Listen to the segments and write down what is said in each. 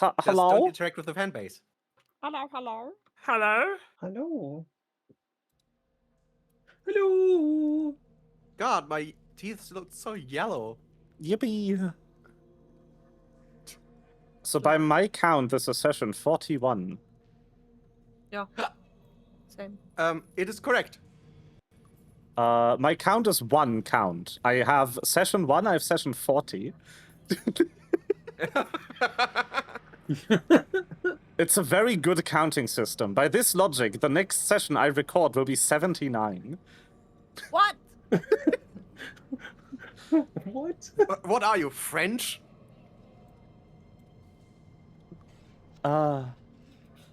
Just hello? don't interact with the fan base. Hello. Hello? Hello. Hello. God, my teeth look so yellow. Yippee. So by my count, this is session 41. Yeah. Same. It is correct. My count is one count. I have session 1, I have session 40. It's a very good counting system. By this logic, the next session I record will be 79. What? What? What are you, French?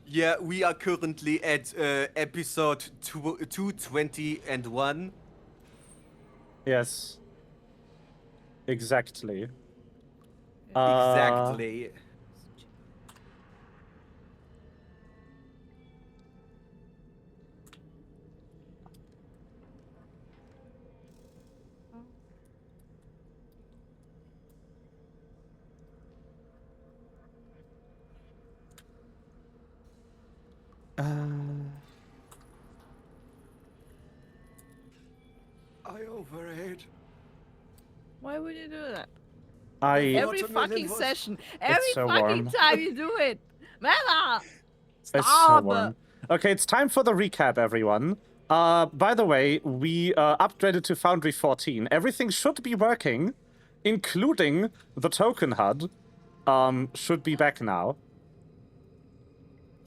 Yeah, we are currently at episode 221. Yes. Exactly. Exactly. I overate. Why would you do that? I Every Watermelon fucking was- session. Every so fucking warm. time you do it. Mela! It's so Stop! warm. Okay, it's time for the recap, everyone. By the way, we upgraded to Foundry 14. Everything should be working, including the token HUD. Should be back now.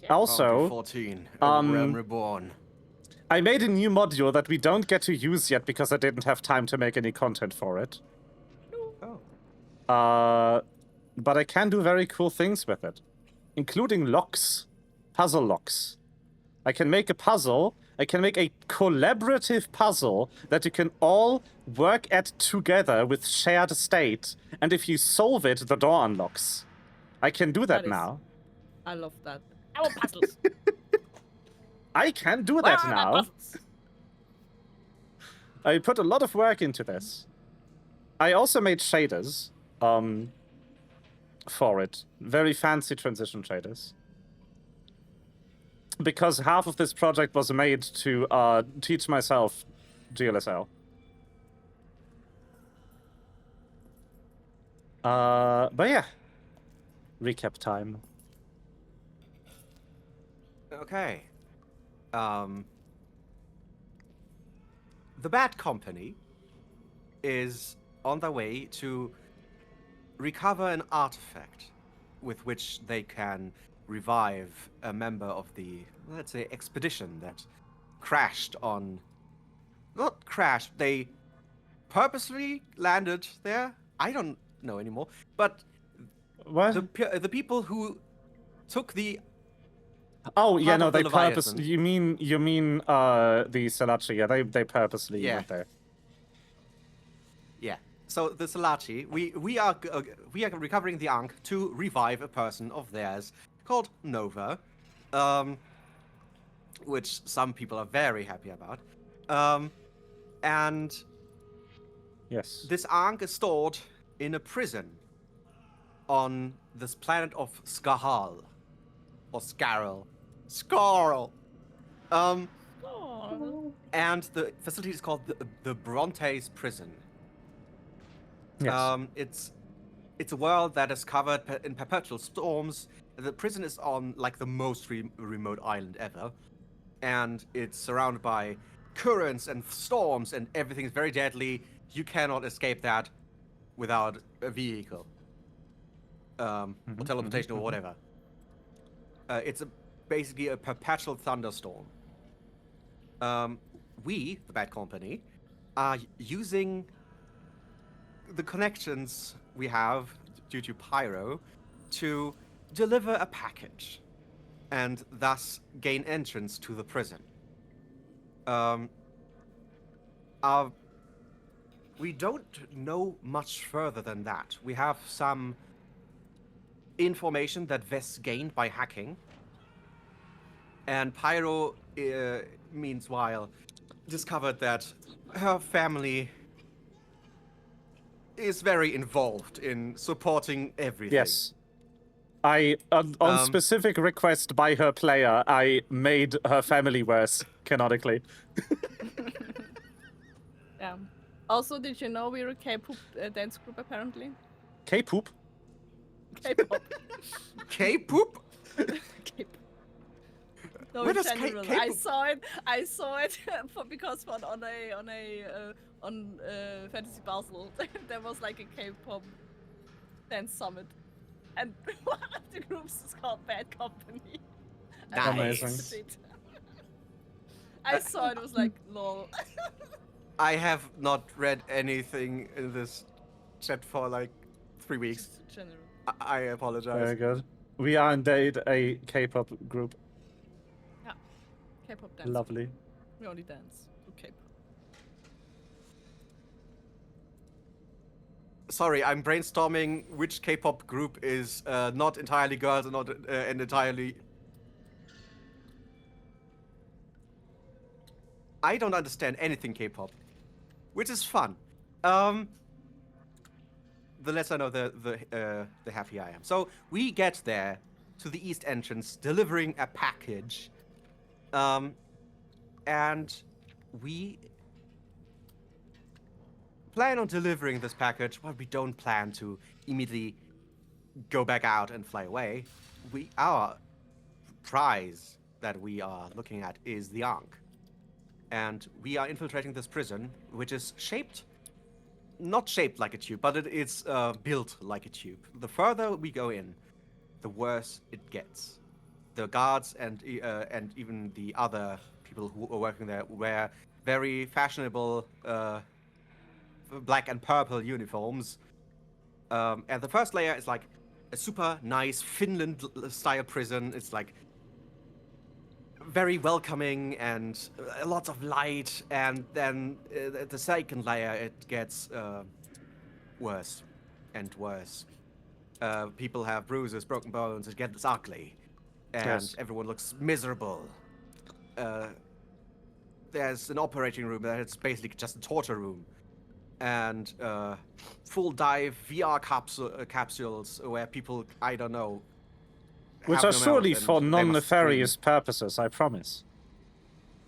Foundry Also, 14, Realm Reborn. I made a new module that we don't get to use yet because I didn't have time to make any content for it. Oh. But I can do very cool things with it, including locks, puzzle locks. I can make a puzzle. I can make a collaborative puzzle that you can all work at together with shared state. And if you solve it, the door unlocks. I can do that That is- now. I love that. I want puzzles. I can do Where that are my now. puzzles? I put a lot of work into this. I also made shaders for it. Very fancy transition shaders. Because half of this project was made to teach myself GLSL. But yeah. Recap time. Okay. The Bad Company is on their way to recover an artifact with which they can revive a member of the, let's say, expedition that crashed on... Not crashed, they purposely landed there? I don't know anymore. But What? the people who took the... Oh, yeah, part no, of the they Leviathan. purposely... You mean the Salachi, yeah, they purposely Yeah. went there. Yeah. So the Salachi, we are recovering the Ankh to revive a person of theirs called Nova, which some people are very happy about. And Yes. this Ankh is stored in a prison on this planet of Skahal, or Scarl. Scarl. Oh, And the facility is called the Bronte's Prison. Yes. It's a world that is covered in perpetual storms. The prison is on like the most remote island ever, and it's surrounded by currents and storms, and everything is very deadly. You cannot escape that without a vehicle, or teleportation or whatever. It's basically a perpetual thunderstorm. We, the Bad Company, are using the connections we have due to Pyro to deliver a package and thus gain entrance to the prison. We don't know much further than that. We have some information that Vess gained by hacking, and Pyro, meanwhile, discovered that her family is very involved in supporting everything. Yes. On specific request by her player, I made her family worse, canonically. Yeah. Also, did you know we're a K-pop dance group apparently? K-poop? K-pop. K-poop? K-pop. No, Where in does general, I K-pop- saw it. I saw it because on Fantasy Basel there was like a K-pop dance summit, and one of the groups is called Bad Company. And I Nice. Amazing. it. I saw it, was like, lol. I have not read anything in this chat for like 3 weeks. Just general. I apologize. Very good. We are indeed a K-pop group. Yeah. K-pop dance. Lovely. We only dance to K-pop. Sorry, I'm brainstorming which K-pop group is not entirely girls and not and entirely. I don't understand anything K-pop, which is fun. The less I know, the happier I am. So we get there to the east entrance, delivering a package, and we plan on delivering this package, but we don't plan to immediately go back out and fly away. Our prize that we are looking at is the Ankh. And we are infiltrating this prison, which is not shaped like a tube, but it is built like a tube. The further we go in, the worse it gets. The guards and even the other people who are working there wear very fashionable black and purple uniforms. And the first layer is like a super nice Finland-style prison. It's like very welcoming and lots of light. And then the second layer, it gets worse and worse. People have bruises, broken bones. It gets ugly, and Yes. everyone looks miserable. There's an operating room that is basically just a torture room, and full dive VR capsules where people, I don't know, Which have are them surely out and for they must non-nefarious purposes, I promise.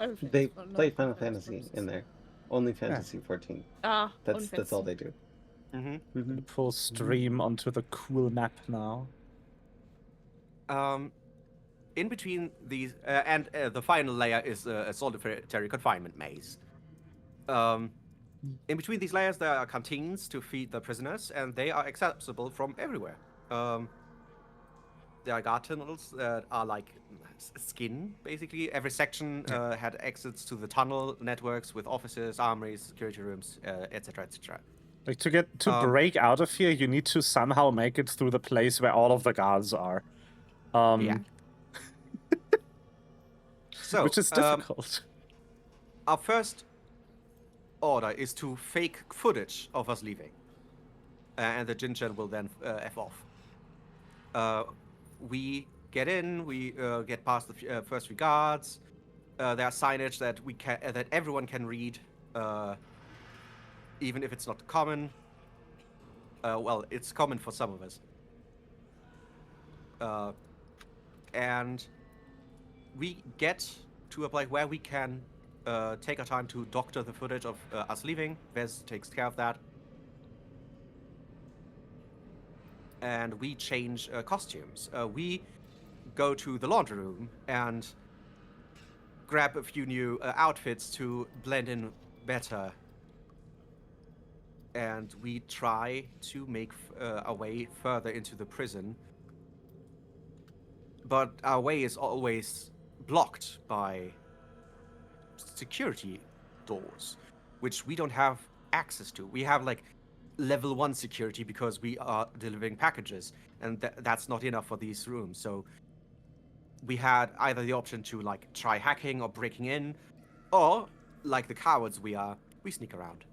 Everything's They for play Final non-nefarious Fantasy purposes. in there. Only Fantasy 14. Ah, That's all they do. scream. Mm-hmm. Full stream onto the cool map now. In between these, and the final layer is a solitary confinement maze. In between these layers, there are canteens to feed the prisoners, and they are accessible from everywhere. There are guard tunnels that are like skin, basically. Every section had exits to the tunnel networks with offices, armories, security rooms, etc., etc. Like to break out of here, you need to somehow make it through the place where all of the guards are. Yeah. So, Which is difficult. Our first order is to fake footage of us leaving. And the Jinchen will then F off. We get in, we get past the first few guards. There's signage that that everyone can read, even if it's not common. Well, it's common for some of us. And we get to a place where we can take our time to doctor the footage of us leaving. Vez takes care of that. And we change costumes. We go to the laundry room and grab a few new outfits to blend in better. And we try to make our way further into the prison. But our way is always blocked by security doors, which we don't have access to. We have like level 1 security because we are delivering packages, and that's not enough for these rooms. So we had either the option to like try hacking or breaking in, or like the cowards we are, we sneak around.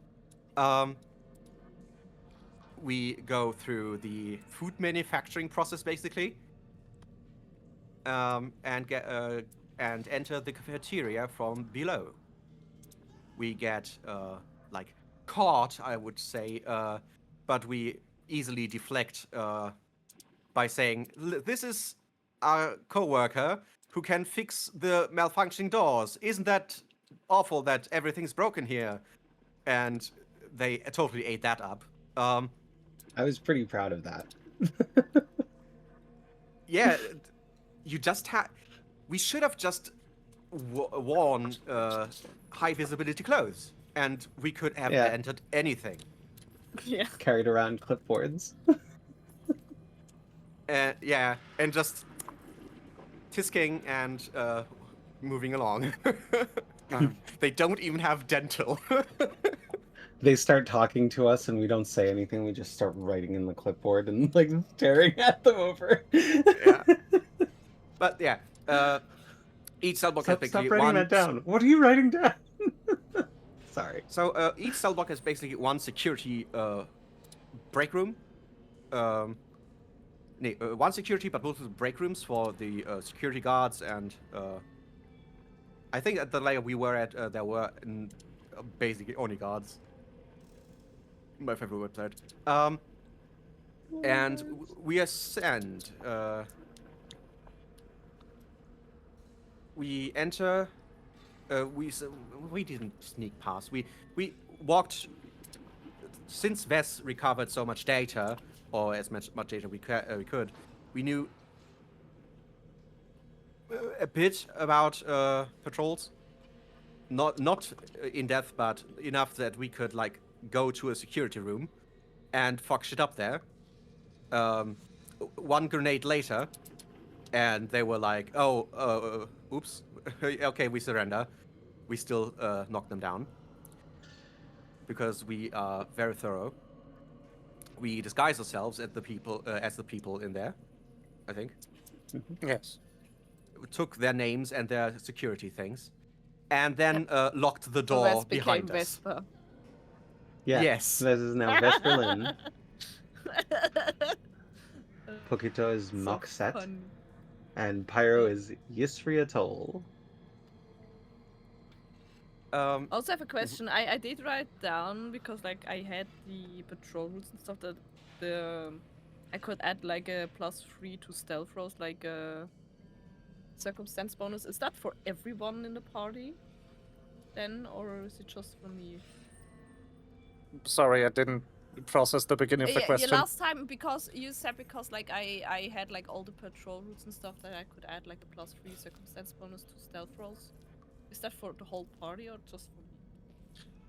We go through the food manufacturing process basically, and get and enter the cafeteria from below. We get like caught, I would say, but we easily deflect by saying, "This is our coworker who can fix the malfunctioning doors. Isn't that awful that everything's broken here?" And they totally ate that up. I was pretty proud of that. Yeah, you just had. We should have just worn high visibility clothes, and we could have Yeah. entered anything. Yeah. Carried around clipboards. Yeah, and just tisking and moving along. They don't even have dental. They start talking to us and we don't say anything. We just start writing in the clipboard and like staring at them over. Yeah. But yeah, each cell block Stop, has stop basically writing one. that down. What are you writing down? Sorry. So each cell block has basically one security break room. One security, but both break rooms for the security guards, and I think at the layer we were at, there were basically only guards. My favorite website. And we ascend. We enter. We didn't sneak past. We walked. Since Ves recovered so much data, or as much data we could, we knew a bit about patrols. Not in depth, but enough that we could like go to a security room and fuck shit up there. One grenade later, and they were like, "Oh, oops, okay, we surrender." We still knock them down because we are very thorough. We disguise ourselves as the people in there, I think. Yes. We took their names and their security things, and then locked the door Ves behind became us. Vesper. Yeah. Yes. This is now Vesperlin. Pokito is Moxet. Fun. And Pyro is Yisri Atoll. Also have a question. I did write down because like I had the patrol rules and stuff that I could add like a +3 to stealth rolls, like a circumstance bonus. Is that for everyone in the party then, or is it just for me? Sorry, I didn't process the beginning of the question. Yeah, last time because you said like I had like all the patrol routes and stuff that I could add like the +3 circumstance bonus to stealth rolls. Is that for the whole party or just for me?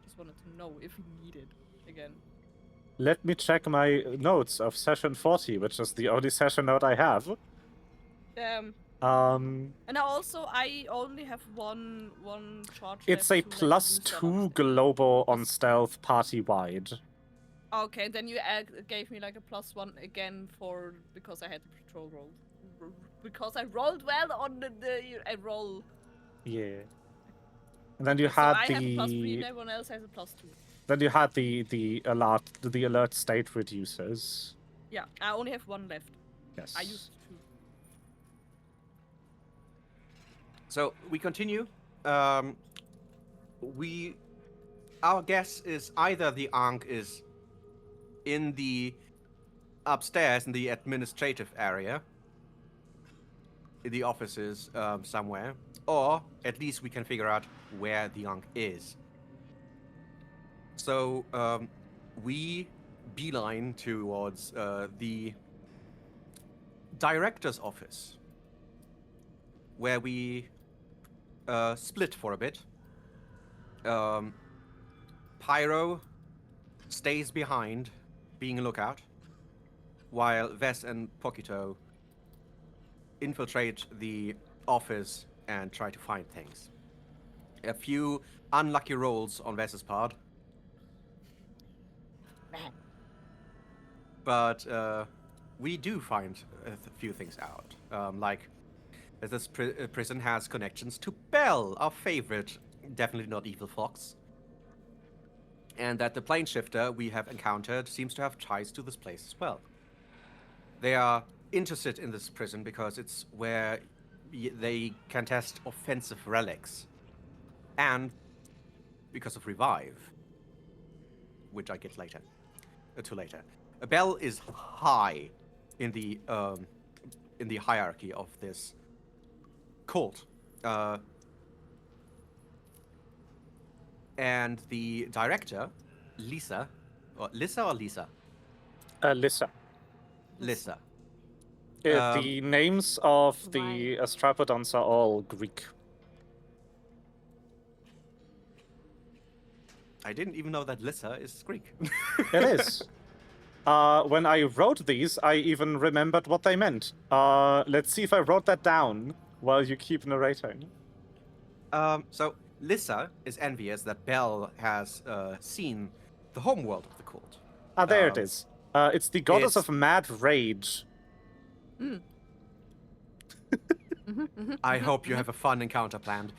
Just wanted to know if we need it again. Let me check my notes of session 40, which is the only session note I have. And I only have one charge. It's left a to, like, use that +2 on- global on stealth party-wide. Okay, then you gave me like a +1 again because I had the patrol roll. Because I rolled well on I roll. Yeah. And then you So had I have a +3 and everyone else has a +2. Then you had the alert state reducers. Yeah, I only have one left. Yes. I used 2. So we continue. Our guess is either the Ankh is in the upstairs in the administrative area, in the offices somewhere, or at least we can figure out where the Ankh is. So we beeline towards the director's office, where we split for a bit. Pyro stays behind, being a lookout, while Ves and Pokito infiltrate the office and try to find things. A few unlucky rolls on Ves's part. But we do find a few things out. Like that this prison has connections to Belle, our favorite, definitely not evil fox. And that the plane shifter we have encountered seems to have ties to this place as well. They are interested in this prison because it's where they can test offensive relics. And because of Revive, which I get later. Belle is high in the hierarchy of this cult. And the director, Lisa, or Lisa? Lissa. Lisa. The names of the Right. Astrapodons are all Greek. I didn't even know that Lissa is Greek. It is. When I wrote these, I even remembered what they meant. Let's see if I wrote that down while you keep narrating. So Lissa is envious that Belle has seen the homeworld of the cult. Ah, there it is. It's the goddess it's- of mad rage. I hope you have a fun encounter planned.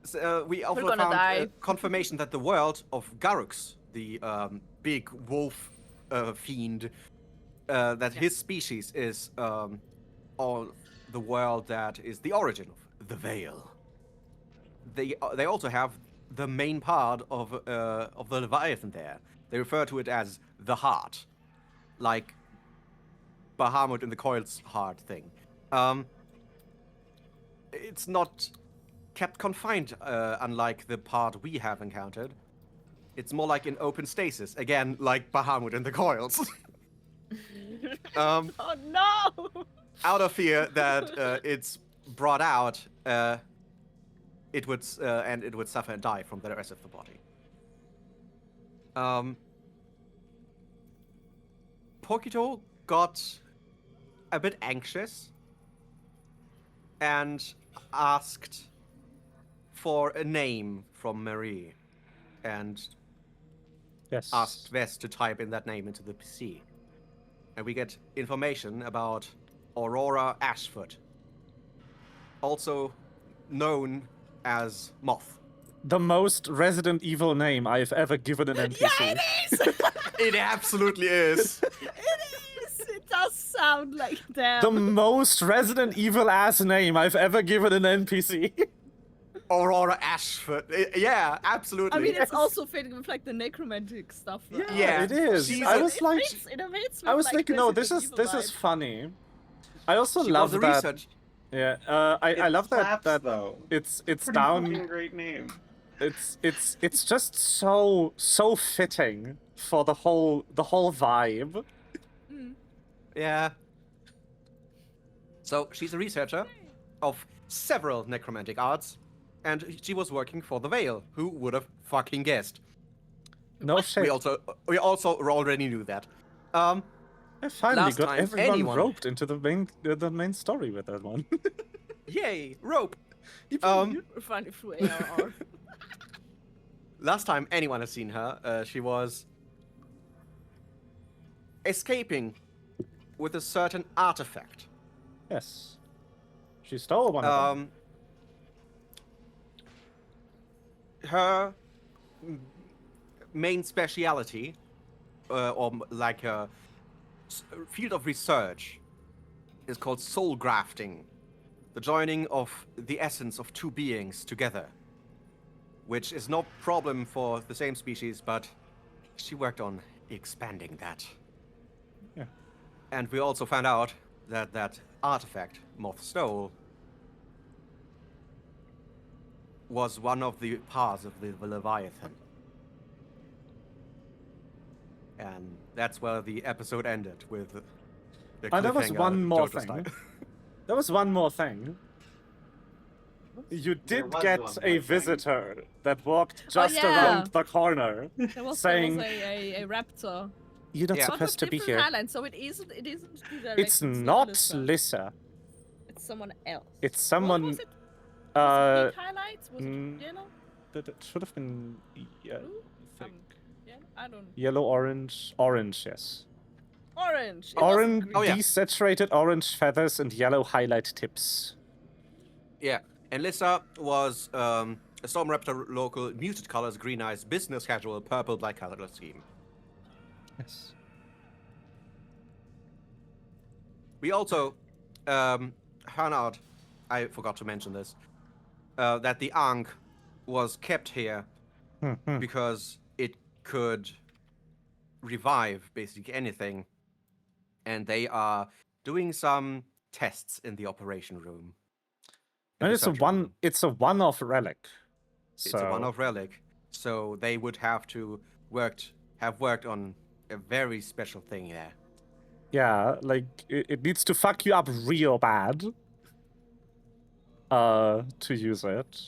So, we also gonna found die. confirmation that the world of Garrux, the big wolf fiend, that his species is all the world that is the origin of the Veil. They also have the main part of the Leviathan there. They refer to it as the heart, like Bahamut in the Coil's heart thing. It's not kept confined, unlike the part we have encountered. It's more like in open stasis, again, like Bahamut and the Coils. Oh no! Out of fear that it's brought out, it would suffer and die from the rest of the body. Pokito got a bit anxious and asked for a name from Marie, and Yes. asked Vest to type in that name into the PC. And we get information about Aurora Ashford, also known as Moth. The most Resident Evil name I've ever given an NPC. Yeah, it is! It absolutely is. It is! It does sound like that. The most Resident Evil ass name I've ever given an NPC. Aurora Ashford. Yeah, absolutely. I mean, it's also fitting with like the necromantic stuff. Right? Yeah, it is. she's I a- was like, It I was like, no, this Resident is Evil is vibes. funny. I also She love was a that. research. Yeah, I love that though. it's Pretty down. fucking great name. It's just so fitting for the whole vibe. Yeah. So she's a researcher of several necromantic arts, and she was working for the Veil. Who would have fucking guessed? No shit. We also already knew that. I finally last got time everyone anyone- roped into the main story with that one. Yay, rope. We're finding through ARR. Last time anyone has seen her, she was escaping with a certain artifact. Yes. She stole one of them. Her main speciality, like a field of research, is called soul grafting, the joining of the essence of two beings together, which is no problem for the same species, but she worked on expanding that. Yeah. And we also found out that that artifact Moth stole was one of the parts of the Leviathan. And that's where the episode ended, with the There was cliffhanger one more JoJo style. thing. There was one more thing. You There did was get one a more thing. visitor that walked just yeah. around the corner, There was saying, a raptor. "You're not Yeah. But supposed with to be different here." highlights, so it isn't It's not Lissa. It's someone else. It's What someone. was it? Uh, Was it pink highlights? Was mm, it yellow? that should have been Blue? think. Yeah, I don't. Yellow, orange, yes. Orange. It wasn't Orange, green. Oh, yeah. desaturated orange feathers and yellow highlight tips. Yeah, and Lissa was a Storm Raptor local, muted colors, green eyes, business casual, purple, black color scheme. Yes. We also found out, I forgot to mention this, that the Ankh was kept here because it could revive basically anything, and they are doing some tests in the operation room. in And the it's a surgery room. it's a one-off relic. It's a one-off relic, so they would have to have worked on a very special thing there. Yeah, like it needs to fuck you up real bad. To use it.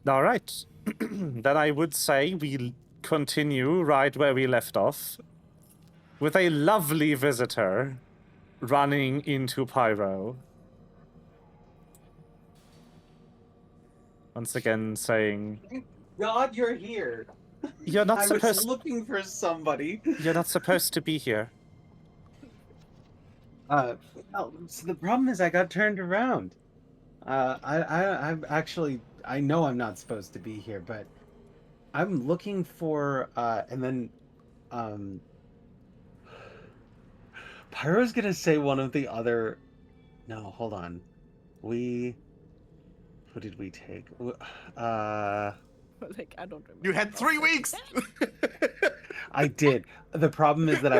All right. Then I would say we continue right where we left off, with a lovely visitor running into Pyro. Once again saying, God, you're here. You're not I was supposed looking for somebody. you're not supposed to be here. Well, so the problem is I got turned around. I'm actually, I know I'm not supposed to be here, but I'm looking for, and then, Pyro's gonna say one of the other, no, hold on. Who did we take? Like, I don't remember. You had 3 weeks. I did. The problem is that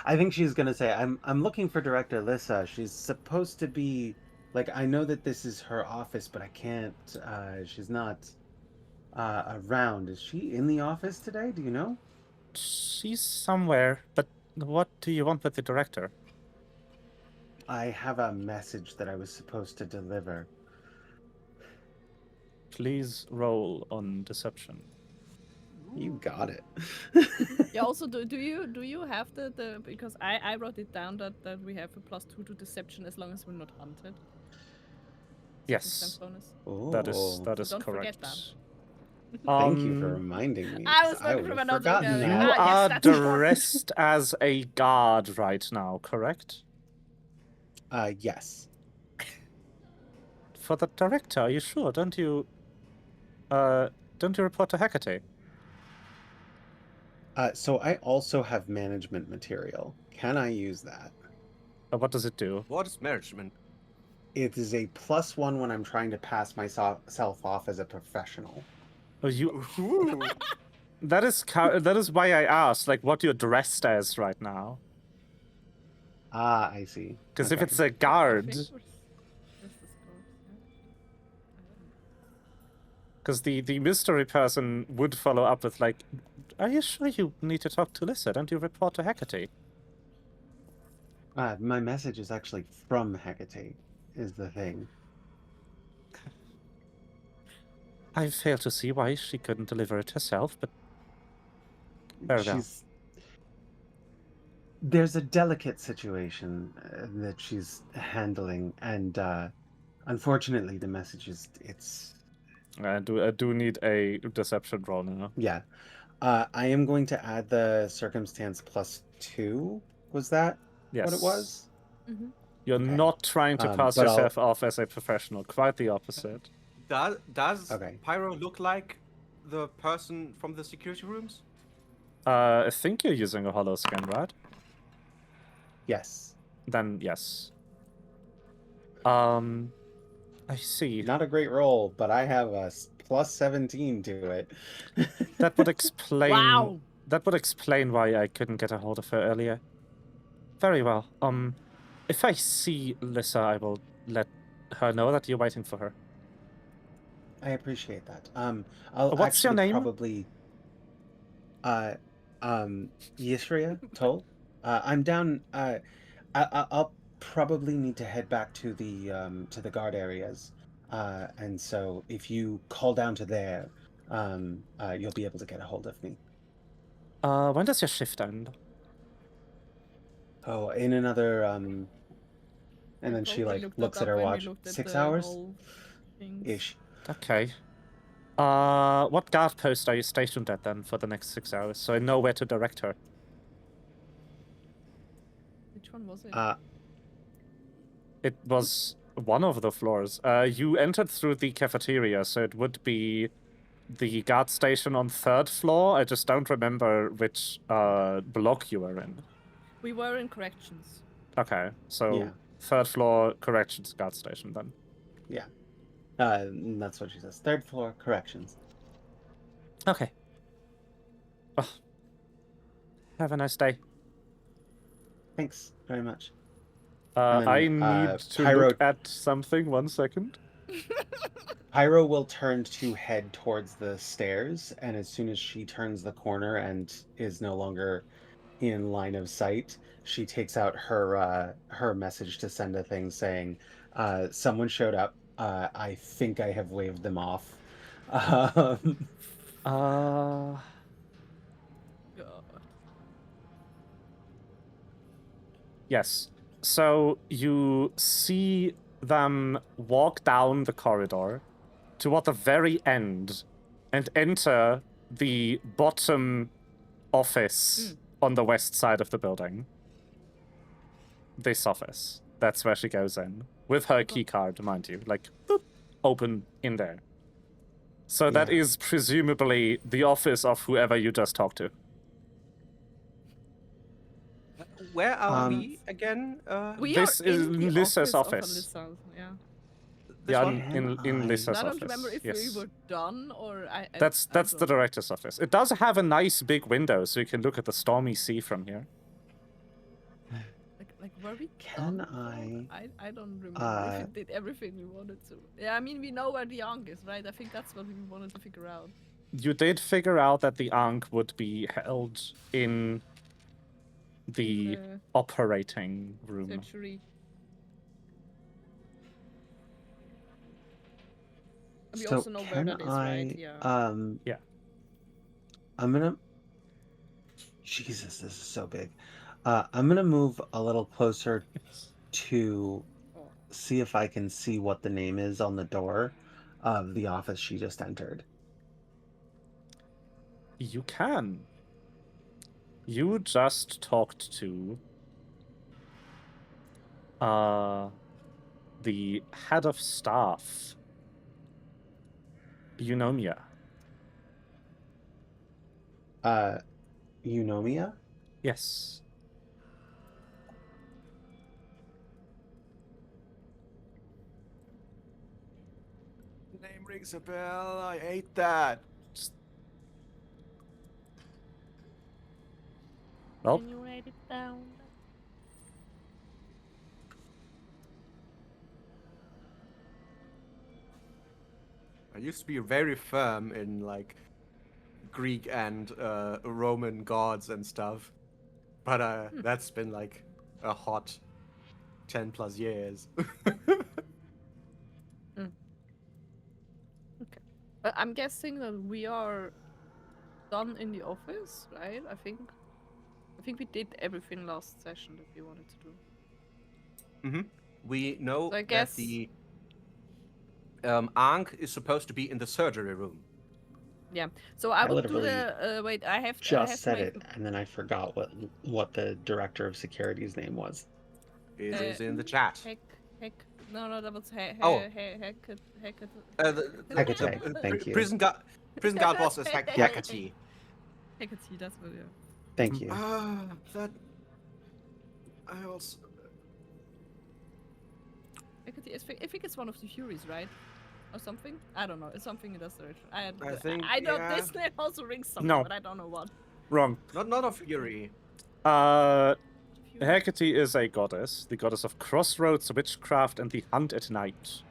I think she's gonna say I'm looking for Director Lissa. She's supposed to be like, I know that this is her office, but I can't. She's not around. Is she in the office today? Do you know? She's somewhere, but what do you want with the director? I have a message that I was supposed to deliver. Please roll on deception. You got it. Yeah. Also, do you have the because I wrote it down that we have a +2 to deception as long as we're not hunted. Yes, Sense bonus. that is Oh, that is don't forget correct. that. thank you for reminding me. I was 'cause I looking would for have my notes forgotten earlier. You Ah, yes, are that's important. dressed as a guard right now, correct? Yes. For the director, are you sure? Don't you report to Hecate? So I also have management material. Can I use that? What does it do? What is management? It is a +1 when I'm trying to pass myself off as a professional. Oh, you. Ooh. That is why I asked, like, what you're dressed as right now. Ah, I see. Because if Okay. it's a I guard, think we're- that's the score, because the mystery person would follow up with like, "Are you sure you need to talk to Lissa? Don't you report to Hecate?" My message is actually from Hecate, is the thing. I fail to see why she couldn't deliver it herself, but very well. There's a delicate situation that she's handling, and unfortunately, the message is I do need a deception roll now. yeah. I am going to add the circumstance +2. Was that Yes. what it was? Mm-hmm. You're Okay. not trying to pass but yourself off as a professional. Quite the opposite. Does Okay. Pyro look like the person from the security rooms? I think you're using a hollow scan, right? Yes. Then yes. I see. Not a great roll, but I have a +17 to it. That would explain. Wow. That would explain why I couldn't get a hold of her earlier. Very well. If I see Lissa, I will let her know that you're waiting for her. I appreciate that. I'll What's your actually name? probably Yisria Toll. I'm down. I'll probably need to head back to the guard areas, and so if you call down to there, you'll be able to get a hold of me. When does your shift end? Oh, in another and then she like looks at her watch. 6 hours ish. Okay. What guard post are you stationed at then for the next 6 hours, so I know where to direct her? Which one was it? It was one of the floors. You entered through the cafeteria, so it would be the guard station on 3rd floor. I just don't remember which block you were in. We were in corrections. Okay, so Yeah. 3rd floor corrections guard station then. That's what she says. 3rd floor corrections. Okay. Oh. Have a nice day. Thanks very much. I And need to Pyro look at something. 1 second. Pyro will turn to head towards the stairs, and as soon as she turns the corner and is no longer in line of sight, she takes out her message to send a thing saying, "Someone showed up. I think I have waved them off." Um, Uh, God. yes. So you see them walk down the corridor toward the very end and enter the bottom office on the west side of the building. This office. That's where she goes in. With her key card, mind you. Like, boop, open in there. So that Yeah. is presumably the office of whoever you just talked to. Where are Um, we again? We This are is in the Lissa's office. office. Yeah. This Yeah, one? in Can Lissa's I don't office. remember if yes. we were done or I That's I the don't- director's office. It does have a nice big window, so you can look at the stormy sea from here. like were we Can done? I don't remember if we did everything we wanted to. Yeah, I mean we know where the Ankh is, right? I think that's what we wanted to figure out. You did figure out that the Ankh would be held in the operating room. Surgery. We So also know where can that is, right? Yeah. Yeah. I'm gonna. Jesus, this is so big. I'm gonna move a little closer to Oh. see if I can see what the name is on the door of the office she just entered. You can. You just talked to the head of staff, Eunomia. Eunomia? Yes. Name rings a bell. I hate that. Well, Can you write it down? I used to be very firm in like Greek and Roman gods and stuff, but that's been like a hot 10+ years. Okay. I'm guessing that we are done in the office, right? I think we did everything last session that we wanted to do. We know So I that guess- the Ankh is supposed to be in the surgery room. Yeah. So I will do literally the wait. I have Just said to it, and then I forgot what the director of security's name was. It is in the make- chat. Heck. No, that was Heck. Hecate, thank you. Prison guard boss is Hecate. Hecate, that's what. Yeah. Thank you. That. I also. Hecate. I think it's one of the Furies, right? Or something? I don't know. It's something in that direction. I think, I know yeah. this name also rings something, No. but I don't know what. wrong. Not a Fury. Fury. Hecate is a goddess, the goddess of crossroads, witchcraft, and the hunt at night.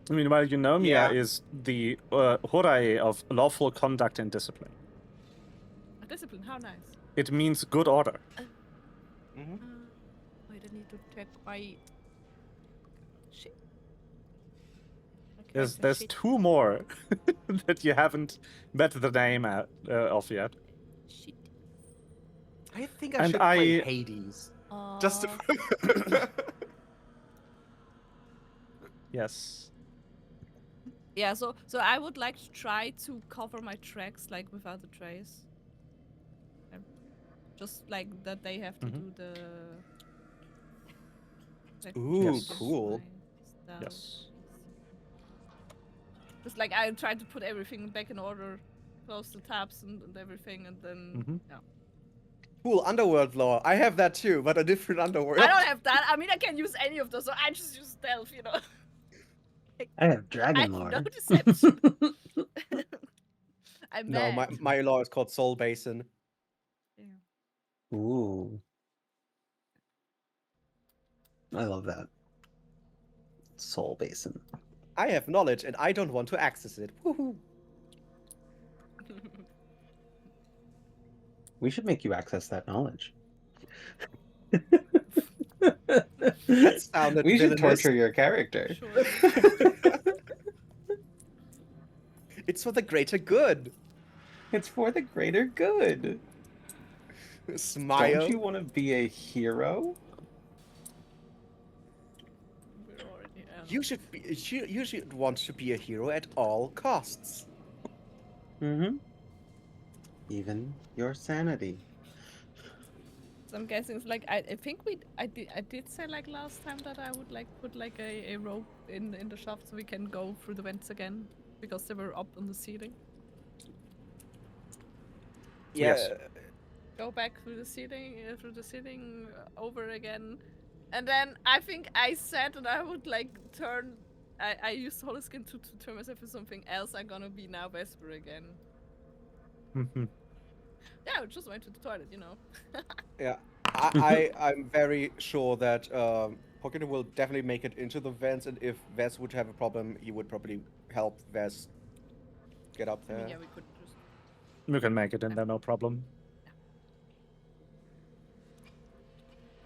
Meanwhile, Eunomia Yeah. is the Horae of lawful conduct and discipline. A discipline, how nice. It means good order. Wait, I need to check my shit. Okay, There's shit. 2 more that you haven't met the name of yet. Shit. I think I And should play I- Hades. Just to... Yes. Yeah, so I would like to try to cover my tracks like without a trace. Just like that they have to do the. like, Ooh, just cool. my Yes. stealth. Just like I tried to put everything back in order, close the tabs and everything, and then yeah. Cool, underworld lore. I have that too, but a different underworld. I don't have that. I mean, I can use any of those, so I just use stealth, you know. I have I dragon have lore. no deception. I'm No, mad. my lore is called Soul Basin. Yeah. Ooh. I love that. Soul Basin. I have knowledge and I don't want to access it. Woohoo! We should make you access that knowledge. That sounded We should villainous. torture your character. Sure. It's for the greater good. It's for the greater good. Smile. Don't you want to be a hero? We're already You should want to be a hero at all costs. Mm-hmm. Even your sanity. So I'm guessing it's like I think I did say like last time that I would like put like a rope in the shaft so we can go through the vents again because they were up on the ceiling. Yeah. Yes. Go back through the ceiling over again, and then I think I said that I would like turn. I used Holy Skin to turn myself into something else. I'm gonna be now Vesper again. Yeah, I just went to the toilet, you know. Yeah. I'm very sure that Pocket will definitely make it into the vents, and if Ves would have a problem, he would probably help Ves get up I there. mean, yeah, we could just. You can make it in there, no problem.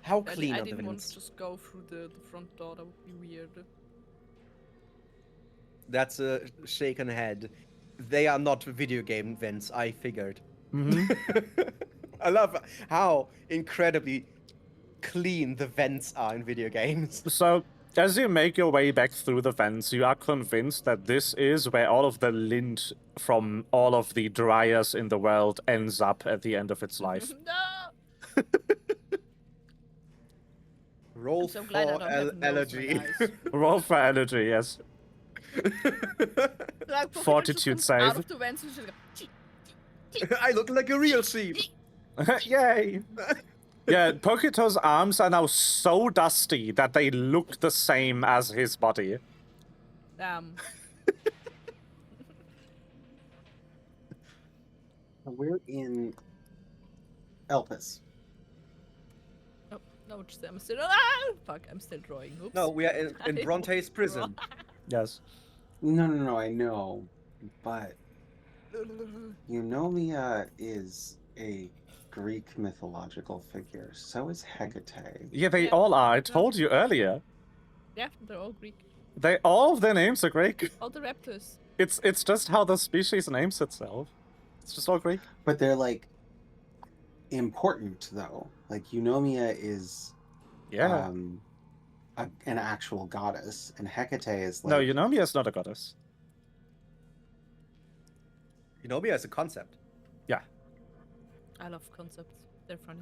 How I clean are the didn't want vents? to just go through the front door. That would be weird. That's a shaken head. They are not video game vents, I figured. Mm-hmm. I love how incredibly clean the vents are in video games. So, as you make your way back through the vents, you are convinced that this is where all of the lint from all of the dryers in the world ends up at the end of its life. No. Roll I'm so glad I for don't have nose allergy. in my eyes. Roll for energy, yes. Like, Pocket Fortitude just comes out save. of the vents and she's like, "Chee." I look like a real sheep. Yay! Yeah, Pokito's arms are now so dusty that they look the same as his body. We're in Elpis. No, I'm still. Fuck, I'm still drawing. Oops. No, we are in I Bronte's prison. Yes. No, I know. But Eunomia is a Greek mythological figure. So is Hecate. Yeah, they Yeah. all are. I told you earlier. Yeah, they're all Greek. All of their names are Greek. All the raptors. It's just how the species names itself. It's just all Greek. But they're like important though. Like Eunomia is Yeah. an actual goddess, and Hecate is like No, Eunomia is not a goddess. Eunomia is a concept. I love concepts. They're funny.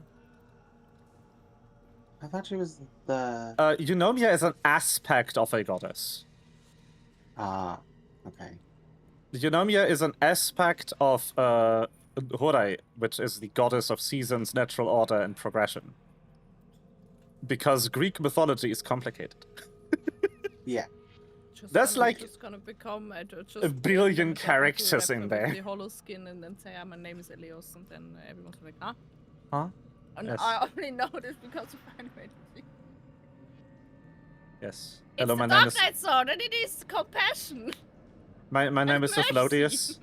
I thought she was the Eunomia is an aspect of a goddess. okay. Eunomia is an aspect of Horai, which is the goddess of seasons, natural order, and progression. Because Greek mythology is complicated. Yeah. That's like just gonna become just a billion myself into a characters in raptor with there. The hollow skin, and then say, my name is Elios, and then everyone's like, huh? Huh? And Yes. I only know this because of animated. Yes. It's Hello, the my name Dark is Knight Sword, and it is compassion. my name and is mercy. Sophlodius.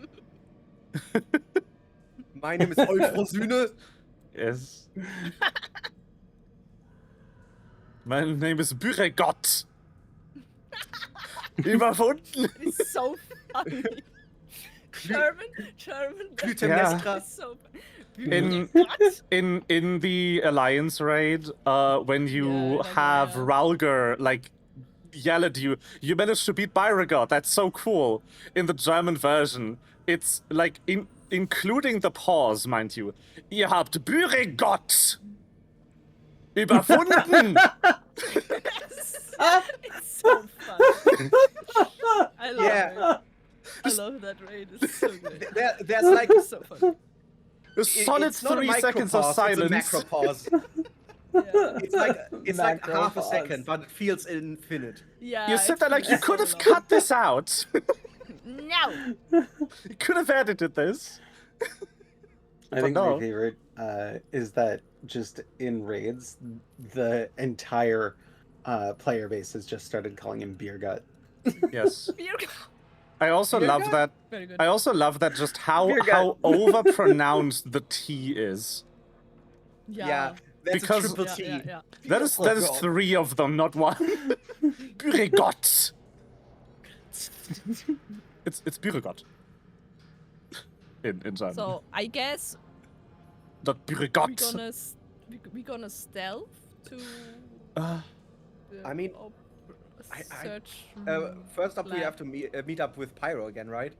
My name is Euphrosyne. Yes. My name is Büregott. Überwunden. It's so funny. German. Clytemnestra. It's so In- What? In the Alliance raid, when you Yeah, have yeah. Ralger like yell at you, you managed to beat Beauregard. That's so cool. In the German version, it's like including the pause, mind you. Ihr habt Beauregard überwunden. It's so funny. I love Yeah. it. I love that raid. It's so good. There's like It's so funny. A solid it's not a 3 seconds of micropause, silence. It's a macropause. It's like half a Macropause. second, but it feels infinite. Yeah. You it sit there like, you feels could so have long. cut this out. No. You could have edited this. I But think no. my favorite is that just in raids, the entire player base has just started calling him Beer Gut. Yes. Beer I also Beer love gut? that. Very good. I also love that just how Beer gut. how overpronounced the T is. Yeah, that's Because- a triple Yeah, T. yeah, yeah. That is Beautiful. 3 of them, not 1. Büregot. It's Büregot. In German. So I guess Not we're Büregot. gonna stealth to. The I mean, op- I- search. First up, we lab. have to meet up with Pyro again, right?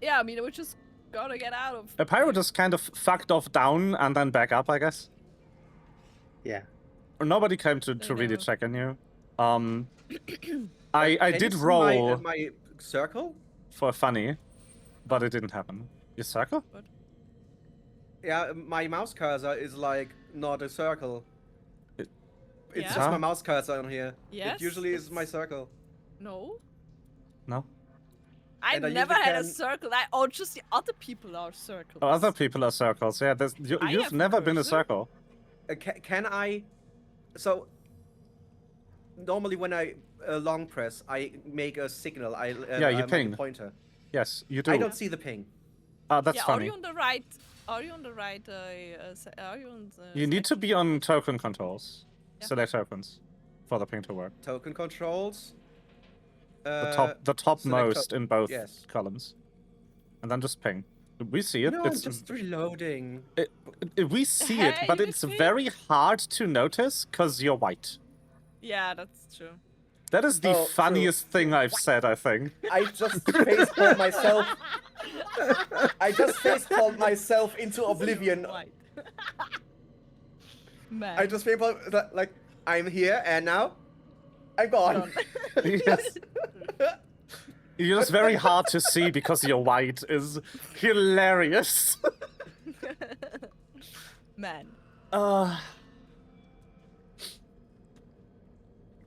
Yeah, I mean, we're just gotta get out of. A pyro here. just kind of fucked off down and then back up, I guess. Yeah. Nobody came to They really never- check in you. I Can you did see roll my circle. for funny, but it didn't happen. Your circle? Yeah, my mouse cursor is like not a circle. It- It's Yeah? just my mouse cursor on here. Yes, It usually is my it's- circle. No. No. I And I never usually had a can- circle. Oh, just the other people are circles. Oh, other people are circles. Yeah, I you've have never been a cursor. circle. Can I? So normally when I long press, I make a signal. Yeah, you make a ping. pointer. Yes, you do. I don't see the ping. That's yeah, funny. are you on the right? Are you on the right? Are you on the? You need to be on token controls. Yeah. Select tokens for the ping to work. Token controls. The topmost in both yes. columns, and then just ping. We see it. No, It's I'm just reloading. we see it, Hey, but you it's see? very hard to notice because you're white. Yeah, that's true. That is the Oh, true. funniest thing I've said, I think. I just facepalmed myself. I just facepalmed myself into oblivion. White. Man. I just facepalmed like I'm here and now I'm gone. Yes. You're just very hard to see because you're white is hilarious. Man.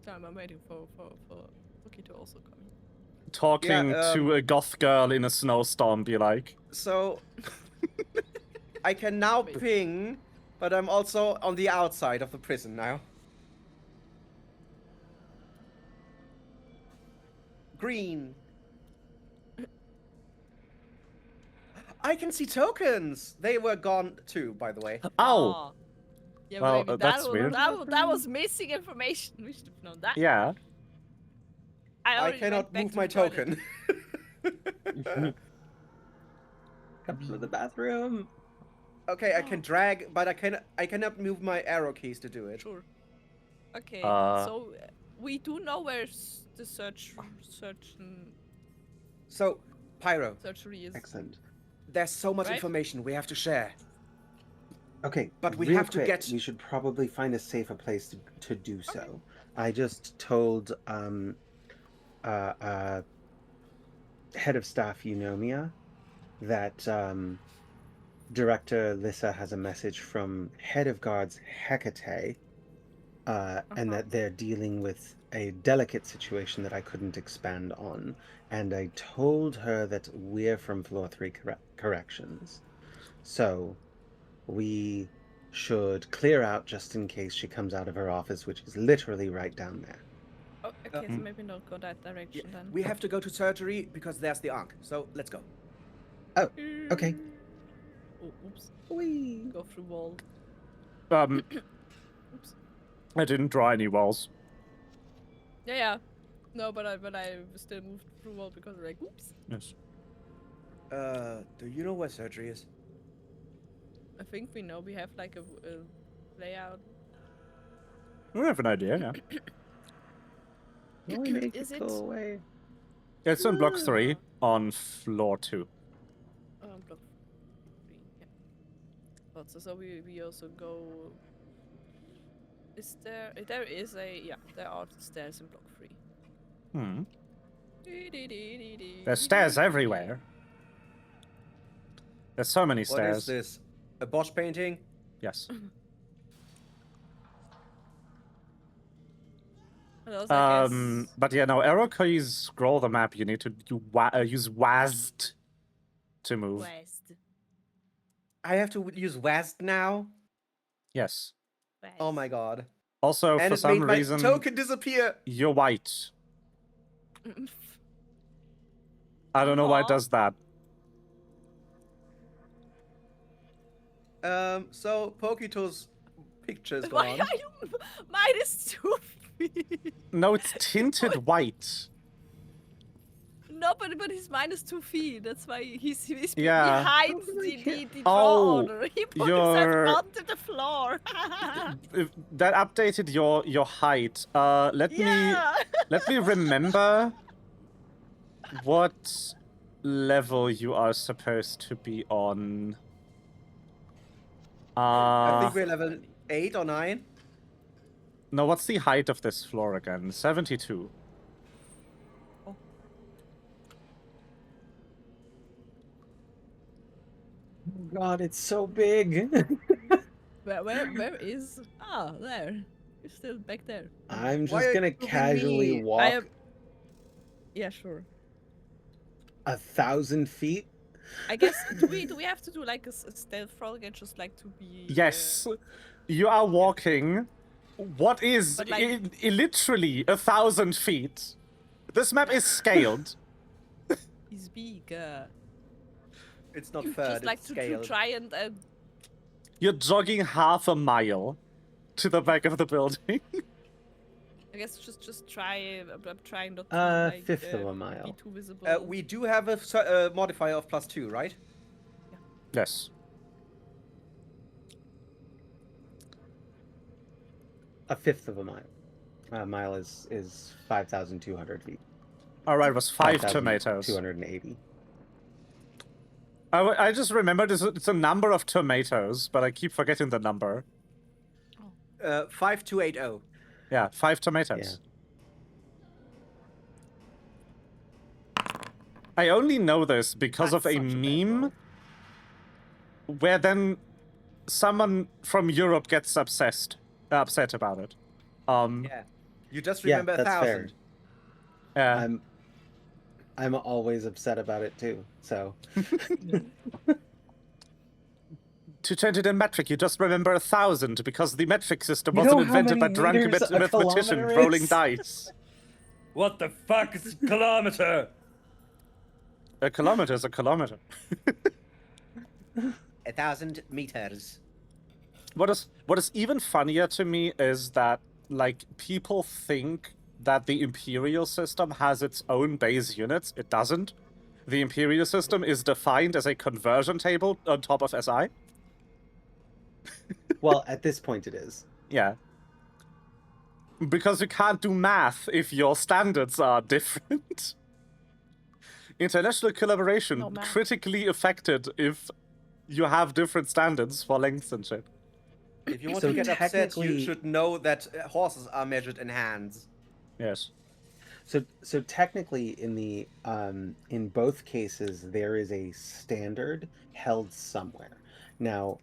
Time I'm waiting for Wookie to also come. Talking Yeah, to a goth girl in a snowstorm, be like. So I can now ping, but I'm also on the outside of the prison now. Green. I can see tokens. They were gone too, by the way. Oh, Yeah, Well, maybe that's was, weird. That was missing information. We should have known that. yeah. I already cannot went back move to my the toilet. token. Come to the bathroom. Okay, I can drag, but I cannot move my arrow keys to do it. Sure. Okay, Uh, so we do know where the So, Pyro, surgery is. Excellent. there's so much Right? information we have to share. Okay, But we real have to quick, get- We should probably find a safer place to do so. I just told head of staff Eunomia that Director Lissa has a message from head of guards Hecate, and that they're dealing with a delicate situation that I couldn't expand on. And I told her that we're from Floor 3 Corrections. So we should clear out just in case she comes out of her office, which is literally right down there. Oh, okay, so maybe not go that direction then. We have to go to surgery because there's the Ankh. So, let's go. Oh, okay. Oh, oops. Whee! Go through wall. Oops. I didn't draw any walls. Yeah, yeah. No, but I still moved through wall because like, oops. Yes. Do you know where surgery is? I think we know we have like a layout. We have an idea, yeah. Will we make Is it it- go away? It's on block 3 on floor 2. Block 3. Yeah. But so we also go. Is there? There is a There are stairs in block 3. There's stairs everywhere. There's so many What stairs. is this? A Bosch painting? Yes. And also, I guess... But yeah, no, arrow keys scroll the map. You need to use WASD to move. West. I have to use West now. Yes. West. Oh my god! Also, And for it some made my reason, token disappear. you're white. I don't know why it Aw. does that. So Pokito's picture is Why gone. are you -2 feet? No, it's tinted white. No, but he's -2 feet. That's why he's Yeah. he hides the draw Oh, order. He put you're- himself onto the floor. That updated your height. Let me remember what level you are supposed to be on. I think we're level 8 or 9. No, what's the height of this floor again? 72. God, it's so big. Where is? Ah, there. You're still back there. I'm Why just are gonna you moving casually me? walk Yeah, sure. 1,000 feet. I guess do we have to do like a stealth roll again, just like to be? Yes, you are walking. What is But, like- literally 1,000 feet? This map is scaled. He's big. It's not third. Just like it's to scaled. try and. You're jogging half a mile to the back of the building. I guess just try. I'm trying not to like, fifth of a be mile. too visible. We do have a modifier of +2, right? Yes. A fifth of a mile. A mile is 5,200 feet. All right, it was 5 tomatoes. 280. I just remembered it's a number of tomatoes, but I keep forgetting the number. 5280. Yeah, 5 tomatoes. I only know this because That's of a such a bad meme roll. where then someone from Europe gets upset about it. Yeah. You just remember that's fair. 1,000. Yeah. I'm always upset about it too. So To change it in metric, you just remember 1,000 because the metric system You wasn't know how invented by many drunk meters a mathematician kilometer rolling is? dice. What the fuck is a kilometer? A kilometer is a kilometer. 1,000 meters. What is even funnier to me is that like people think that the imperial system has its own base units. It doesn't. The imperial system is defined as a conversion table on top of SI. well, at this point it is. Yeah. Because you can't do math if your standards are different. International collaboration No math. critically affected if you have different standards for lengths and shit. If you want So to get upset, you technically- should know that horses are measured in hands. Yes. So technically, in both cases, there is a standard held somewhere. Now,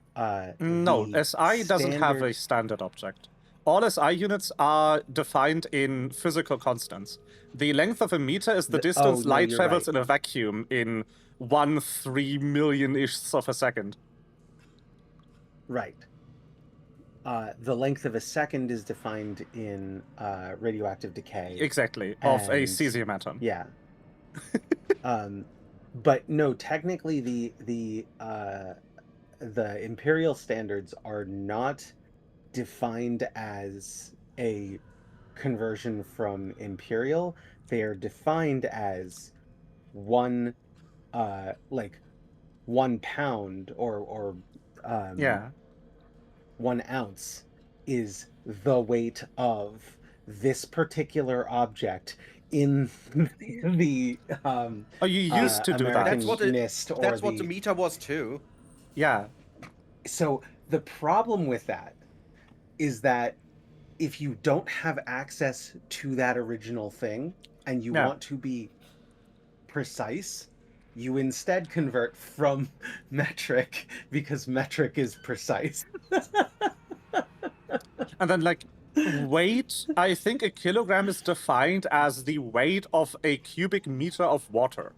No, the SI doesn't have a standard object. All SI units are defined in physical constants. The length of a meter is the distance no, light you're travels right. in a vacuum in 1/3 million-ish of a second. Right. The length of a second is defined in radioactive decay. Exactly, of a And- cesium atom. Yeah. But no, technically the imperial standards are not defined as a conversion from imperial. They are defined as one pound or Yeah. 1 ounce is the weight of this particular object in the Oh, you used to do American that. That's what it- NIST or That's what the meter was too. Yeah. So the problem with that is that if you don't have access to that original thing and you Yeah. want to be precise, you instead convert from metric because metric is precise. And then, like, weight, I think a kilogram is defined as the weight of a cubic meter of water.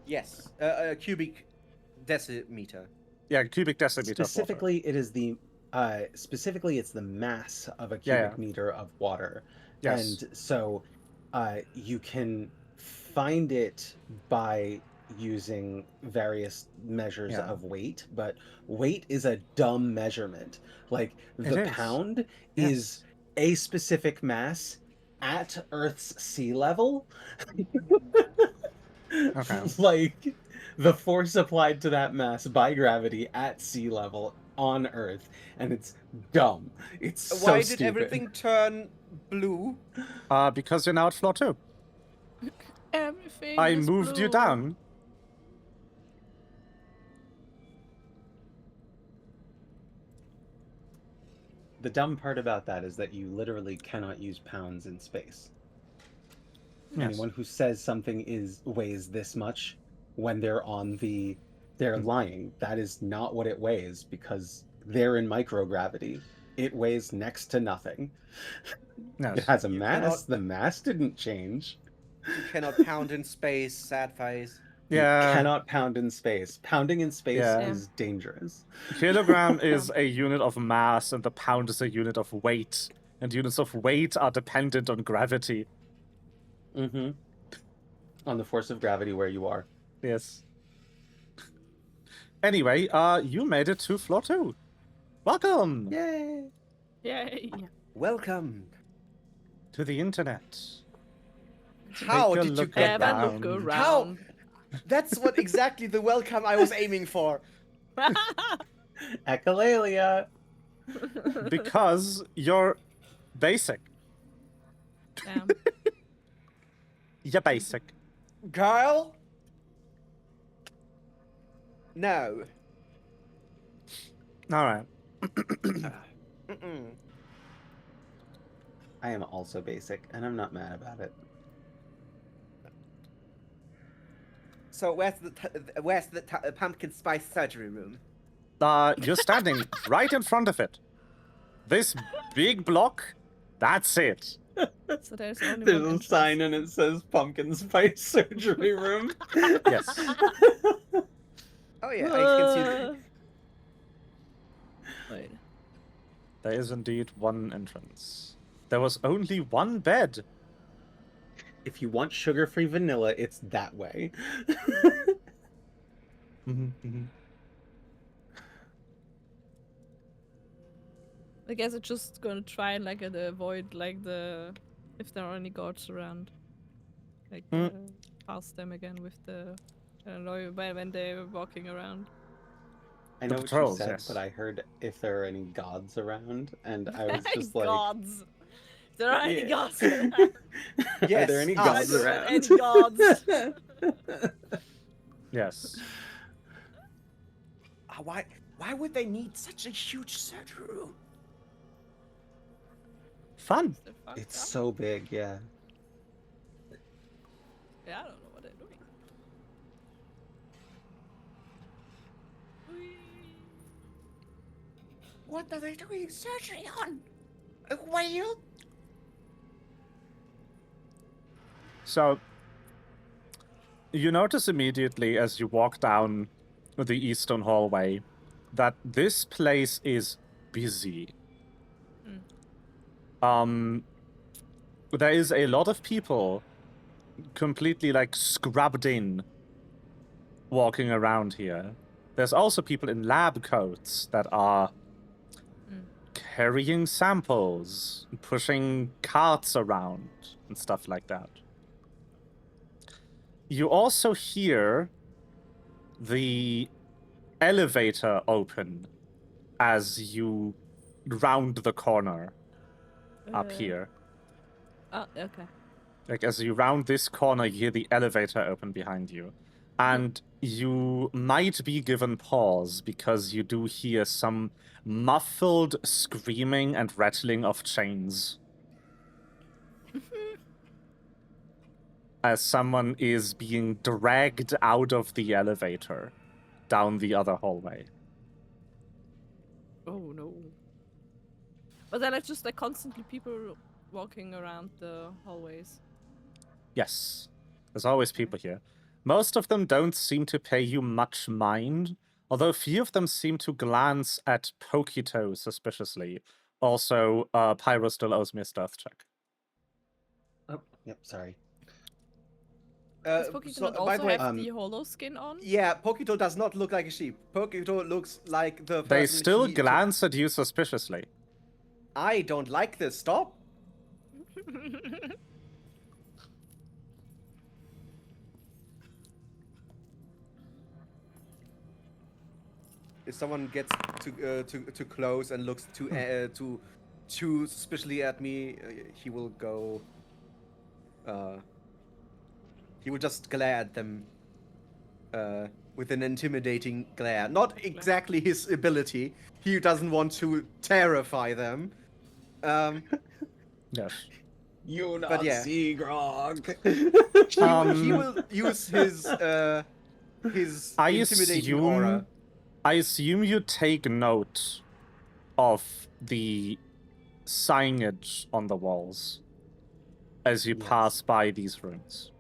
Yes, a cubic decimeter. Yeah, cubic decimeter of water. Specifically, it's the mass of a Yeah, cubic yeah. meter of water, Yes. and so you can find it by using various measures Yeah. of weight, but weight is a dumb measurement. Like It the is. pound Yes. is a specific mass at Earth's sea level. Okay. Like the force applied to that mass by gravity at sea level on Earth, and it's dumb. It's so Why did stupid. everything turn blue? Because you're now at floor 2. Everything I is moved you blue. down. The dumb part about that is that you literally cannot use pounds in space. Yes. Anyone who says something weighs this much when they're they're lying. That is not what it weighs, because they're in microgravity. It weighs next to nothing. Yes. It has a You mass. cannot- The mass didn't change. You cannot pound in space, sad face. Yeah. You cannot pound in space. Pounding in space Yeah. is dangerous. Kilogram is a unit of mass, and the pound is a unit of weight. And units of weight are dependent on gravity. Mm-hmm. On the force of gravity where you are. Yes. Anyway, you made it to floor 2. Welcome Yay! Yay. Welcome. to the internet. How Take a did you look get Have that? a look around. around. That's what exactly the welcome I was aiming for. Echolalia! Because you're basic. Damn. You're basic. Girl? No. Alright. Mm-mm. I am also basic, and I'm not mad about it. So where's the pumpkin spice surgery room? You're standing right in front of it. This big block, that's it. So there's only There's one a entrance. sign and it says pumpkin spice surgery room. Yes. Oh yeah, I can see. Wait. There is indeed one entrance. There was only one bed. If you want sugar-free vanilla, it's that way. I guess it's just gonna try and like avoid like if there are any guards around. Like pass them again with the I don't know when they're walking around. I The know patrols, what you said, yes. but I heard if there are any gods around, and I was just like, gods. If there are any Yeah. gods around. are Yes, there any us. gods There around? are any gods. Yes. Why would they need such a huge surgery room? Fun. They're fucked It's up. so big, yeah. Yeah, I don't know what they're doing. Whee! What are they doing surgery on? A whale? So, you notice immediately as you walk down the eastern hallway that this place is busy. There is a lot of people completely like scrubbed in walking around here. There's also people in lab coats that are carrying samples, pushing carts around, and stuff like that. You also hear the elevator open as you round the corner up here. Oh, okay. Like, as you round this corner, you hear the elevator open behind you. And you might be given pause because you do hear some muffled screaming and rattling of chains. As someone is being dragged out of the elevator down the other hallway. Oh no. But then it's just like constantly people walking around the hallways. Yes. There's always people here. Most of them don't seem to pay you much mind, although few of them seem to glance at Pokito suspiciously. Also, Pyro still owes me a stealth check. Oh, yep. Sorry. Does Pokito not by also the way, have the holo skin on? yeah, Pokito does not look like a sheep. Pokito looks like the person They still he glance at you suspiciously. I don't like this. Stop. If someone gets too close and looks too suspiciously at me, he will go. He will just glare at them with an intimidating glare. Not exactly his ability. He doesn't want to terrify them. Yes. You not But yeah. see Grog. He will use his intimidating aura. I assume you take note of the signage on the walls as you pass by these rooms.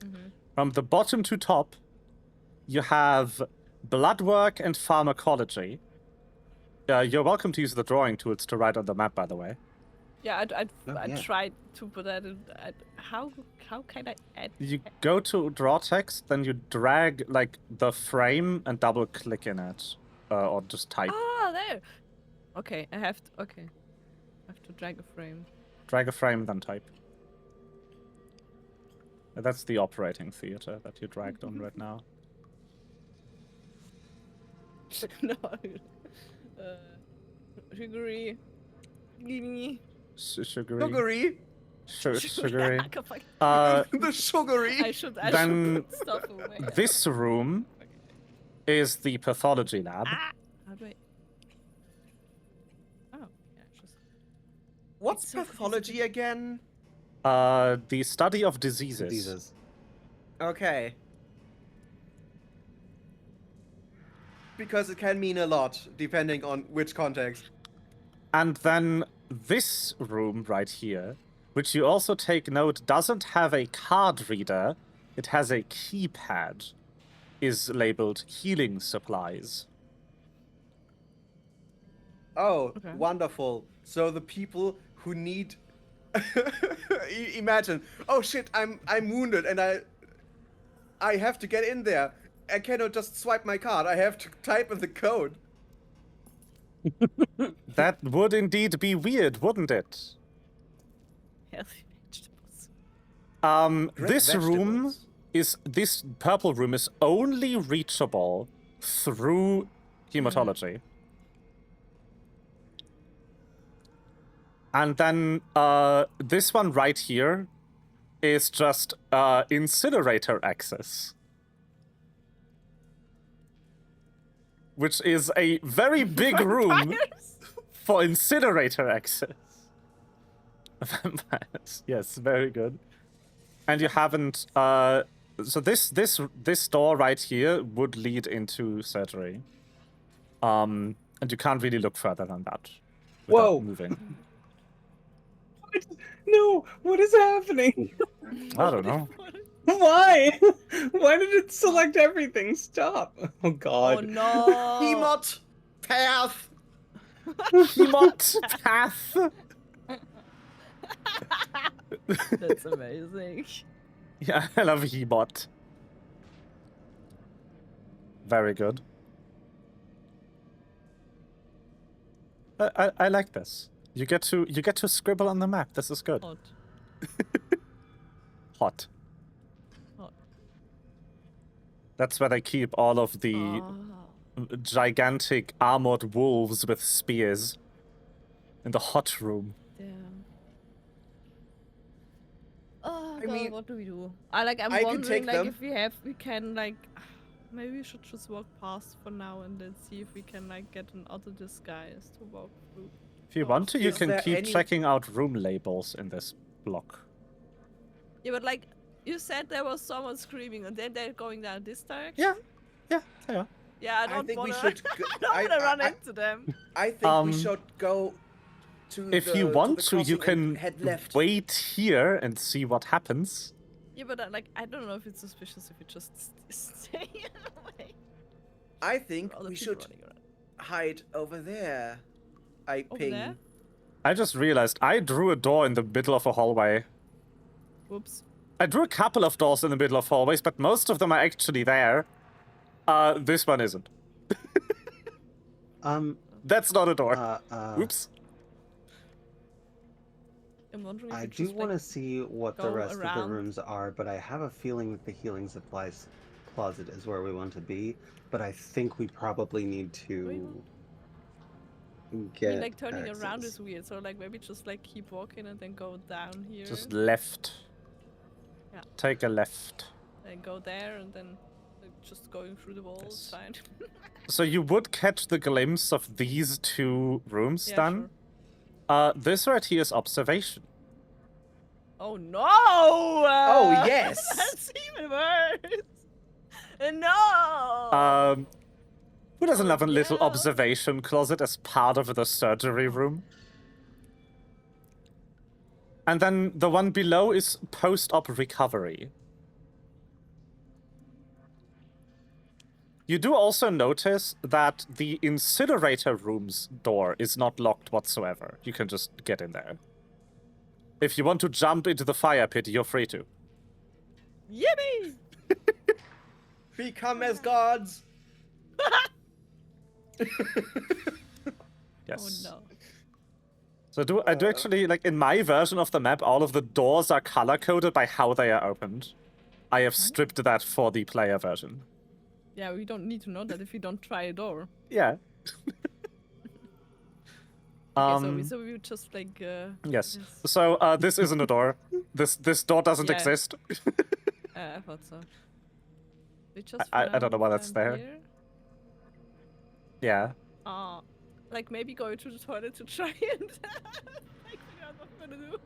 Mm-hmm. From the bottom to top, you have bloodwork and pharmacology. You're welcome to use the drawing tools to write on the map, by the way. Yeah, Oh, I yeah. tried to put that in. How can I add? You go to draw text, then you drag like the frame and double click in it, or just type. Ah, there. Okay, I have to. Okay, I have to drag a frame. Drag a frame, then type. That's the operating theater that you dragged on right now. No. Sugary. Gini. Sugary. Sugary. Sugary. The sugary. I should Then put stuff away. this room is the pathology lab. Ah! How do I? Oh, yeah, just. What's It's so pathology again? The study of diseases. Diseases. Okay. Because it can mean a lot, depending on which context. And then this room right here, which you also take note doesn't have a card reader, it has a keypad, is labeled healing supplies. Oh, Okay. wonderful. So the people who need imagine, oh shit, I'm wounded and I have to get in there. I cannot just swipe my card. I have to type in the code. That would indeed be weird, wouldn't it? Healthy vegetables. Great This room vegetables. this purple room is only reachable through hematology. And then this one right here is just incinerator access. Which is a very big room Vampires? for incinerator access. Vampires. Yes, very good. And you haven't so this door right here would lead into surgery. And you can't really look further than that without Whoa. moving. No, what is happening? I don't know. Why? Why did it select everything? Stop. Oh Oh god. no! Hemot path. Hemot path. That's amazing. Yeah, I love Hemot. Very good. I like this. You get to scribble on the map. This is good. Hot. Hot. Hot. That's where they keep all of the Oh. gigantic armored wolves with spears in the hot room. Damn. Oh I god, mean, what do we do? I I'm can wondering take like them. if we can like maybe we should just walk past for now and then see if we can like get another disguise to walk through. If you want to, you Is can there keep any- checking out room labels in this block. Yeah, but like you said there was someone screaming and then they're going down this direction. Yeah, yeah. Yeah, I don't think we wanna should I don't wanna run I- into them. I think Um, we should go to If the, you want the to, you crossing and can head left. wait here and see what happens. Yeah, but like I don't know if it's suspicious if you just stay in the way. I think Or other we people should running around. hide over there. I Over ping. there? I just realized I drew a door in the middle of a hallway. Whoops. I drew a couple of doors in the middle of hallways, but most of them are actually there. This one isn't. That's not a door. Oops. I'm wondering if I you do just, want to like, see what the go rest of the around. rooms are, but I have a feeling that the healing supplies closet is where we want to be. But I think we probably need to get I mean, like turning around access. is weird, so like maybe just like keep walking and then go down here. Just left. Yeah. Take a left. And go there and then like, just going through the walls. Yes. Fine. So you would catch the glimpse of these two rooms Yeah, then. sure. This right here is observation. Oh no! Oh, yes! That's even worse. No. Who doesn't have a little yeah. observation closet as part of the surgery room? And then the one below is post-op recovery. You do also notice that the incinerator room's door is not locked whatsoever. You can just get in there. If you want to jump into the fire pit, you're free to. Yippee! Become as gods. Yes. Oh no. So I do actually, like, in my version of the map, all of the doors are color-coded by how they are opened. I have stripped that for the player version. Yeah, we don't need to know that if you don't try a door. Yeah. Okay, so we would just like. Yes. So this isn't a door. This door doesn't Yeah. exist. I thought so. We just. I don't know why that's found there. here. Yeah. Like maybe going to the toilet to try and like figure out what we're gonna do.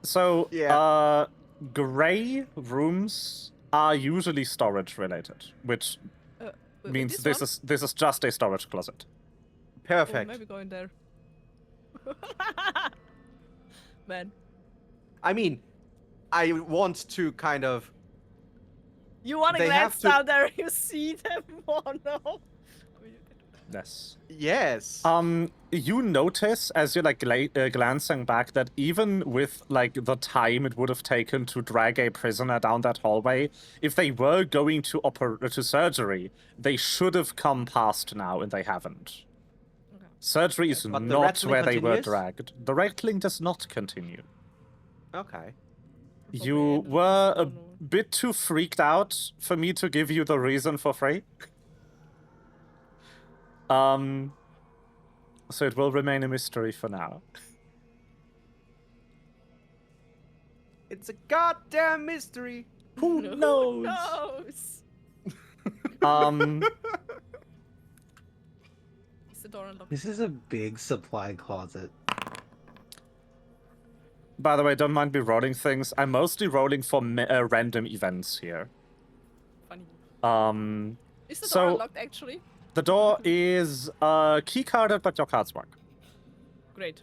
So Yeah. gray rooms are usually storage related, which Wait, means this this is just a storage closet. Oh, Perfect. maybe going there. Man, I mean, I want to kind of. you want to They have glance to- down there? You see them? Oh no. I mean, you can do that. Yes. Yes. You notice as you're like glancing back that even with like the time it would have taken to drag a prisoner down that hallway, if they were going to to surgery, they should have come past now, and they haven't. Okay. Surgery is But the not rattling where they were continues? dragged. The rattling does not continue. Okay. Probably You end of this were a one or- bit too freaked out for me to give you the reason for free. So it will remain a mystery for now. It's a goddamn mystery. Who knows? knows? Is the door unlocked? This is a big supply closet. By the way, don't mind me rolling things. I'm mostly rolling for random events here. Funny. Is the so- door unlocked actually? The door is key carded, but your cards work. Great.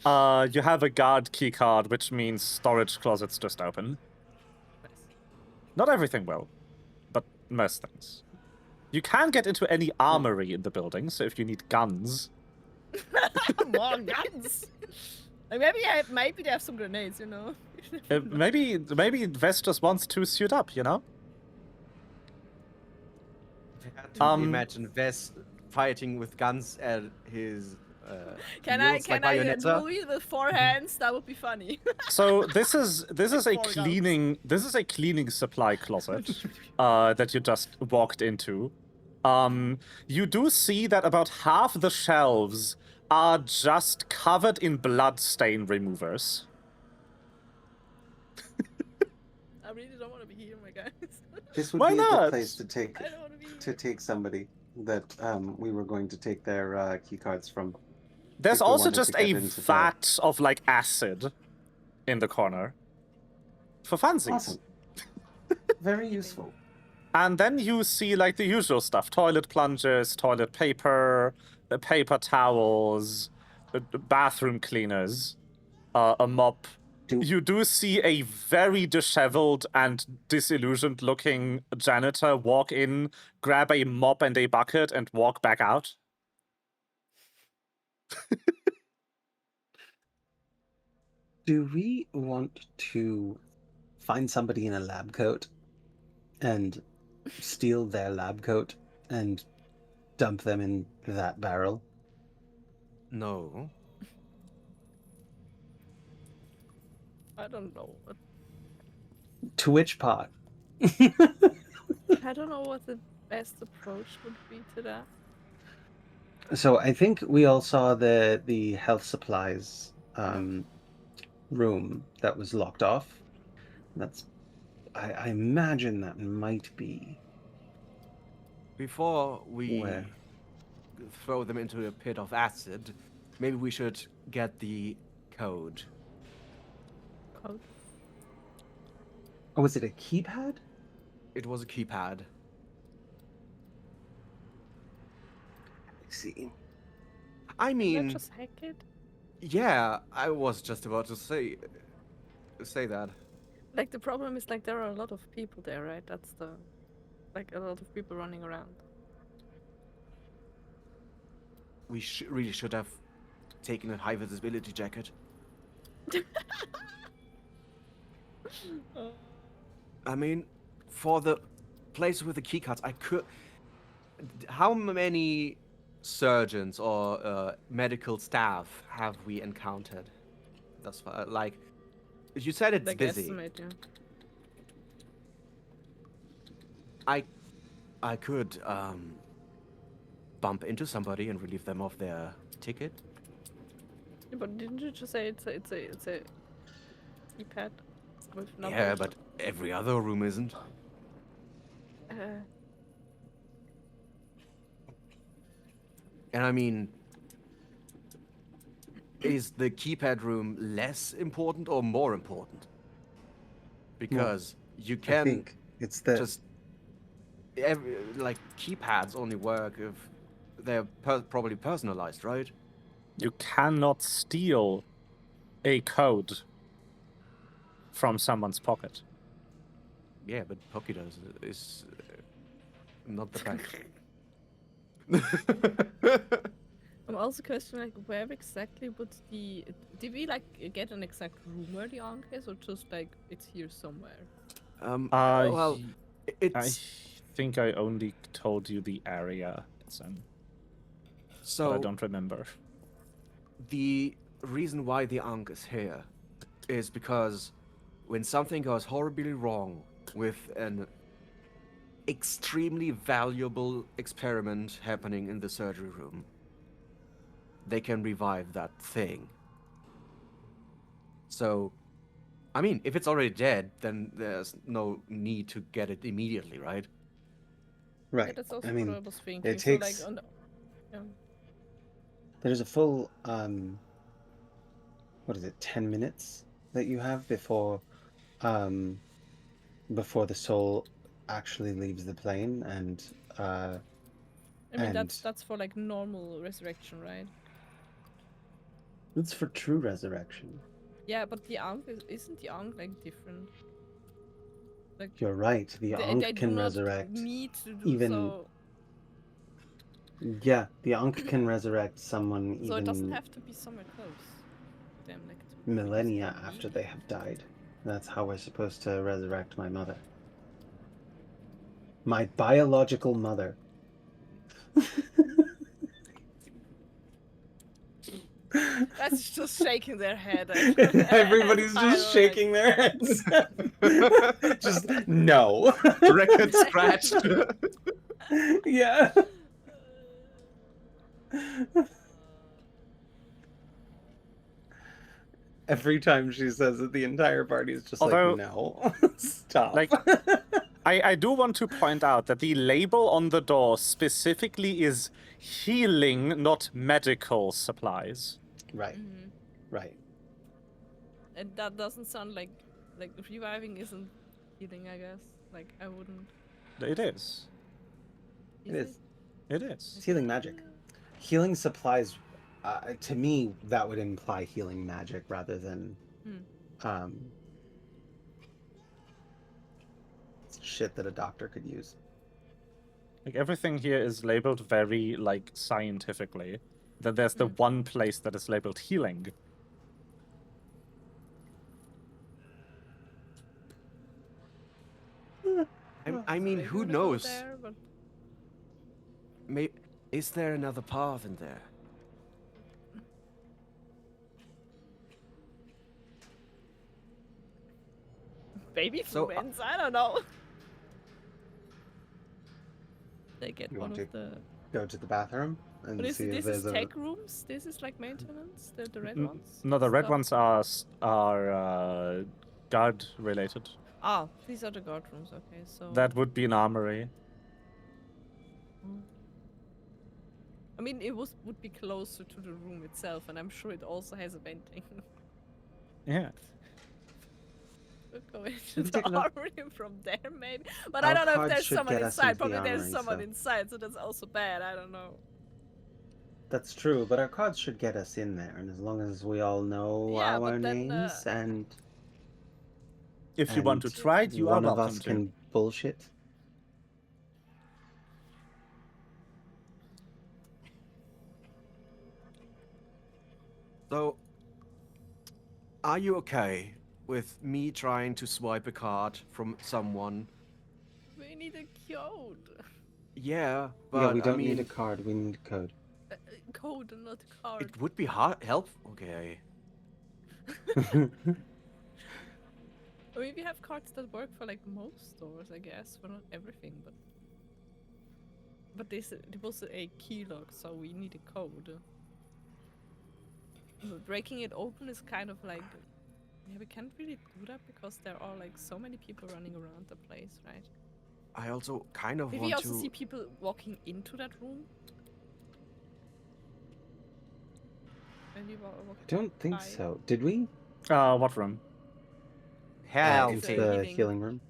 You have a guard key card, which means storage closets just open. Nice. Not everything will, but most things. You can get into any armory in the building, so if you need guns. More guns. Like maybe they have some grenades, you know. Maybe Vest just wants to suit up, you know? I had to imagine Ves fighting with guns at his. Can heels, I like Bayonetta. do it with 4 hands? That would be funny. So this is a Four guns. cleaning supply closet that you just walked into. You do see that about half the shelves are just covered in blood stain removers. I really don't want to be here, my guys. This would Why be a not? good place to take I don't want to be here. somebody that we were going to take their key cards from. There's If we also wanted just to get a into the- vat of like acid in the corner for funsies. Awesome. Very useful. And then you see like the usual stuff: toilet plungers, toilet paper, paper towels, bathroom cleaners, a mop. You do see a very disheveled and disillusioned looking janitor walk in, grab a mop and a bucket, and walk back out. Do we want to find somebody in a lab coat and steal their lab coat and dump them in that barrel? No. I don't know. To which part? I don't know what the best approach would be to that. So I think we all saw the health supplies room that was locked off. That's I imagine that might be Before we where. throw them into a pit of acid, maybe we should get the code. Code. Oh, was it a keypad? It was a keypad. I see. I Can I mean, just hack it? yeah, I was just about to say that. Like the problem is like there are a lot of people there, right? That's the like a lot of people running around. We really should have taken a high visibility jacket. I mean, for the place with the keycards, I could. How many surgeons or medical staff have we encountered thus far? Like, you said it's Like busy. estimate, yeah. I could bump into somebody and relieve them of their ticket. Yeah, but didn't you just say it's a keypad with numbers? Yeah, but every other room isn't. And I mean, is the keypad room less important or more important? Because you I can think it's the just like keypads only work if they're probably personalized, right? You cannot steal a code from someone's pocket. Yeah, but Pokédos is not the best. I'm also questioning like where exactly would did we like get an exact room where the Ankh is, or just like it's here somewhere? Well, I it's think I only told you the area it's in, but I so don't remember. the reason why the Ankh is here is because when something goes horribly wrong with an extremely valuable experiment happening in the surgery room, they can revive that thing. So, I mean, if it's already dead, then there's no need to get it immediately, right? Yeah, right. that's also I what I mean, was thinking. it So like takes. on the, yeah. There's a full what is it? 10 minutes that you have before the soul actually leaves the plane, and I mean and that's for like normal resurrection, right? it's for true resurrection. Yeah, but the Ankh isn't the Ankh like different? Like You're right. The they Ankh do can not resurrect. need to do even- so. Yeah, the Ankh can resurrect someone So it doesn't even have to be somewhere close. Damn, like millennia after they have died. That's how we're supposed to resurrect my mother. My biological mother. That's just shaking their head. Everybody's I just don't shaking their heads. Just no. Record scratched. Yeah. Every time she says it, the entire party is just Although, like, no. Stop. like, I do want to point out that the label on the door specifically is healing, not medical supplies. Right, Mhm. right. And that doesn't sound like reviving isn't healing, I guess. Like I wouldn't. It is. It is. It is. It's healing magic. healing supplies, to me, that would imply healing magic rather than shit that a doctor could use. Like everything here is labeled very like scientifically. Then there's the one place that is labeled healing. I mean, Maybe who wanna go knows? there, but Is there another path in there? maybe So, friends. I don't know. They get You one want of to the. go to the bathroom and But see if this there's is a... tech rooms. This is like maintenance. The red ones. No, the red Stuff. ones are guard related. Ah, these are the guard rooms. Okay, so. That would be an armory. I mean, it would be closer to the room itself, and I'm sure it also has a venting. Yeah. We'll go We into can the take a look. armory from there, maybe. But Our I don't know if cards there's should someone get us inside. into the Probably there's armory, someone so- inside, so that's also bad. I don't know. That's true, but our cards should get us in there, and as long as we all know Yeah, our but then, names and If you want to try it, you are one of welcome us to. can bullshit. So, are you okay with me trying to swipe a card from someone? We need a code. Yeah, but Yeah, we don't I mean, need a card, we need a code. Code and not card. it would be helpful. Okay. I mean, we have cards that work for like most stores, I guess, for not everything, but. But this it was a key lock, so we need a code. But breaking it open is kind of like, yeah, we can't really do that because there are like so many people running around the place, right? I also kind of Did want we also to. see people walking into that room? When we were I walking don't think by? so. Did we? What room? Hell, Into the the healing. healing room?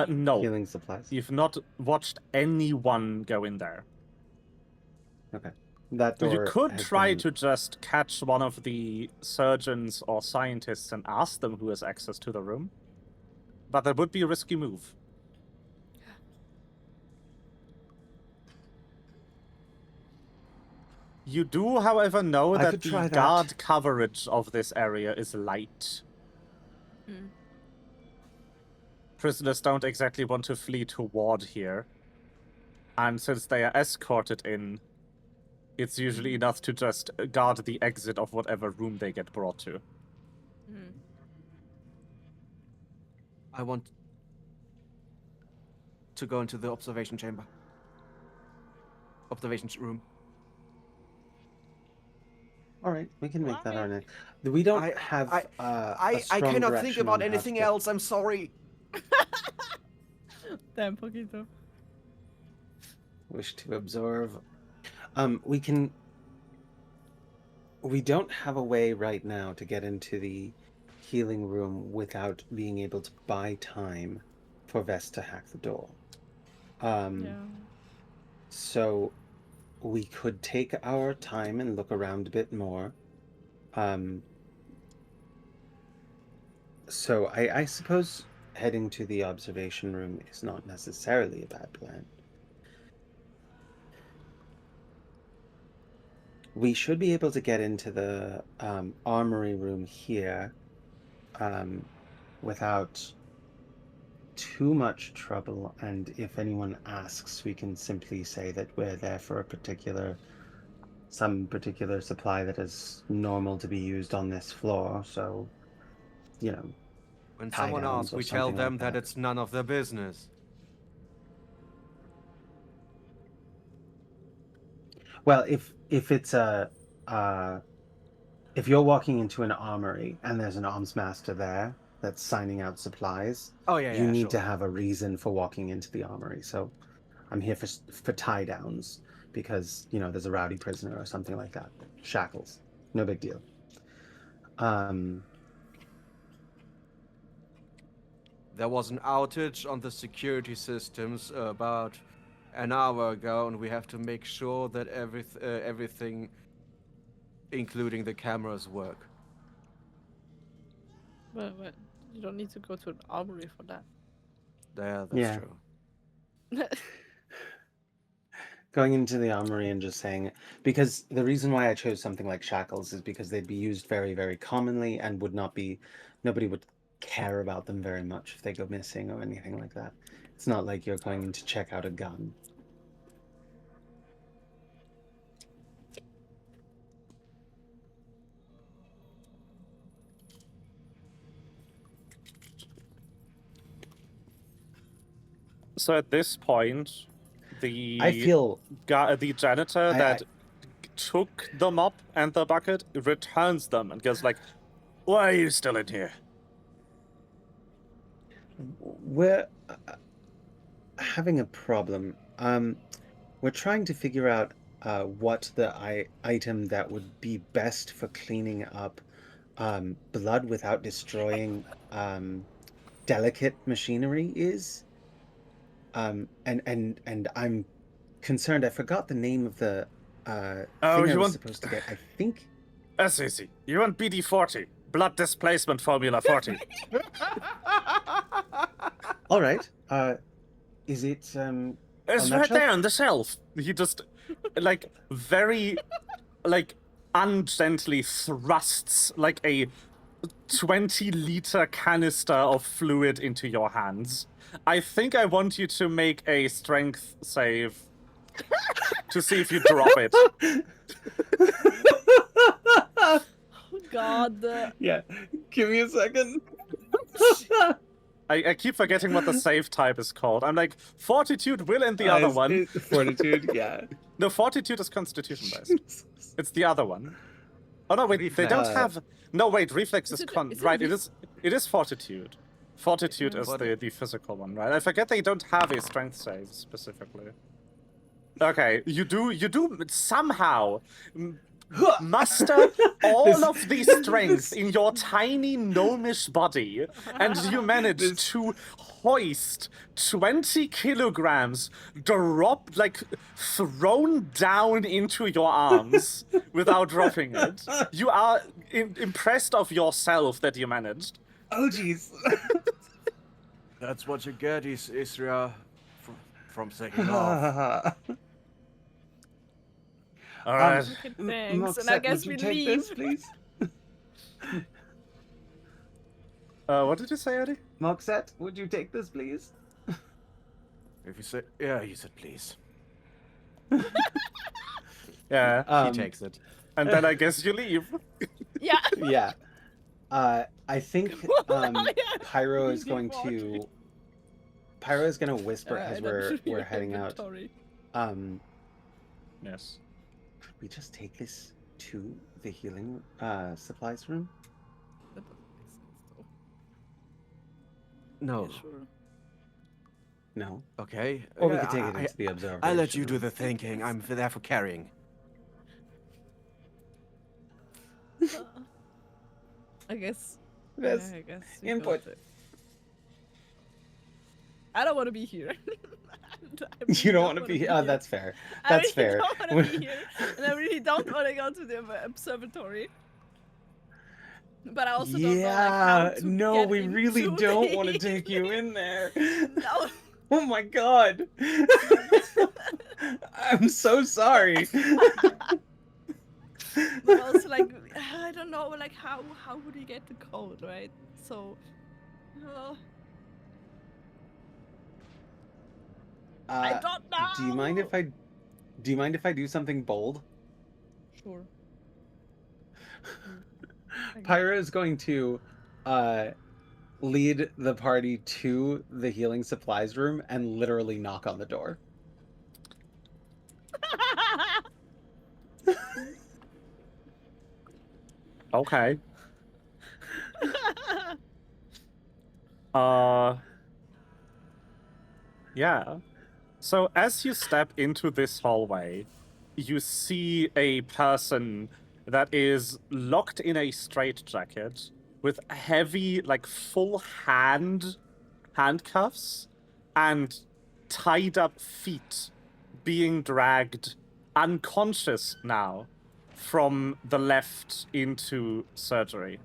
No. Healing supplies. You've not watched anyone go in there. Okay. That door You could has try been- to just catch one of the surgeons or scientists and ask them who has access to the room. But that would be a risky move. You do, however, know I that could the try that. guard coverage of this area is light. Hmm. Prisoners don't exactly want to flee toward here. And since they are escorted in, it's usually enough to just guard the exit of whatever room they get brought to. Hmm. I want to go into the observation chamber. Observation room. All right, we can make that our Alright. next. We don't I- have. I a strong cannot think direction about on how to anything get- else. I'm sorry. Damn, poquito. Wish to absorb. We can. We don't have a way right now to get into the healing room without being able to buy time for Vest to hack the door. Yeah. So we could take our time and look around a bit more. So I suppose heading to the observation room is not necessarily a bad plan. We should be able to get into the armory room here without too much trouble, and if anyone asks, we can simply say that we're there for some particular supply that is normal to be used on this floor, so, you know. When Tie someone downs asks, or we tell something them like that that. it's none of their business. Well, if it's if you're walking into an armory and there's an arms master there that's signing out supplies, Oh yeah, you yeah, need sure. to have a reason for walking into the armory. So I'm here for tie downs because, you know, there's a rowdy prisoner or something like that. Shackles. No big deal. There was an outage on the security systems about an hour ago, and we have to make sure that everything, including the cameras, work. But you don't need to go to an armory for that. Yeah, that's Yeah. true. Going into the armory and just saying it. Because the reason why I chose something like shackles is because they'd be used very, very commonly and would not be, nobody would care about them very much if they go missing or anything like that. It's not like you're going in to check out a gun. So at this point, I feel the janitor that took the mop and the bucket returns them and goes like, "Why are you still in here?" we're having a problem. We're trying to figure out what the item that would be best for cleaning up blood without destroying delicate machinery is. And I'm concerned. I forgot the name of the thing I was supposed to get. I think That's easy. You want BD-40, blood displacement formula 40. all right. Is it It's on right that there shelf? on the shelf. He just, like, very, like, ungently thrusts, like, a 20-liter canister of fluid into your hands. I think I want you to make a strength save to see if you drop it. Oh God. Yeah. Give me a second. I keep forgetting what the save type is called. I'm like, Fortitude will and the other one. Fortitude, yeah. No, Fortitude is Constitution based. It's the other one. Oh no, wait, they don't have. No, wait, Reflex is con. is it Right, ref- it is Fortitude. Fortitude is What- the physical one, right? I forget they don't have a strength save specifically. Okay, you do somehow muster all of the strength in your tiny gnomish body, and you manage to hoist 20 kilograms, thrown down into your arms without dropping it. You are impressed of yourself that you managed. Oh, jeez. That's what you get, Isria, from taking off. All right. Okay, thanks. And I guess we take leave. this, please? What did you say, Eddie? Moxette, would you take this, please? If you say, yeah, you said please. Yeah. He takes it. And then I guess you leave. Yeah. Yeah. I think Yeah. Pyro is Easy going walking. to. Pyro is going to whisper I as don't should be we're in heading out. inventory. Yes. Could we just take this to the healing supplies room? That doesn't make sense, though. No. Yeah, sure. No. Okay. Or we Yeah, could take it I- into the observation. I'll let you do the thinking. I'm there for carrying. I guess. Yes. Yeah, I guess. you Input. got it. I don't want to be here. You don't want to be here? Oh, that's fair. That's fair. I really don't want to be here, and I really don't want to go to the observatory. But I also don't know, like, how Yeah, to no, get we really into don't the want to take you in there. No. Oh my god. I'm so sorry. But also, like, I don't know, like, how would we get the code, right? So, I don't know. Do you mind if I do something bold? Sure. Pyra is going to lead the party to the healing supplies room and literally knock on the door. Okay. Yeah. So as you step into this hallway, you see a person that is locked in a straitjacket with heavy, like, full handcuffs and tied up feet being dragged unconscious now from the left into surgery.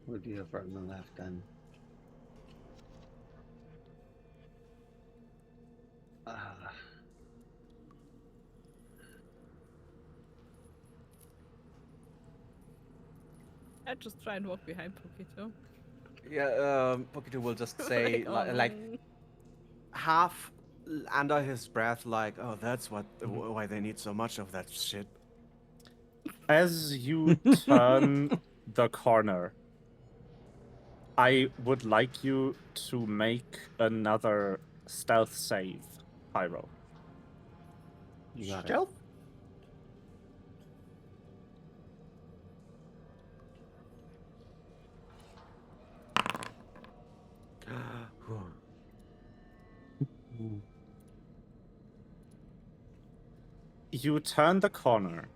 Would be over on the left then. I just try and walk behind Pokito. Yeah, Pokito will just say, like half under his breath, like, "Oh, that's why they need so much of that shit." As you turn the corner, I would like you to make another stealth save, Pyro. You got it. Stealth? You turn the corner,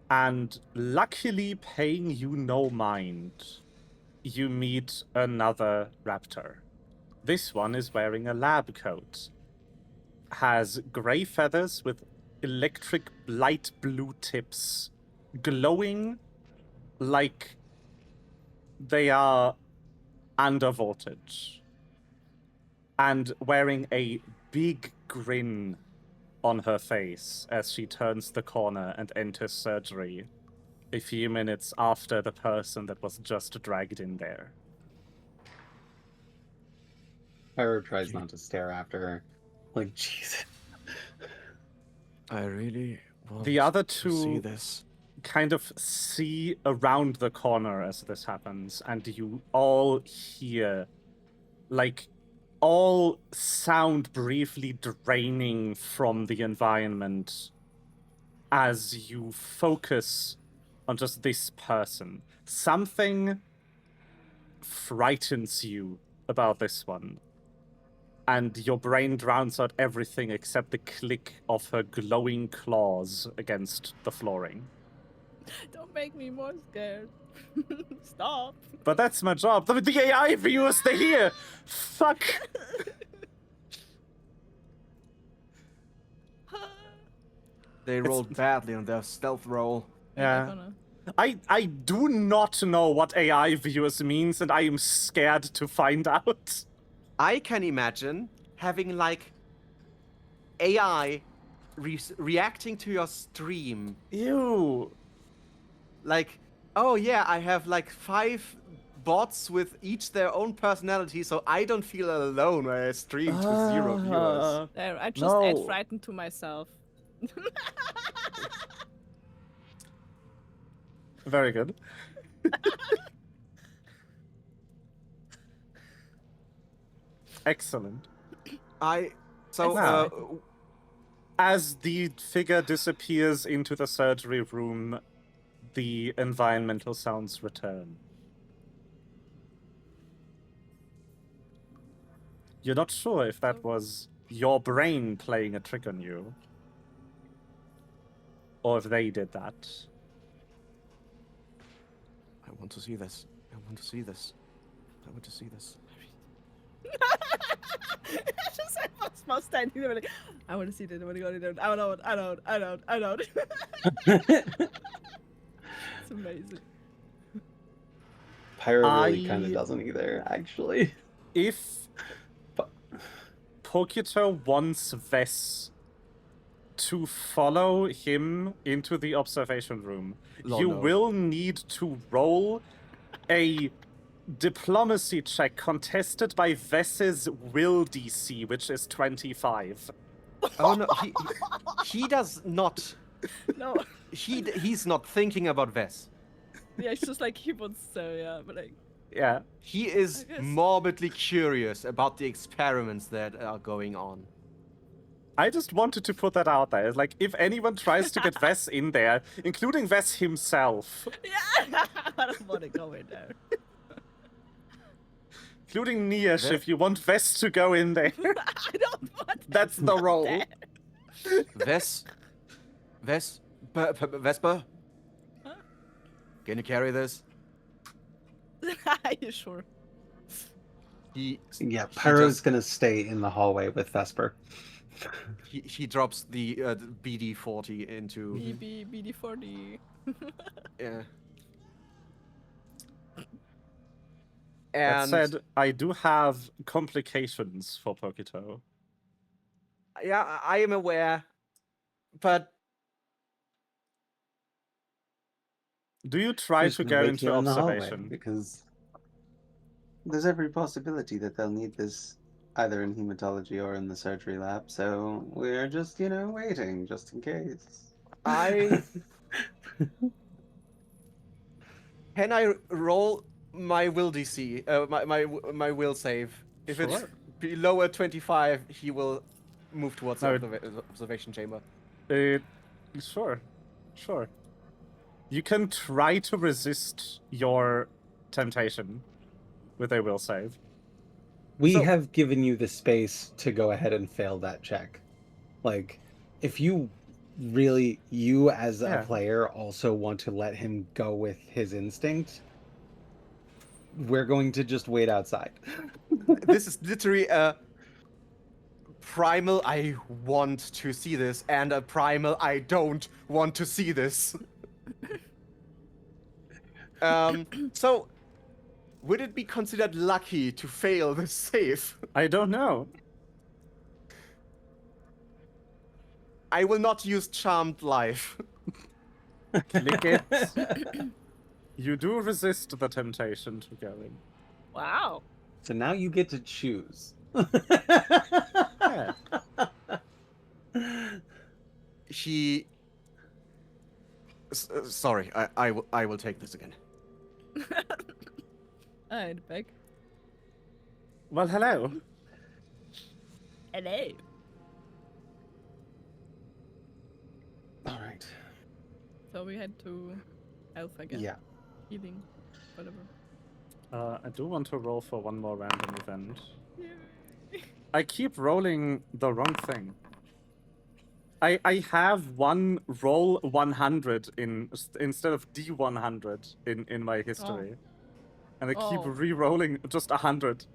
and luckily paying you no mind, you meet another raptor. This one is wearing a lab coat, has gray feathers with electric light blue tips, glowing like they are under voltage, and wearing a big grin on her face as she turns the corner and enters surgery a few minutes after the person that was just dragged in there. Pyro tries not to stare after her. Like, Jesus. I really want The other to see two this. kind of see around the corner as this happens, and you all hear, like, all sound briefly draining from the environment as you focus on just this person. Something frightens you about this one, and your brain drowns out everything except the click of her glowing claws against the flooring. Don't make me more scared. Stop. But that's my job. The AI viewers, they're here! Fuck! They rolled badly on their stealth roll. Yeah. I do not know what AI viewers means, and I am scared to find out. I can imagine having like AI reacting to your stream. Ew. Like, oh yeah, I have like 5 bots with each their own personality, so I don't feel alone when I stream to 0 viewers. There, I just add No. frightened to myself. Very good. Excellent. So, As the figure disappears into the surgery room, the environmental sounds return. You're not sure if that was your brain playing a trick on you, or if they did that. I want to see this. I want to see this. I want to see this. Just I was small standing there like, I want to see that. I want to go in there. I don't. It's amazing. Pyro really I- kind of doesn't either, actually. If Pokito wants Vess to follow him into the observation room, you no. will need to roll a diplomacy check contested by Vess's will DC, which is 25. Oh no, he does not. No. He's not thinking about Vess. Yeah, it's just like he wants to, yeah, but like. Yeah. He is I guess. morbidly curious about the experiments that are going on. I just wanted to put that out there. It's like, if anyone tries to get Vess in there, including Vess himself, Yeah! I don't want to go in there. including Niesh, if you want Vess to go in there, I don't want that's the roll. Vess? Vesper? Huh? Can you carry this? Are you sure? Yeah, he Pyro's just- gonna stay in the hallway with Vesper. he drops the BD-40 into BD40. yeah. That And said, I do have complications for Pokito. yeah, I am aware, but Do you try Who's to gonna go wait into here in the hallway? observation? Because there's every possibility that they'll need this either in hematology or in the surgery lab. So we're just, waiting just in case. I can I roll my will DC, my will save. If it's Sure. below a 25, he will move towards No, the observation chamber. Sure. Sure. You can try to resist your temptation with a will save. We So- have given you the space to go ahead and fail that check. Like, if you really, you as Yeah. a player also want to let him go with his instinct, we're going to just wait outside. This is literally a primal I want to see this and a primal I don't want to see this. So would it be considered lucky to fail this save? I don't know. I will not use Charmed Life. Click it. You do resist the temptation to go in. Wow. So now you get to choose. Yeah. He. Sorry, I will take this again. Alright, back. Well, hello. Hello. All right. So we head to Elf again. Yeah. Healing. Whatever. I do want to roll for one more random event. Yay. I keep rolling the wrong thing. I have one roll 100 instead of D100 in my history. And I keep Oh. re-rolling just 100.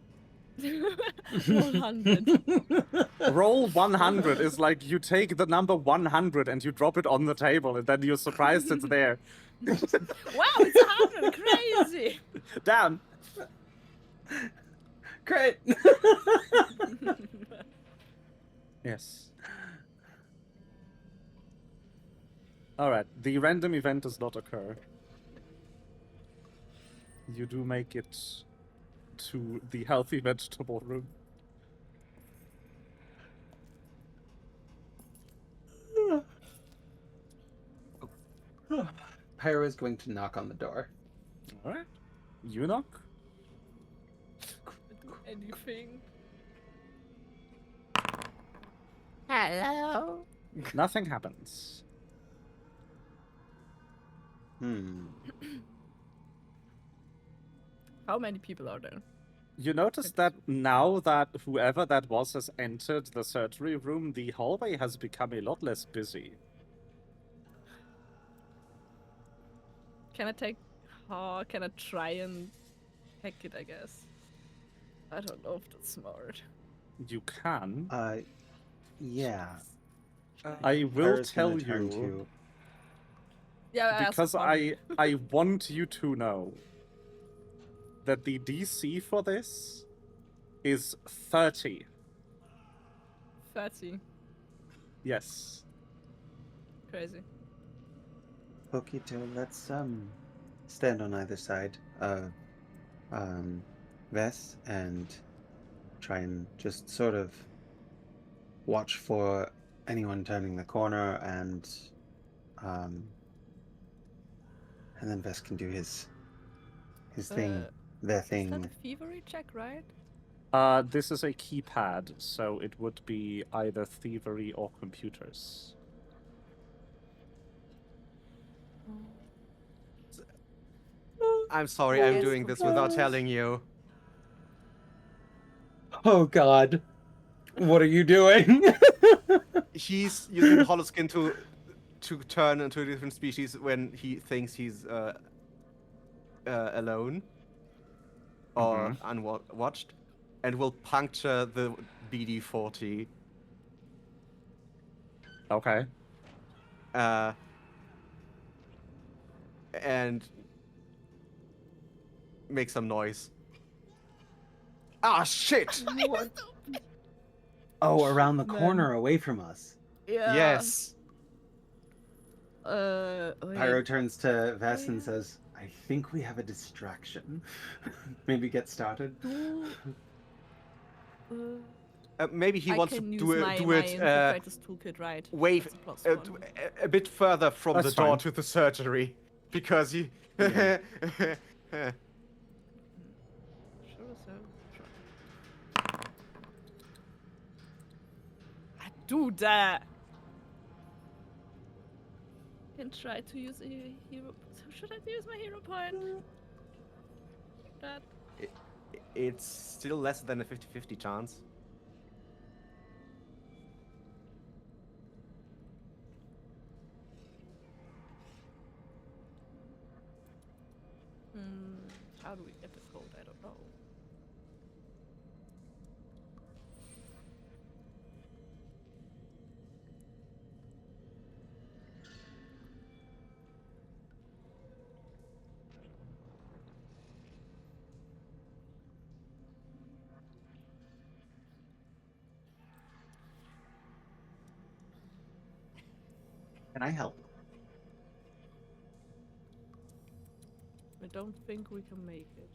100. Roll 100 is like you take the number 100 and you drop it on the table and then you're surprised it's there. Wow, it's 100. Crazy. Damn. Great. Yes. Alright, the random event does not occur. You do make it to the healthy vegetable room. Pyro is going to knock on the door. Alright. You knock. Do anything. Hello. Nothing happens. How many people are there? You notice that now that whoever that was has entered the surgery room, the hallway has become a lot less busy. Can I take... Oh, can I try and hack it, I guess? I don't know if that's smart. You can. Yeah. I will Pyro's tell gonna turn you to- Yeah, I asked because for I want you to know that the DC for this is 30. 30. Yes. Crazy. Pokito, let's stand on either side of Vess and try and just sort of watch for anyone turning the corner and then Vess can do his thing, their Is that a thing. thievery check, right? This is a keypad, so it would be either thievery or computers. I'm sorry, I'm doing this without telling you. Oh God, what are you doing? He's using holoskin to turn into a different species when he thinks he's alone or unwatched. and will puncture the BD-40. Okay. And make some noise. Ah, shit! What? Oh, around the Man. corner, away from us. Yeah. Yes. Wait. Pyro turns to Vess Oh, and yeah. says, I think we have a distraction. Maybe get started. Maybe he I wants to can use do my it infiltrator's toolkit, right? wave That's a plus a, one. a bit further from That's the door fine. to the surgery, because he. Yeah. Sure, so. Sure. I do that. Can try to use a hero. So should I use my hero point? That. It's still less than a 50-50 chance. How do we get the code? I don't know. Can I help? I don't think we can make it.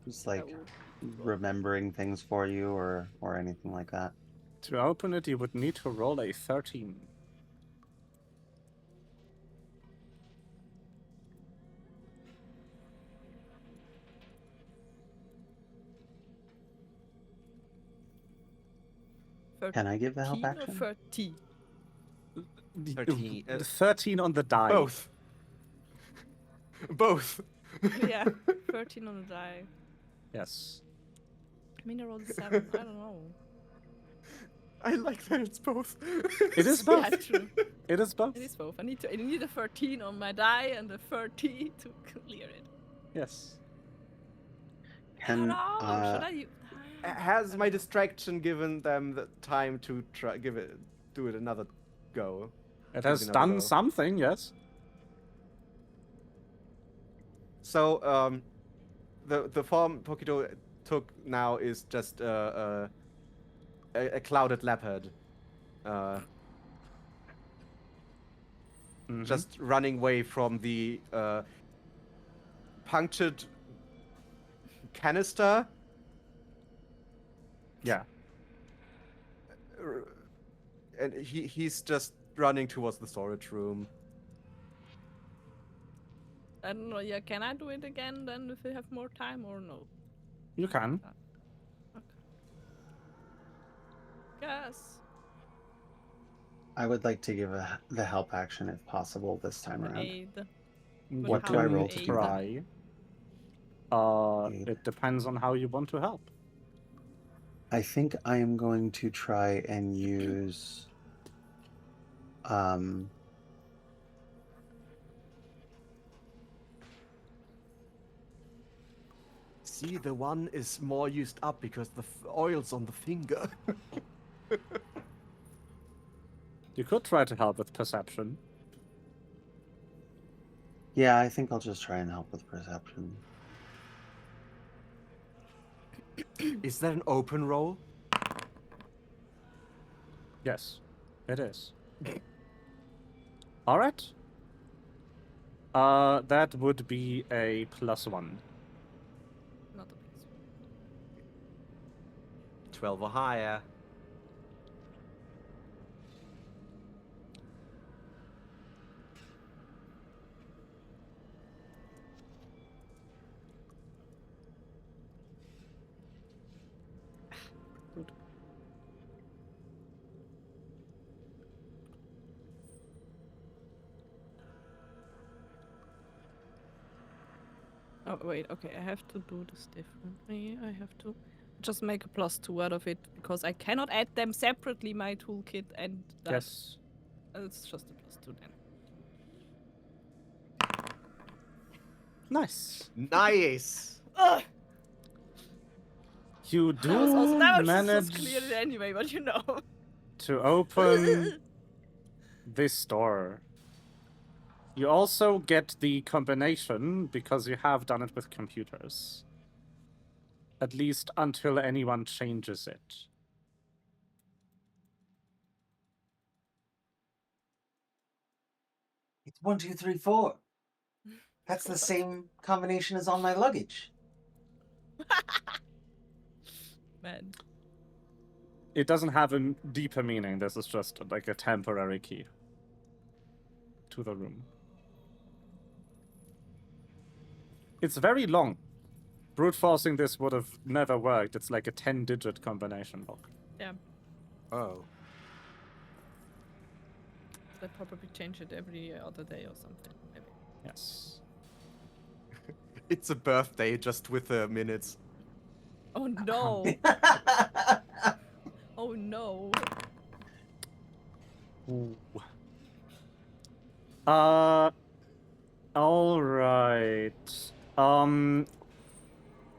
Just That like would- remembering things for you or anything like that. To open it, you would need to roll a 13. Can I give the help 13 or action? 30? 13, 13 on the die. Both. Both. Yeah, 13 on the die. Yes. I mean, I rolled a 7. I don't know. I like that it's both. It is Yeah, both. true. It is both. It is both. I need a 13 on my die and a 30 to clear it. Yes. I don't Can know. Should I use... Has my distraction given them the time to do it another go? It has Maybe not done though. something, yes. So, the form Pokito took now is just a clouded leopard. Mhm. Just running away from the punctured canister. Yeah. And he's just running towards the storage room. I don't know. Yeah, can I do it again then if we have more time or no? You can. Okay. Yes. I would like to give the help action if possible this time around. Aid. What how do I do roll you to aid do that? them? Try. Aid. It depends on how you want to help. I think I am going to try and use See, the one is more used up because the oil's on the finger. You could try to help with perception. yeah, I think I'll just try and help with perception. Is that an open roll? Yes, it is. All right. That would be a +1. Not a plus. 12 or higher. Oh wait, okay, I have to do this differently. I have to just make a +2 out of it because I cannot add them separately, my toolkit, and that. Yes. It's just a +2 then. Nice. Nice. Ugh! You do that was manage clear anyway, but you know. to open this door. You also get the combination because you have done it with computers. At least until anyone changes it. It's 1, 2, 3, 4. That's the same combination as on my luggage. Man. It doesn't have a deeper meaning. This is just like a temporary key to the room. It's very long. Brute forcing this would have never worked. It's like a 10-digit combination lock. Yeah. Oh. They probably change it every other day or something. Maybe. Yes. It's a birthday just with the minutes. Oh no! Oh no! Ooh. All right.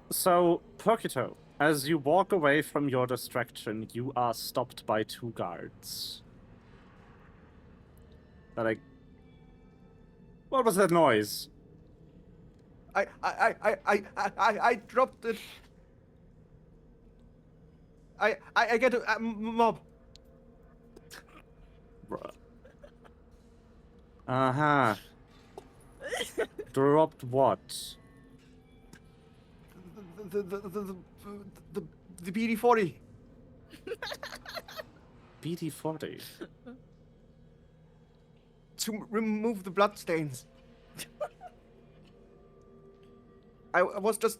So, Perkito, as you walk away from your distraction, you are stopped by 2 guards. They're like, what was that noise? I dropped it. I get a mob. Uh-huh. Dropped what? The BD-40. BD-40. To remove the bloodstains. I was just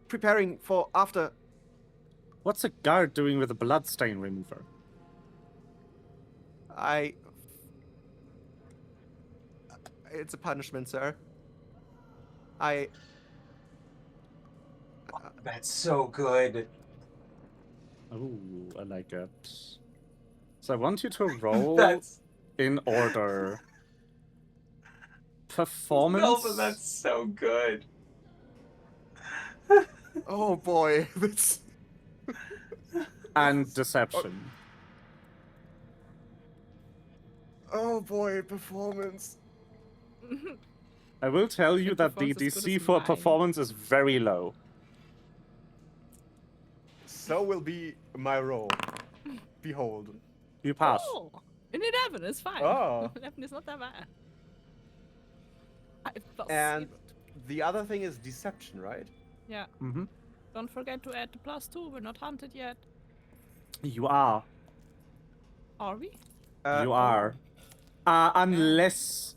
preparing for after. What's a guard doing with a bloodstain remover? It's a punishment, sir. That's so good. Ooh, I like it. So I want you to roll That's in order. Performance. Melvin, that's so good. Oh boy, that's. And deception. Oh boy, performance. I will tell you Your that the performance is good DC as for mine. performance is very low. So will be my roll. Behold. You pass. Oh, an 11 is fine. Oh. 11 is not that bad. 5+. And the other thing is deception, right? Yeah. Mm-hmm. Don't forget to add the +2. We're not hunted yet. You are. Are we? You are. Unless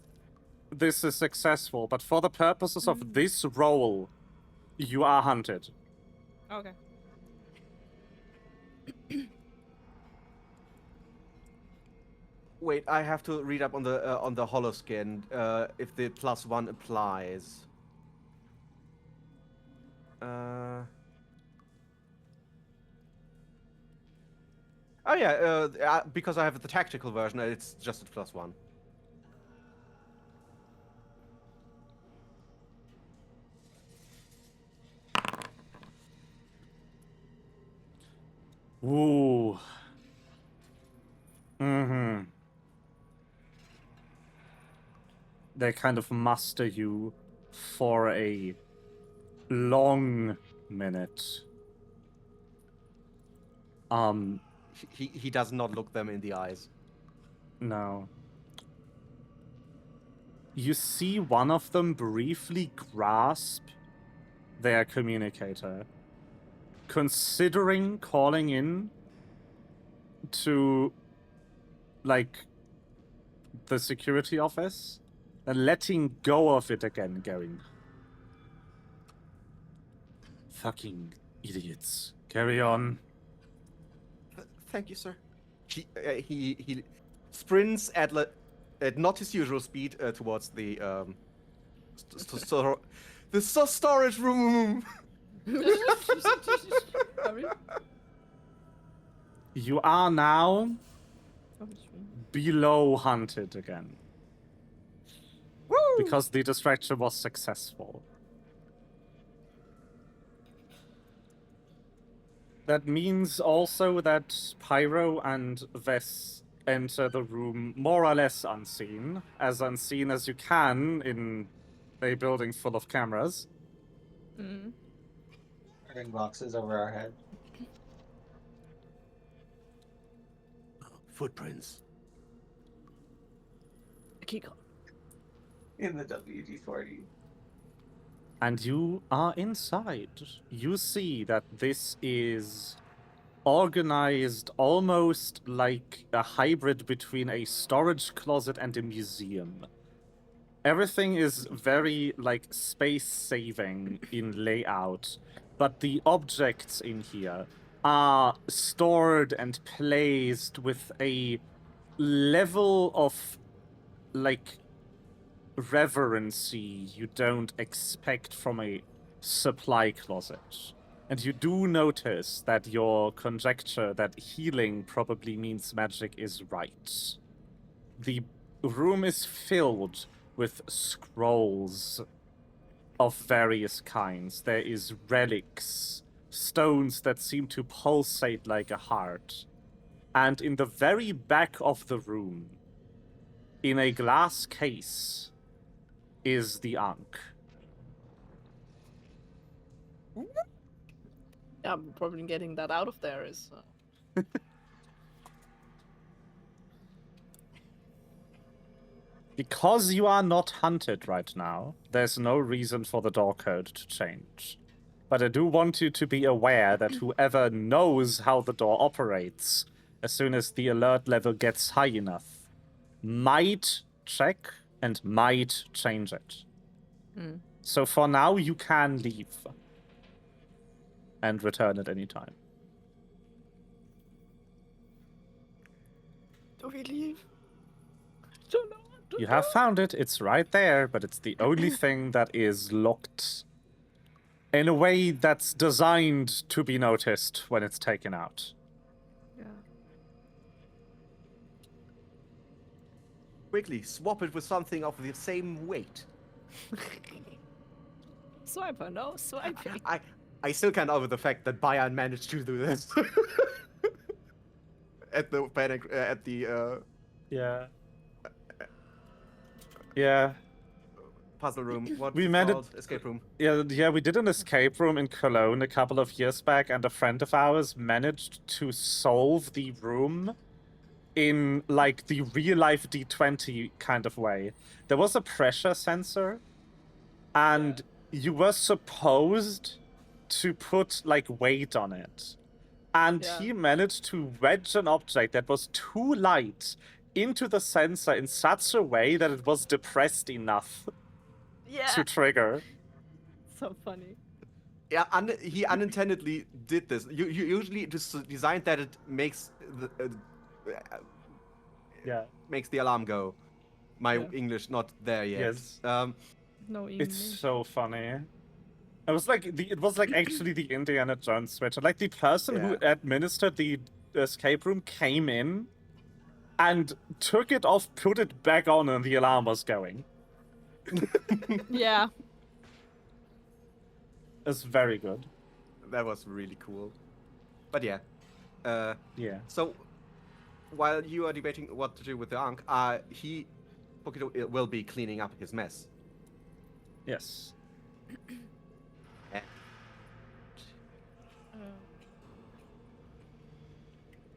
this is successful, but for the purposes of this roll, you are hunted. Okay. Wait, I have to read up on the holoskin if the +1 applies. Oh yeah, because I have the tactical version, it's just a +1. Ooh. Mm-hmm. They kind of muster you for a long minute. He does not look them in the eyes. No. You see one of them briefly grasp their communicator, considering calling in to, like, the security office, and letting go of it again, going, fucking idiots. Carry on. Thank you, sir. He sprints at not his usual speed towards the storage room. Sorry. You are now below hunted again. Woo! Because the distraction was successful. That means also that Pyro and Vess enter the room more or less unseen as you can in a building full of cameras. Mm. Wearing boxes over our head. Footprints. Kiko. In the WD-40. And you are inside. You see that this is organized almost like a hybrid between a storage closet and a museum. Everything is very, like, space-saving in layout, but the objects in here are stored and placed with a level of, like, reverency you don't expect from a supply closet. And you do notice that your conjecture that healing probably means magic is right. The room is filled with scrolls of various kinds. There is relics, stones that seem to pulsate like a heart. And in the very back of the room, in a glass case, is the Ankh. Yeah, probably getting that out of there is. Because you are not hunted right now, there's no reason for the door code to change. But I do want you to be aware that whoever knows how the door operates, as soon as the alert level gets high enough, might check and might change it. Mm. So for now, you can leave and return at any time. Do we leave? Don't know what to You do. have found it, it's right there, but it's the only thing that is locked in a way that's designed to be noticed when it's taken out. Yeah. Quickly, swap it with something of the same weight. Swiper, no swiping. I still can't over the fact that Bayern managed to do this. at the panic, Yeah. Yeah. puzzle room. What We is managed- called? Escape room. Yeah, we did an escape room in Cologne a couple of years back, and a friend of ours managed to solve the room in, like, the real-life D20 kind of way. There was a pressure sensor, and you were supposed to put, like, weight on it. And Yeah. he managed to wedge an object that was too light into the sensor in such a way that it was depressed enough Yeah. to trigger. So funny. Yeah, he unintendedly did this. You usually just designed that it makes Yeah. makes the alarm go. My Yeah. English not there yet. Yes. No English. It's so funny. It was like actually the Indiana Jones switch. Like, the person who administered the escape room came in and took it off, put it back on, and the alarm was going. Yeah. It's very good. That was really cool. But yeah. Yeah. So while you are debating what to do with the Ankh, he will be cleaning up his mess. Yes.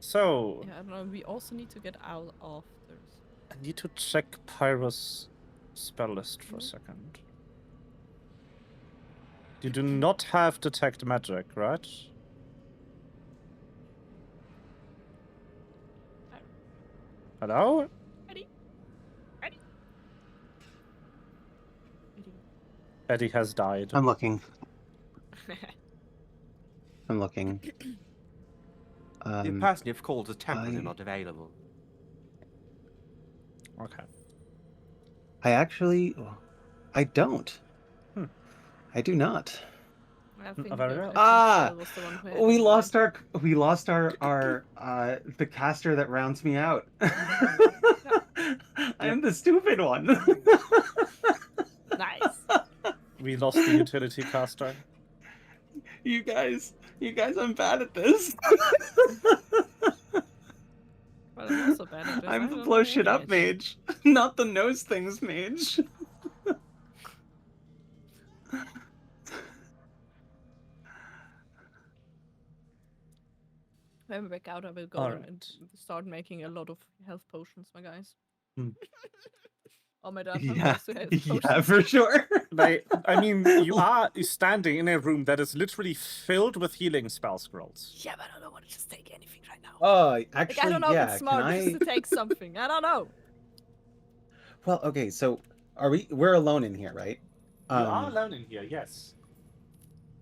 So, Yeah, I don't know. We also need to get out of this. I need to check Pyro's spell list for a second. You do not have detect magic, right? Hello? Ready? Ready? Eddie has died. I'm looking. I'm looking. The person you've called is temporarily I- not available. Okay. I don't. I do not. I think very I well. think Ah! Phil was the one who had We it in lost mind. our the caster that rounds me out. I'm the stupid one. Nice. We lost the utility caster. You guys, I'm bad at this. Well, I'm also bad at this. I I'm the don't blow know shit any up mage, not the knows things mage. When we're back out, I will go Alright. and start making a lot of health potions, my guys. Hmm. Oh my god, Yeah, to health yeah, potions. for sure. I mean, you are standing in a room that is literally filled with healing spell scrolls. Yeah, but I don't want to just take anything right now. Oh, Like, actually, I don't know yeah. if it's smart just to take something. I don't know. Well, okay. So, we're alone in here, right? You are alone in here, yes.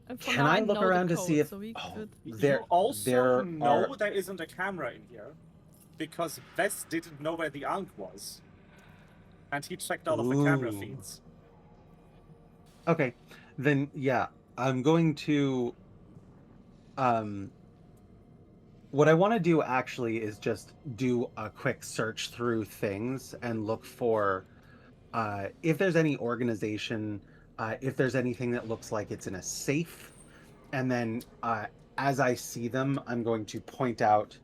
And for Can now, I know look the around to code, see if? so we Oh, could... You also know are. there isn't a camera in here, because Vess didn't know where the Ankh was. And he checked all of the camera Ooh. feeds. Okay, then yeah, I'm going to. What I want to do actually is just do a quick search through things and look for if there's any organization, if there's anything that looks like it's in a safe, and then as I see them, I'm going to point out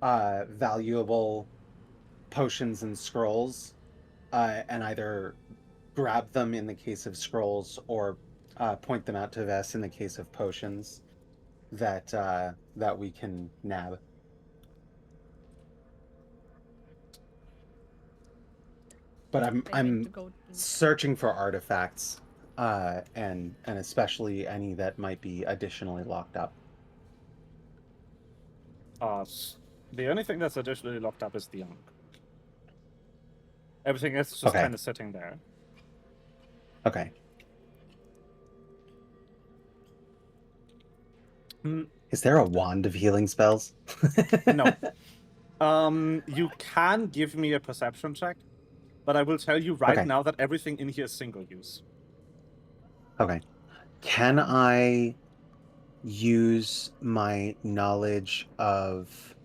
valuable potions and scrolls, and either grab them in the case of scrolls or point them out to Vess in the case of potions that that we can nab. But I hate I'm to go... searching for artifacts, and especially any that might be additionally locked up. The only thing that's additionally locked up is the Ankh. Everything else is just Okay. kind of sitting there. Okay. Is there a wand of healing spells? No. You can give me a perception check, but I will tell you right Okay. now that everything in here is single use. Okay. Can I use my knowledge of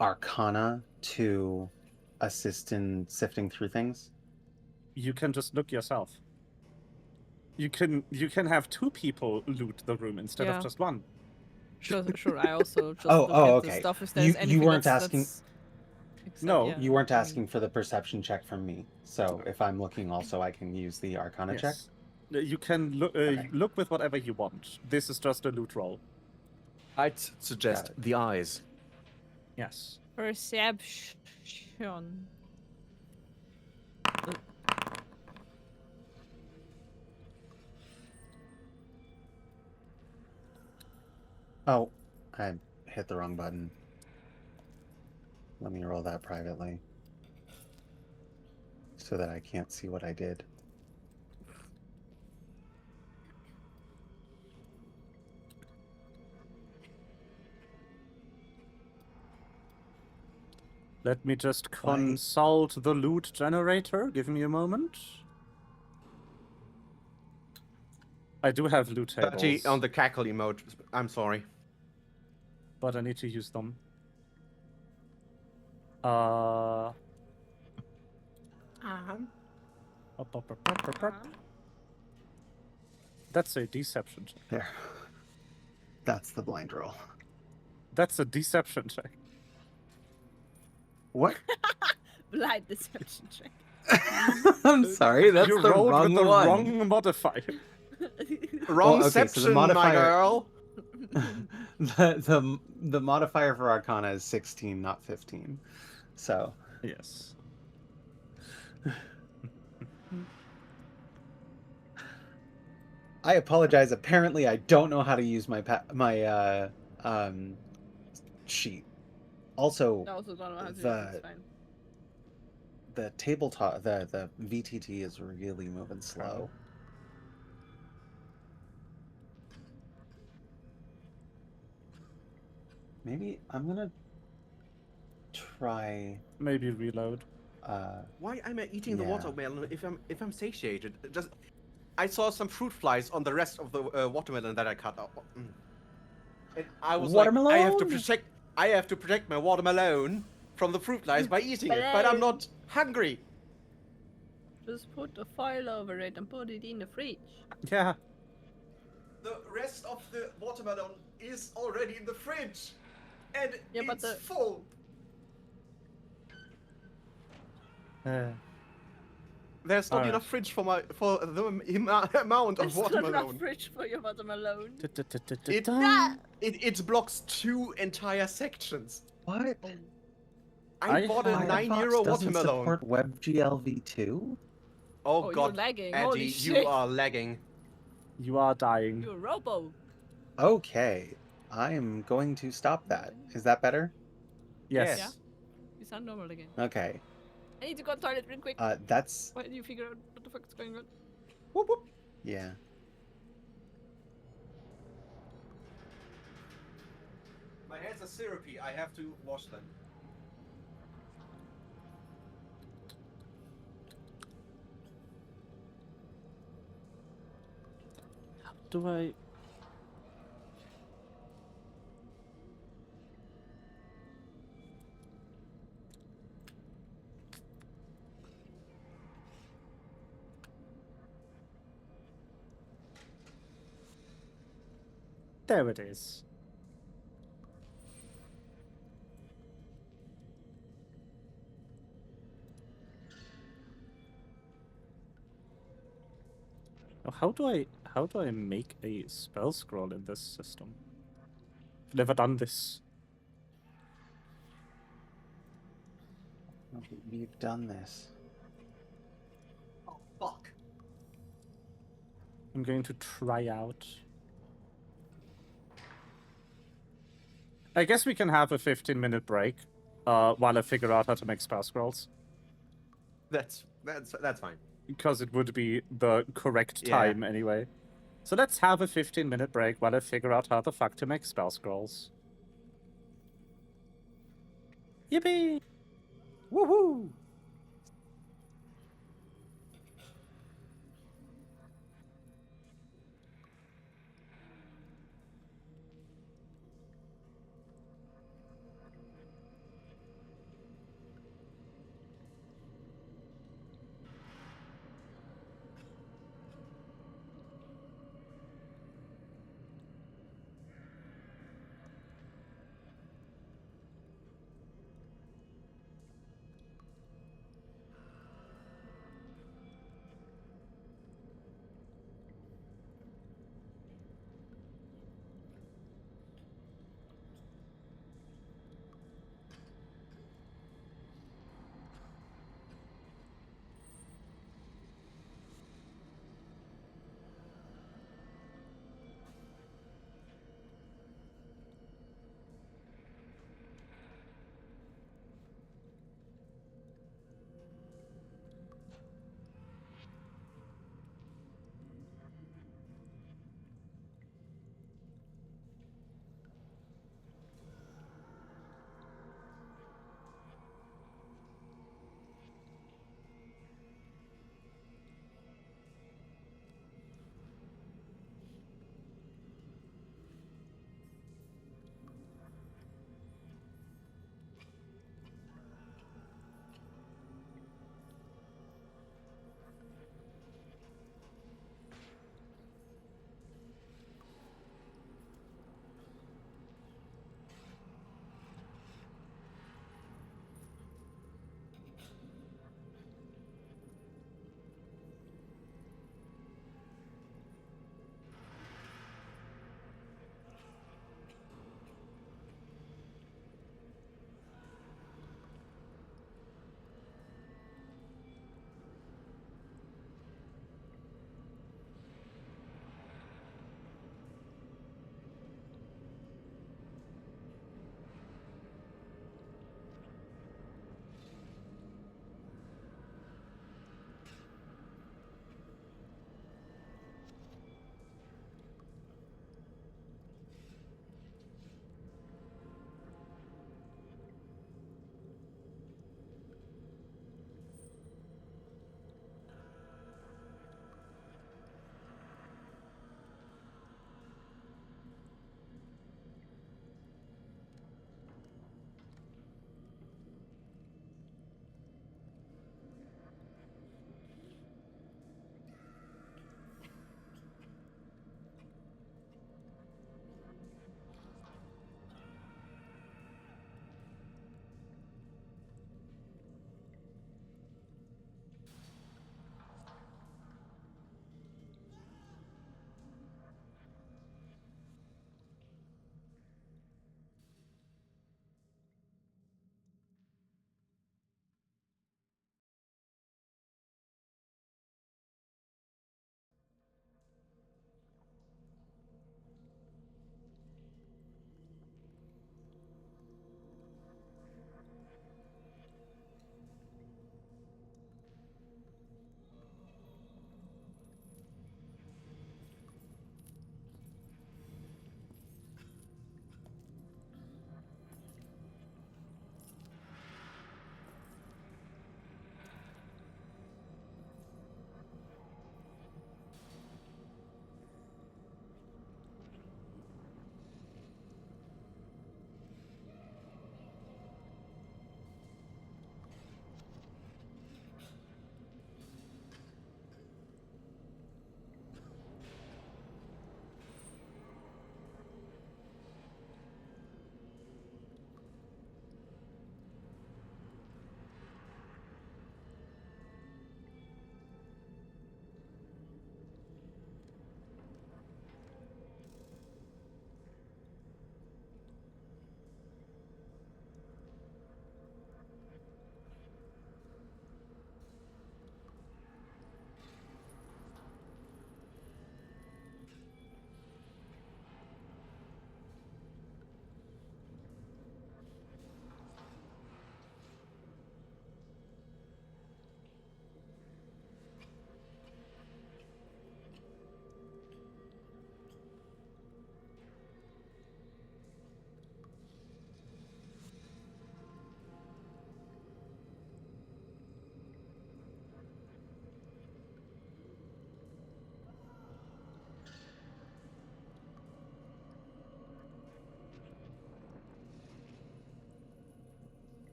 Arcana to assist in sifting through things? You can just look yourself. You can have two people loot the room instead of Yeah. just one. Sure, I also just Oh, look oh, at okay. the stuff if there's anything you weren't that's... asking. Except, No, yeah, You weren't asking for the perception check from me. So if I'm looking, also I can use the Arcana check. Yes. You can look look with whatever you want. This is just a loot roll. I'd suggest Got it. the eyes. Yes. Perception. Oh, I hit the wrong button. Let me roll that privately so that I can't see what I did. Let me just consult the loot generator. Give me a moment. I do have loot tables, Actually, on the cackle emote. I'm sorry. but I need to use them. That's a deception check. There. That's the blind roll. That's a deception check. What? Blind deception check. I'm sorry, that's You the rolled wrong with the one. wrong modifier. Wrong okay, so the my modifier- girl. the modifier for Arcana is 16, not 15. So Yes. I apologize. Apparently, I don't know how to use my sheet. Also, I also don't know how to do the- it. It's fine. the tabletop, the VTT is really moving slow. Maybe I'm gonna try. Maybe reload. Why am I eating the Yeah. watermelon if I'm satiated? I saw some fruit flies on the rest of the watermelon that I cut out. And I was like, I have to protect my watermelon from the fruit flies by eating it, but I'm not hungry. Just put a foil over it and put it in the fridge. Yeah. The rest of the watermelon is already in the fridge, and Yeah, but it's full. There's not Alright. enough fridge for the amount of There's not enough watermelon. fridge for your watermelon. It blocks 2 entire sections. What? I bought a Firefox €9 doesn't watermelon. support WebGL-v2? Oh Oh, god, you're lagging. Eddie, Holy you shit. are lagging. You are dying. You're a robo. Okay, I am going to stop that. Is that better? Yes. Yeah. You sound normal again. Okay. I need to go to the toilet real quick. That's Why do you figure out what the fuck is going on? Whoop, whoop. yeah. My hands are syrupy. I have to wash them. Do I? There it is. Oh, how do I make a spell scroll in this system? I've never done this. We've done this. Oh fuck. I'm going to try out. I guess we can have a 15-minute break while I figure out how to make spell scrolls. That's fine. Because it would be the correct Yeah. time anyway. So let's have a 15-minute break while I figure out how the fuck to make spell scrolls. Yippee! Woohoo!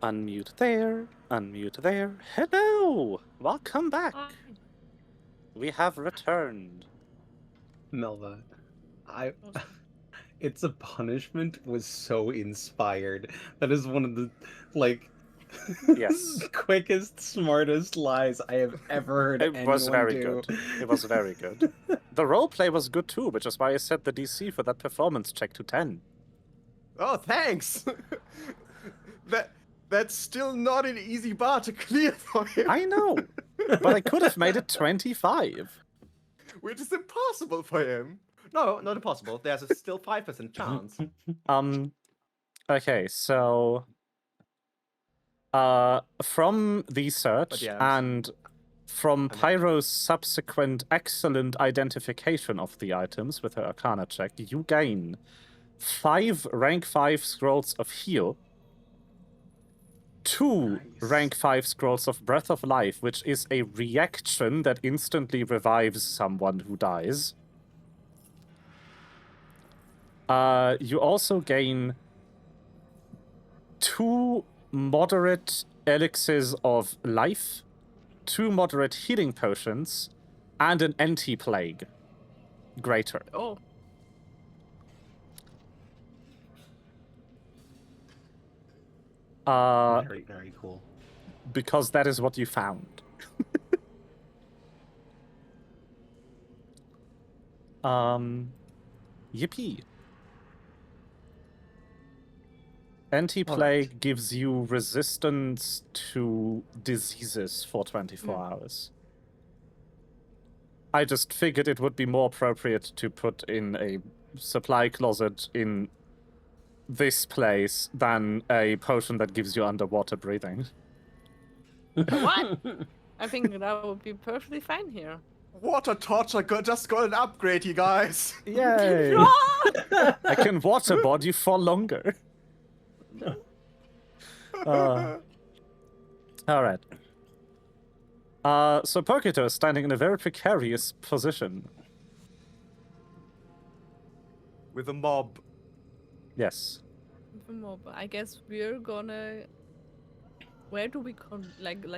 Unmute there. Unmute there. Hello! Welcome back. Hi. We have returned. Melva, I. Awesome. It's a Punishment was so inspired. That is one of the like Yes. quickest, smartest lies I have ever heard It anyone was very do. good. It was very good. The roleplay was good too, which is why I set the DC for that performance check to 10. Oh, thanks. That's still not an easy bar to clear for him. I know, but I could have made it 25. Which is impossible for him. No, not impossible. There's a still 5% chance. Okay, so from the search yeah, and from Pyro's subsequent excellent identification of the items with her Arcana check, you gain 5 rank 5 scrolls of heal, 2 Nice. rank 5 scrolls of Breath of Life, which is a reaction that instantly revives someone who dies. You also gain 2 moderate elixirs of life, 2 moderate healing potions, and an anti-plague greater. Oh, Very, very cool. Because that is what you found. Yippee. Anti-plague gives you resistance to diseases for 24 hours. I just figured it would be more appropriate to put in a supply closet in this place than a potion that gives you underwater breathing. what? I think that would be perfectly fine here. Water torture just got an upgrade, you guys. Yay! I can waterboard you for longer. Alright. So Pokito is standing in a very precarious position. With a mob. Yes. I guess we're gonna. Where do we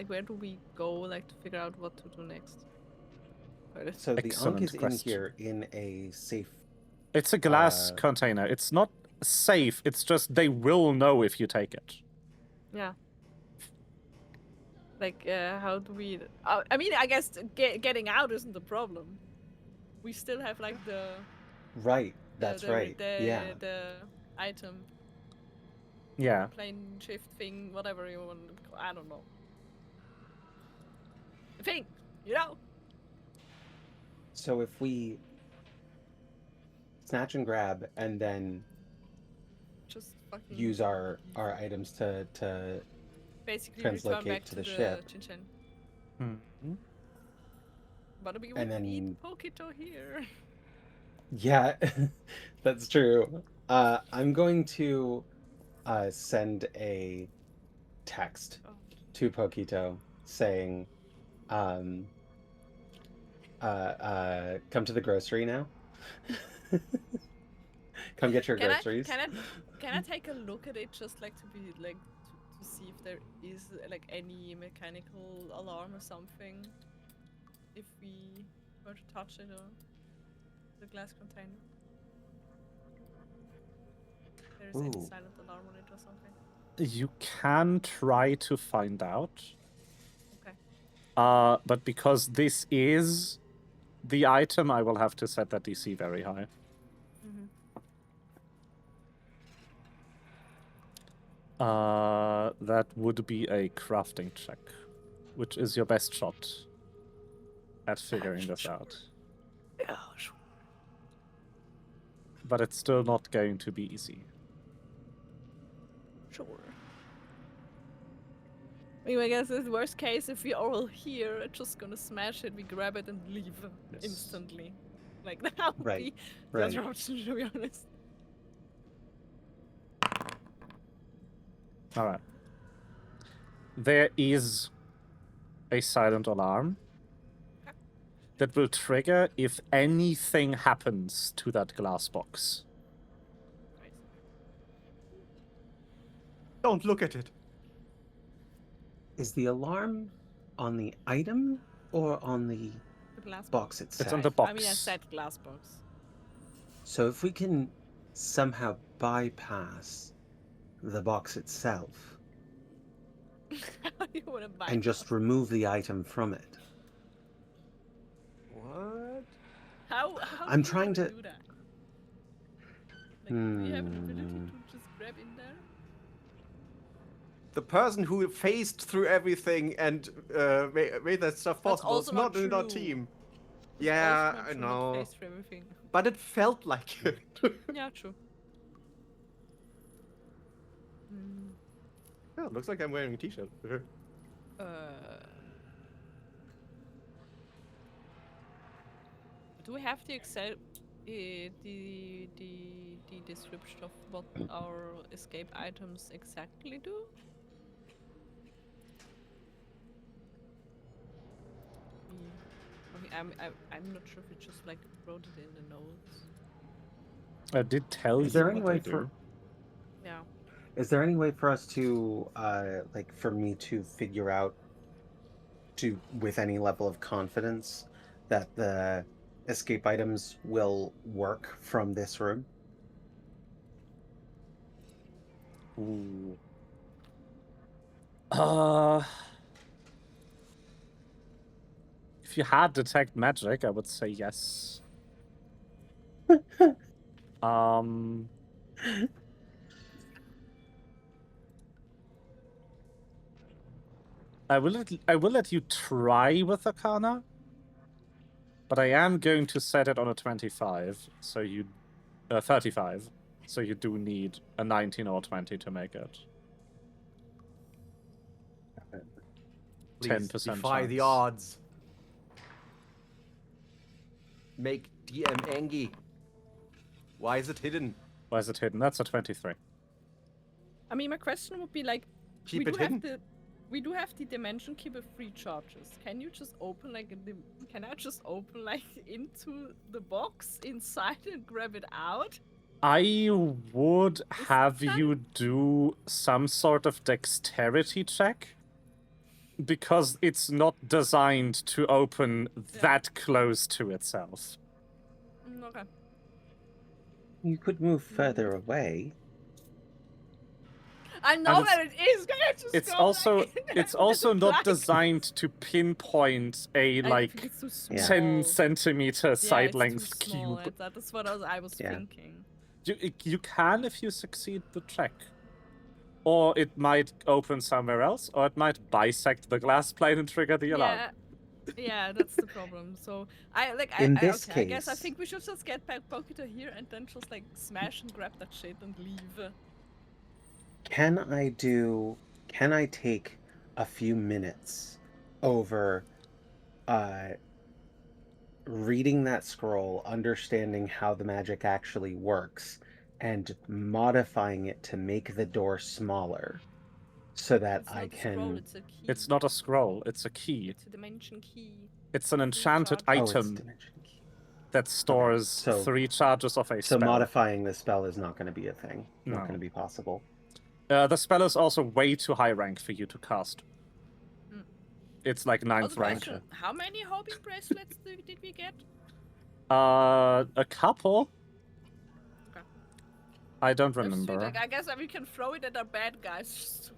where do we go like to figure out what to do next? So the Ankh Excellent is in question. here in a safe. It's a glass container. It's not safe. It's just they will know if you take it. Yeah. Like, how do we? I mean, I guess getting out isn't the problem. We still have like the. Right. That's right. Yeah. The item. Yeah. Plane shift thing, whatever you want. I don't know. The thing, you know. So if we snatch and grab and then Just fucking use our items to basically return translocate back to the the ship. Chinchin. Hmm. But we And would then- need Pokito here. Yeah, that's true. I'm going to send a text Oh. to Pokito saying, come to the grocery now. Come get your groceries. Can I take a look at it just like to be like to see if there is like any mechanical alarm or something if we were to touch it or the glass container? There is any Ooh. silent alarm on it or something? You can try to find out. Okay. But because this is the item, I will have to set that DC very high. Mm-hmm. That would be a crafting check, which is your best shot at figuring this out. Yeah, sure. But it's still not going to be easy. Sure. I mean, I guess it's worst case if we are all here, just gonna smash it, we grab it and leave Yes. instantly. Like that would Right, be the right. other option, to be honest. Alright. There is a silent alarm that will trigger if anything happens to that glass box. Don't look at it. Is the alarm on the item or on the The glass box itself? It's on the I mean, I box. said glass box. So if we can somehow bypass the box itself You wanna buy and just remove the item from it. What? How I'm do you trying wanna to- do that? Like, do you have an ability Hmm. to just grab in there? The person who phased through everything and made that stuff That's possible is also not not in our true. team. It's Yeah, also not I true, not know. face for everything. But it felt like it. Yeah, true. Hmm. Yeah, it looks like I'm wearing a t-shirt. Do we have the Excel, the description of what our escape items exactly do? Okay, I'm not sure if we just like wrote it in the notes. I did tell Is you there any what way they for do. Yeah. Is there any way for us to like for me to figure out to with any level of confidence that the escape items will work from this room? Ooh. If you had detect magic, I would say yes. Um, I will let you try with Arcana, but I am going to set it on a 25, so you 35, so you do need a 19 or 20 to make it. Please 10% defy the chance. odds. Make DM angry. Why is it hidden? Why is it hidden? That's a 23. I mean, my question would be like, Keep we it do have hidden. we do have the dimension keeper free charges. Can you just open like can I just open like into the box inside and grab it out? I would have that- you do some sort of dexterity check, because it's not designed to open that close to itself. Okay. You could move further away. I know it's- that it is. Can I just It's go, also like, it's with also the not black? designed to pinpoint a I like think it's too 10 small. centimeter Yeah, side it's too length small. cube. That is what I was Yeah. thinking. You can if you succeed the check. Or it might open somewhere else, or it might bisect the glass plane and trigger the alarm. Yeah, that's the problem. So I In this I guess I case- think we should just get back Pokito here and then just like smash and grab that shit and leave. Can I take a few minutes over reading that scroll, understanding how the magic actually works, and modifying it to make the door smaller so that It's I not a scroll, can... it's a key. It's not a scroll, it's a key. It's a dimension key. It's an Free enchanted charge. Oh, it's item dimension key. that stores so- 3 charges of a So spell. modifying the spell is not going to be a thing. Not No. going to be possible. The spell is also way too high rank for you to cast. Mm. It's like 9th Also, rank. question, how many hoping bracelets did we get? A couple? Okay. I don't That's sweet. remember. Like, I guess we can throw it at our bad guys.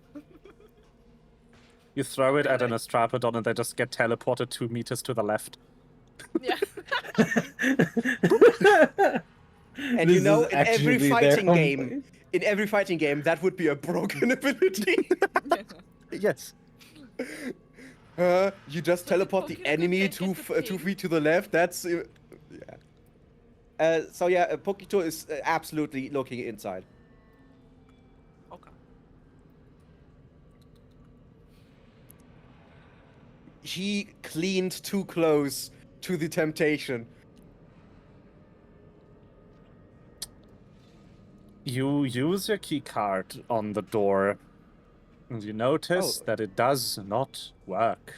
You throw it at an Like- Astrapodon and they just get teleported 2 meters to the left. Yeah. And you know, in every fighting game, that would be a broken ability. Yes. You just So did teleport the Pokito enemy get 2 the ping? feet to the left. That's yeah. So yeah, Pokito is absolutely looking inside. Okay. He cleaned too close to the temptation. You use your key card on the door, and you notice Oh. that it does not work.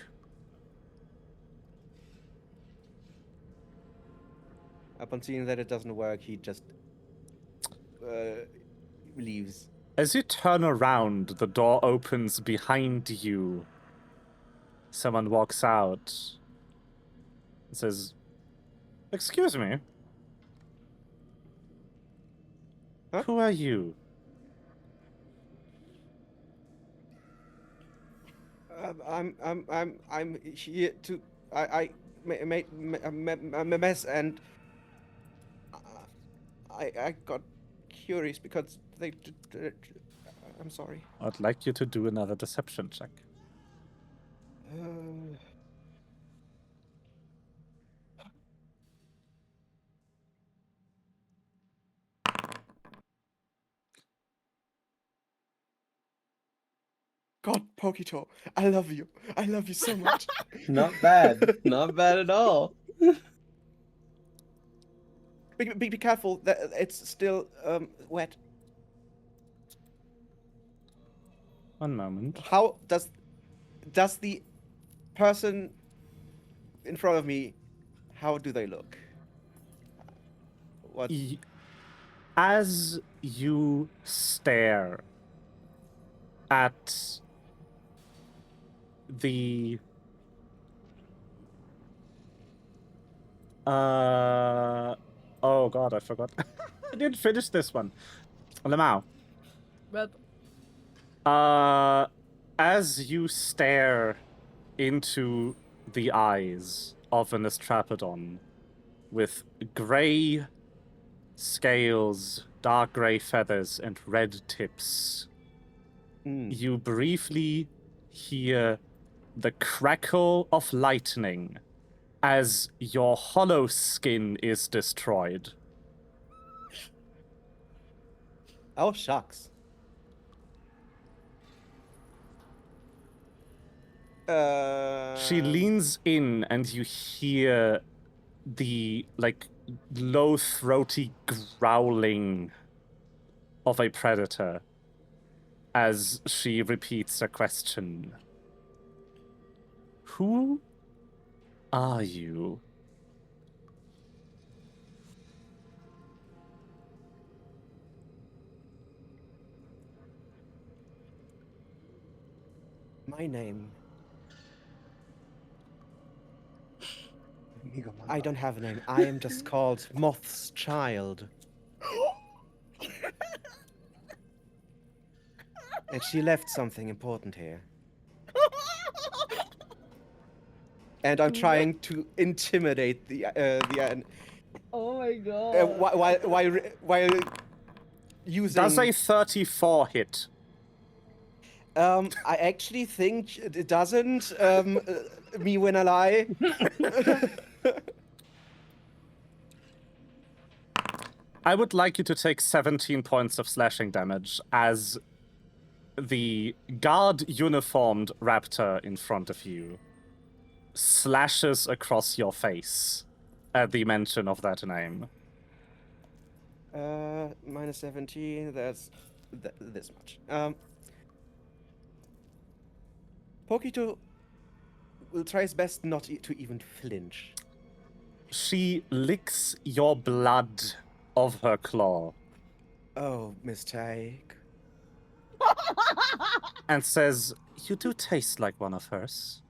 Upon seeing that it doesn't work, he just leaves. As you turn around, the door opens behind you, someone walks out and says, "Excuse me. Huh? Who are you?" I'm here to. I made a mess, and I got curious because they. I'm sorry. I'd like you to do another deception check. Uh, God, Pokito, I love you. I love you so much. Not bad. Not bad at all. Be careful. That it's still wet. One moment. How does the person in front of me? How do they look? What? As you stare at the oh god, I forgot. I didn't finish this one. Lamau. But As you stare into the eyes of an Astrapodon with grey scales, dark grey feathers, and red tips, you briefly hear the crackle of lightning as your hollow skin is destroyed. Oh shucks. She leans in and you hear the, like, low, throaty growling of a predator as she repeats a question. Who are you? My name. I don't have a name. I am just called Moth's Child. And she left something important here. And I'm trying to intimidate the oh my god. while using. Does a 34 hit? I actually think it doesn't. Me when I lie. I would like you to take 17 points of slashing damage as the guard uniformed raptor in front of you slashes across your face at the mention of that name. Minus 17. That's this much. Pokito will try his best not to even flinch. She licks your blood of her claw Oh, mistake. and says, "You do taste like one of hers.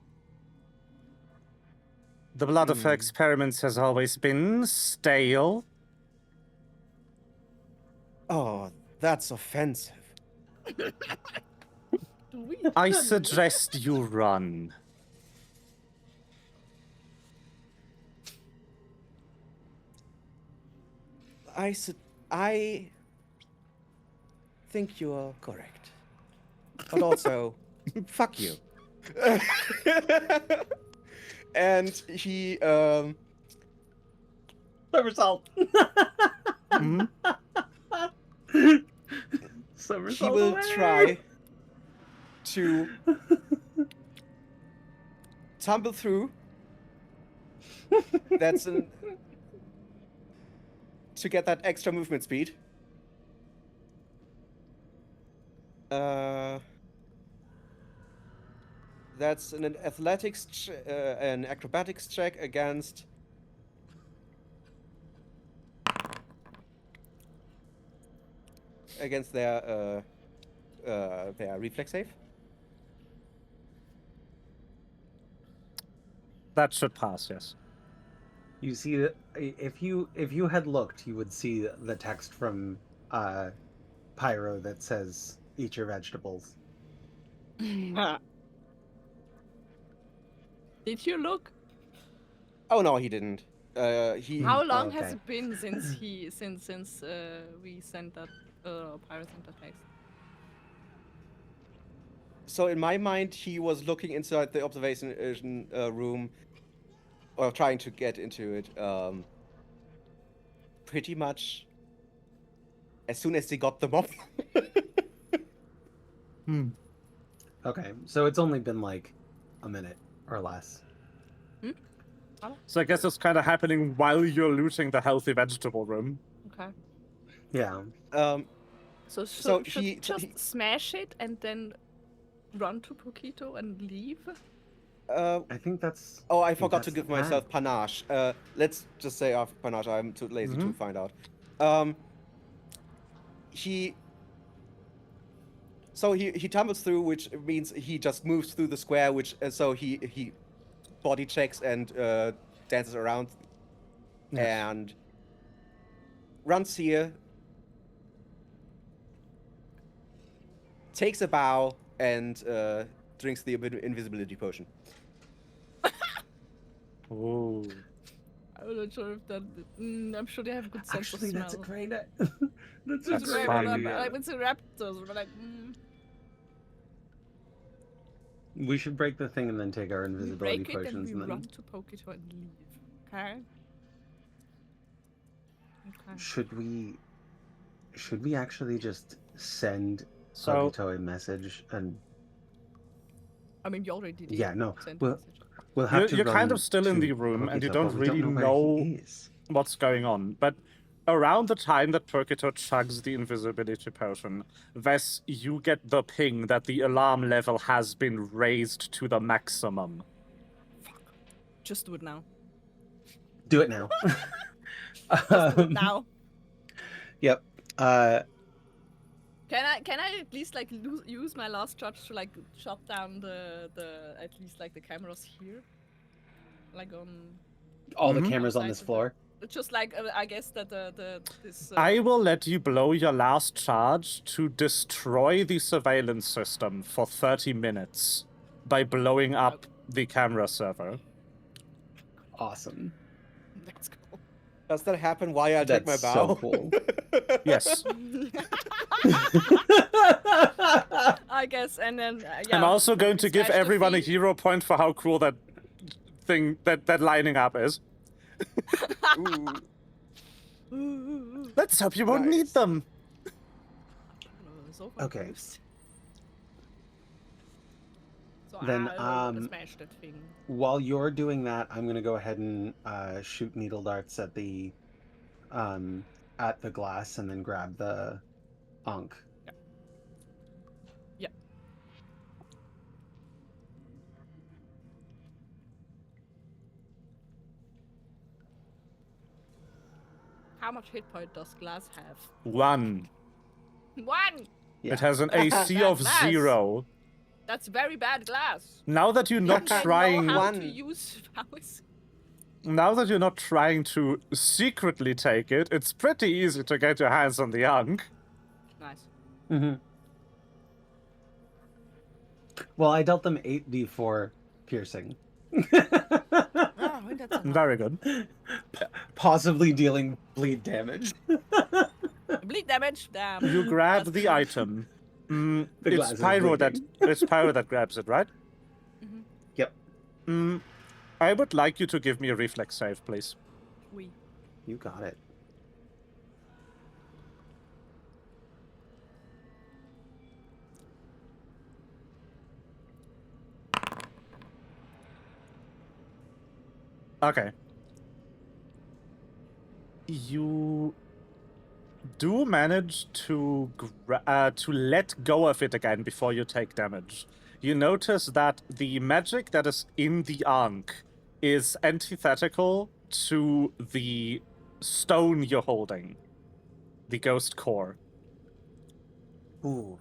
The blood of her experiments has always been stale." Oh, that's offensive. I suggest you run. I think you are correct. But also, fuck you. And he, Somersault. Mhm. Somersault he will away. try to tumble through. That's to get that extra movement speed. That's an athletics, an acrobatics check against. Against their reflex save. That should pass, yes. You see that if you had looked, you would see the text from Pyro that says "Eat your vegetables." Did you look? Oh no, he didn't. He. How long has okay. it been since we sent that pirate sent that text? So in my mind, he was looking inside the observation room, or trying to get into it. Pretty much as soon as they got them off. Okay, so it's only been like a minute or less. So I guess it's kind of happening while you're looting the healthy vegetable room. Okay. Yeah. So So should he- just he- smash it and then run to Pokito and leave? I think that's. Oh, I think forgot that's to give the plan. myself panache. Let's just say after panache. I'm too lazy to Mhm. find out. He tumbles through, which means he just moves through the square, which so he body checks and dances around and runs here, takes a bow, and drinks the invisibility potion. Ooh. I'm not sure if that. I'm sure they have good sense Actually, of smell. that's a great. That's It's a That's great fine. idea. Like it's a raptors, but like. We should break the thing and then take our We invisibility break it and potions we and then. run to Pokito and leave. Okay. Okay. Should we actually just send So Pokito a message and I mean, you already did. yeah, no, Send a we'll message. we'll have to you're kind run of still in to the room and you Pokito, don't but we really where know he is. what's going on. But around the time that Purgator chugs the invisibility potion, Vess, you get the ping that the alarm level has been raised to the maximum. Fuck. Just do it now. Do it now. Just do it now. Yep. Can I at least like use my last charge to like shut down the at least like the cameras here, like on All the Mhm. cameras on outside this of floor. just like I guess that this. I will let you blow your last charge to destroy the surveillance system for 30 minutes by blowing up the camera server. Awesome. Let's go. Does that happen while I take my That's bow? so cool. Yes. I guess, and then yeah. I'm also going to give smash the everyone a feed. hero point for how cool that thing, that lining up is. Ooh. Let's hope you won't need Nice. them. So Okay. confused. So Then, I smash that thing. While you're doing that, I'm gonna go ahead and shoot needle darts at the glass and then grab the Ankh. Yeah. How much hit point does glass have? 1. 1! Yeah. It has an AC Bad of glass. 0. That's very bad glass. Now that you're not I trying, know how to One. use powers. now that you're not trying to secretly take it, it's pretty easy to get your hands on the Ankh. Nice. Mm-hmm. Well, I dealt them 8d4 piercing. Oh, that's enough. Very good. Possibly dealing bleed damage. Bleed damage. Damn. You grab That's the good. item. The glass It's is Pyro that bleeding. it's Pyro that grabs it, right? Mhm. Yep. I would like you to give me a reflex save, please. We. You got it. Okay. You do manage to let go of it again before you take damage. You notice that the magic that is in the Ankh is antithetical to the stone you're holding, the ghost core. Ooh.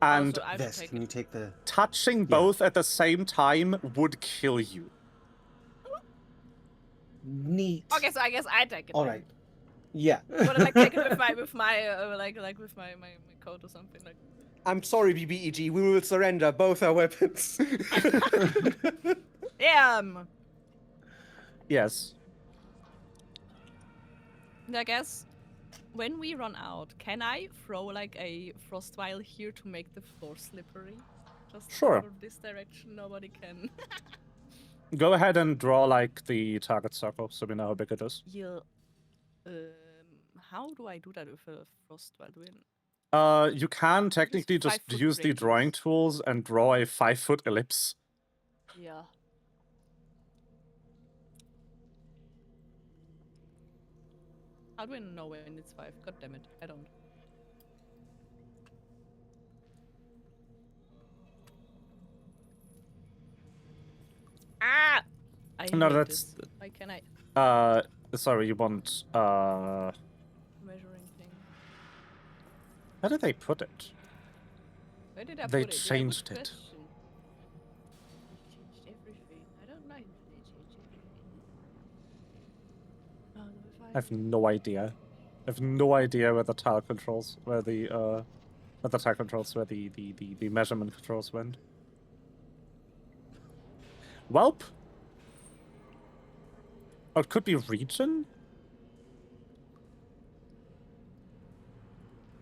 And Also, I would Vess, take can it. you take the... touching both at the same time would kill you. Neat. Okay, so I guess I take it. All then. right. Yeah. But like take it with my like with my coat or something like. I'm sorry, BBEG. We will surrender both our weapons. Damn. Yes. I guess when we run out, can I throw like a frost vial here to make the floor slippery? Just Sure. over this direction, nobody can. Go ahead and draw like the target circle so we know how big it is. Yeah. How do I do that with a frost vial? You can technically just 5 foot use the drawing radius. tools and draw a 5-foot ellipse. Yeah. How do I know when it's 5? God damn it, I don't. Ah! I No, hate that's- this. Why can I Sorry, you want, measuring thing? Where did they put it? Where did I They put it? changed Yeah, it. good question. They changed everything. I don't like that they changed everything. Oh, no, if I have no idea. I have no idea where the tile controls, where the measurement controls went. Welp. Or it could be region?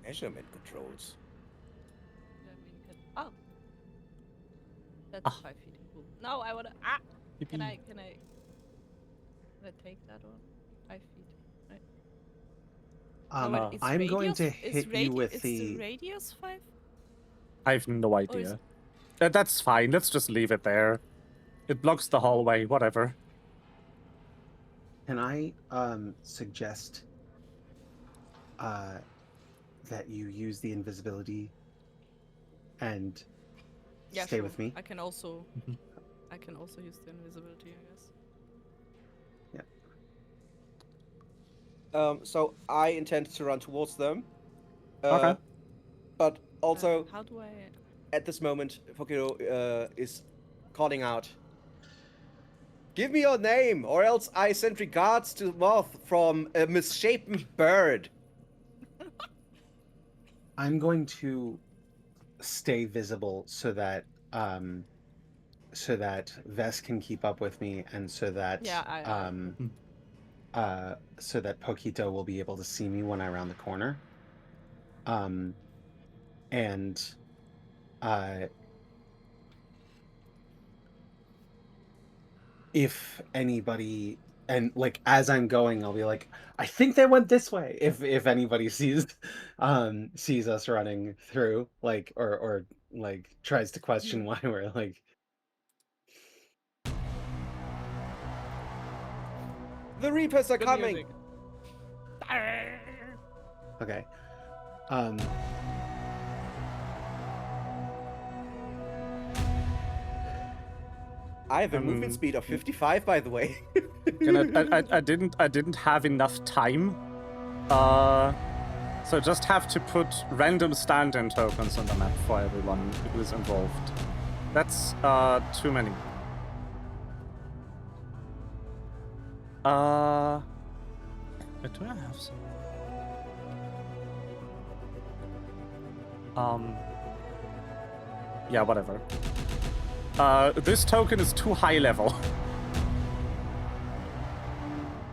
Measurement controls. Oh. That's Ah. 5 feet. Cool. No, I wanna. Can I take that one? 5 feet. Right. No, wait, it's I'm going to radius- hit you with it's the. radius 5? I have no idea. That's fine. Let's just leave it there. It blocks the hallway. Whatever. Can I suggest that you use the invisibility and Yeah, stay sure. with me? I can also. Mhm. I can also use the invisibility, I guess. So I intend to run towards them. Okay. But also, How do I? at this moment, Fokiro is calling out, "Give me your name, or else I send regards to Moth from a misshapen bird." I'm going to stay visible so that Vess can keep up with me, and so that Yeah, so that Pokito will be able to see me when I round the corner. And if anybody, and like as I'm going, I'll be like, I think they went this way. If anybody sees us running through, like, or like tries to question why we're like. The Reapers are Good coming. music. Okay. I have a movement speed of 55, by the way. I didn't have enough time. So just have to put random stand-in tokens on the map for everyone who is involved. That's too many. Do I have some? Yeah, whatever. This token is too high level.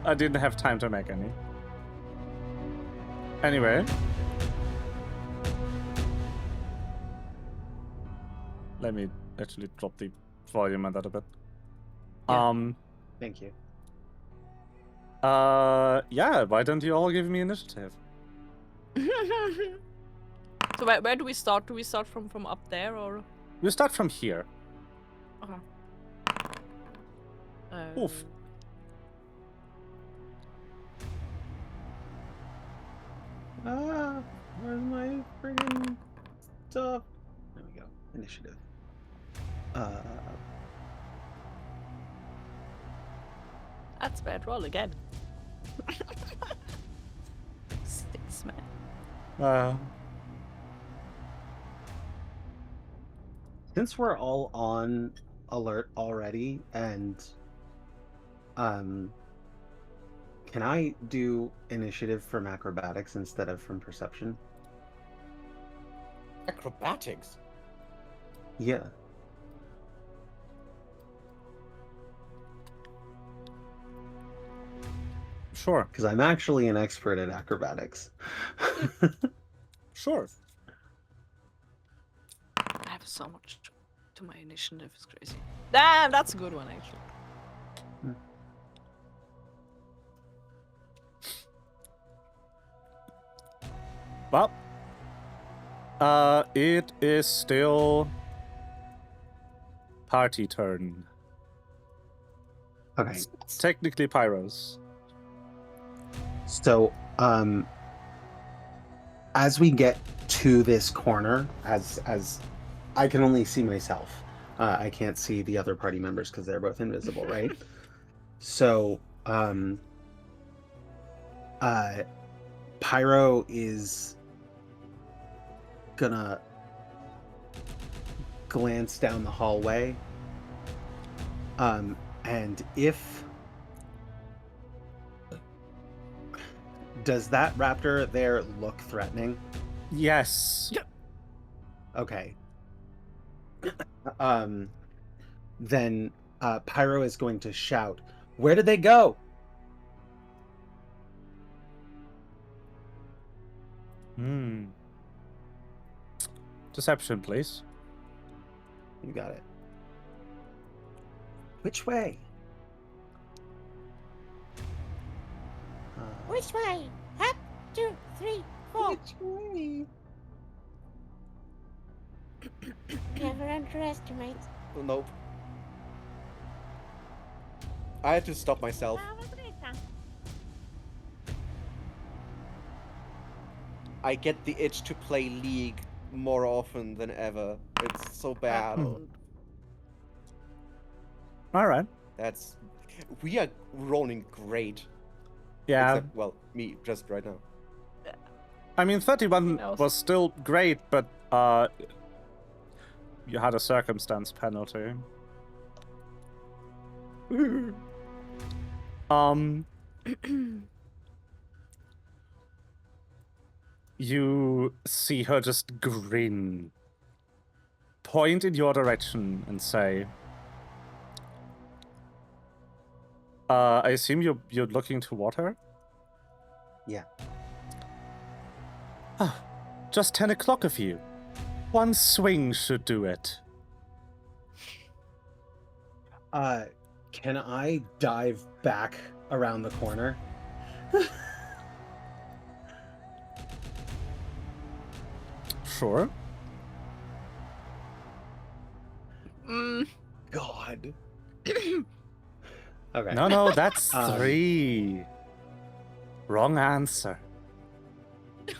I didn't have time to make any. Anyway. Let me actually drop the volume on that a bit. Yeah. Thank you. Yeah, why don't you all give me initiative? So where do we start? Do we start from up there or? We start from here. Okay. Oof. Where's my friggin' stuff? There we go. Initiative. That's bad roll again. 6, man. Since we're all on alert already, and Can I do initiative from acrobatics instead of from perception? Acrobatics. Yeah. Sure. Because I'm actually an expert at acrobatics. Sure. I have so much to my initiative. It's crazy. Damn, that's a good one actually. Well, it is still party turn. Okay. It's technically Pyro's. So, as we get to this corner, as I can only see myself, I can't see the other party members because they're both invisible, right? So, Pyro is gonna glance down the hallway, and if does that raptor there look threatening? Yes. Okay. Then Pyro is going to shout, "Where did they go?" Deception, please. You got it. Which way? Which way? 1, 2, 3, 4. Which way? Never underestimate. Nope. I had to stop myself. I get the itch to play League more often than ever. It's so bad. All right. That's. We are rolling great. Yeah. Except, well, me, just right now. I mean, 31 Else? was still great, but you had a circumstance penalty. You see her just grin, point in your direction, and say, I assume you're looking toward her? Yeah. Oh, just 10 o'clock of you. One swing should do it. Can I dive back around the corner? Sure. God. Okay. No, that's Um, 3. Wrong answer. I